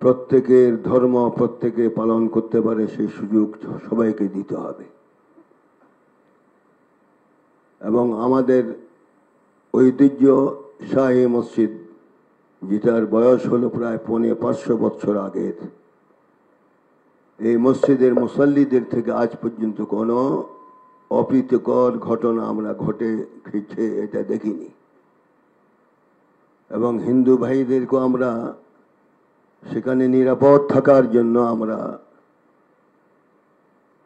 প্রত্যেকের ধর্ম প্রত্যেকে পালন করতে পারে, সেই সুযোগ সবাইকে দিতে হবে। এবং আমাদের ঐতিহ্য শাহী মসজিদ যেটার বয়স হলো প্রায় 550 বছর আগের। এই মসজিদের মুসল্লিদের থেকে আজ পর্যন্ত কোনো অপ্রীতিকর ঘটনা আমরা ঘটেছে এটা দেখিনি। এবং হিন্দু ভাইদেরকে আমরা সেখানে নিরাপদ থাকার জন্য আমরা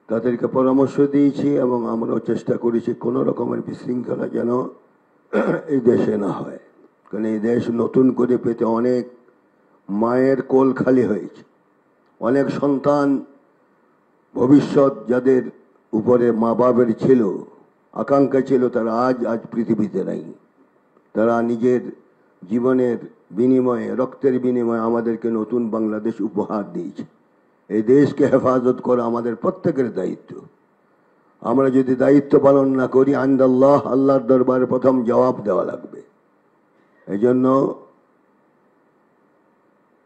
তাদেরকে পরামর্শ দিয়েছি এবং আমরাও চেষ্টা করেছি কোনো রকমের বিশৃঙ্খলা যেন এই দেশে না হয়। কারণ এই দেশ নতুন করে পেতে অনেক মায়ের কোল খালি হয়েছে, অনেক সন্তান ভবিষ্যৎ যাদের উপরে মা বাবের ছিল, আকাঙ্ক্ষা ছিল, তারা আজ পৃথিবীতে নাই। তারা নিজের জীবনের বিনিময়ে, রক্তের বিনিময়ে আমাদেরকে নতুন বাংলাদেশ উপহার দিয়েছে। এই দেশকে হেফাজত করা আমাদের প্রত্যেকের দায়িত্ব। আমরা যদি দায়িত্ব পালন না করি, আইন্দাল্লাহ, আল্লাহর দরবারে প্রথম জবাব দেওয়া লাগবে। এই জন্য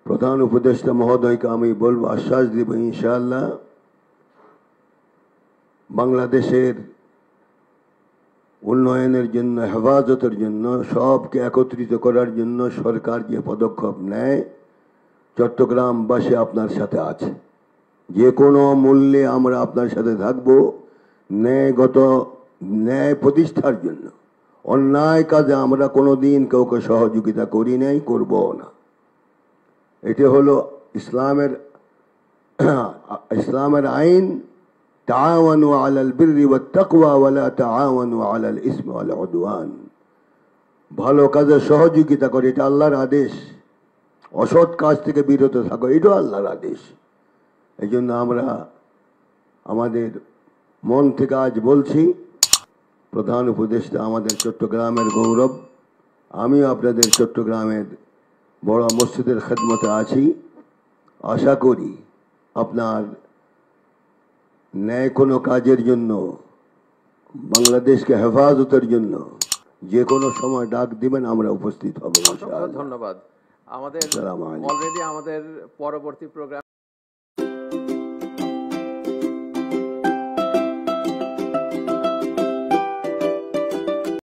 প্রধান উপদেষ্টা মহোদয়কে আমি বলবো, আশ্বাস দিব ইনশাআল্লাহ বাংলাদেশের উন্নয়নের জন্য, হেফাজতের জন্য, সবকে একত্রিত করার জন্য সরকার যে পদক্ষেপ নেয়, চট্টগ্রামবাসী আপনার সাথে আছে। যে কোনো মূল্যে আমরা আপনার সাথে থাকব ন্যায় প্রতিষ্ঠার জন্য। অন্যায় কাজে আমরা কোনোদিন কাউকে সহযোগিতা করি নাই, করবও না। এটি হলো ইসলামের আইন, তাআওয়ানু আলাল বিররি ওয়াত তাকওয়া ওয়া লা তাআওয়ানু আলাল ইসমি ওয়াল উদওয়ান। ভালো কাজে সহযোগিতা করে, এটা আল্লাহর আদেশ। অসৎ কাজ থেকে বিরত থাকো, এটাও আল্লাহর আদেশ। এই জন্য আমরা আমাদের মন থেকে আজ বলছি, প্রধান উপদেষ্টা আমাদের চট্টগ্রামের গৌরব। আমিও আপনাদের চট্টগ্রামের বড় মসজিদের খেদমতে আছি। আশা করি আপনার ন্যায় কোনো কাজের জন্য, বাংলাদেশকে হেফাজতের জন্য যে কোনো সময় ডাক দিবেন, আমরা উপস্থিত হব। ধন্যবাদ। আমাদের অলরেডি আমাদের পরবর্তী প্রোগ্রাম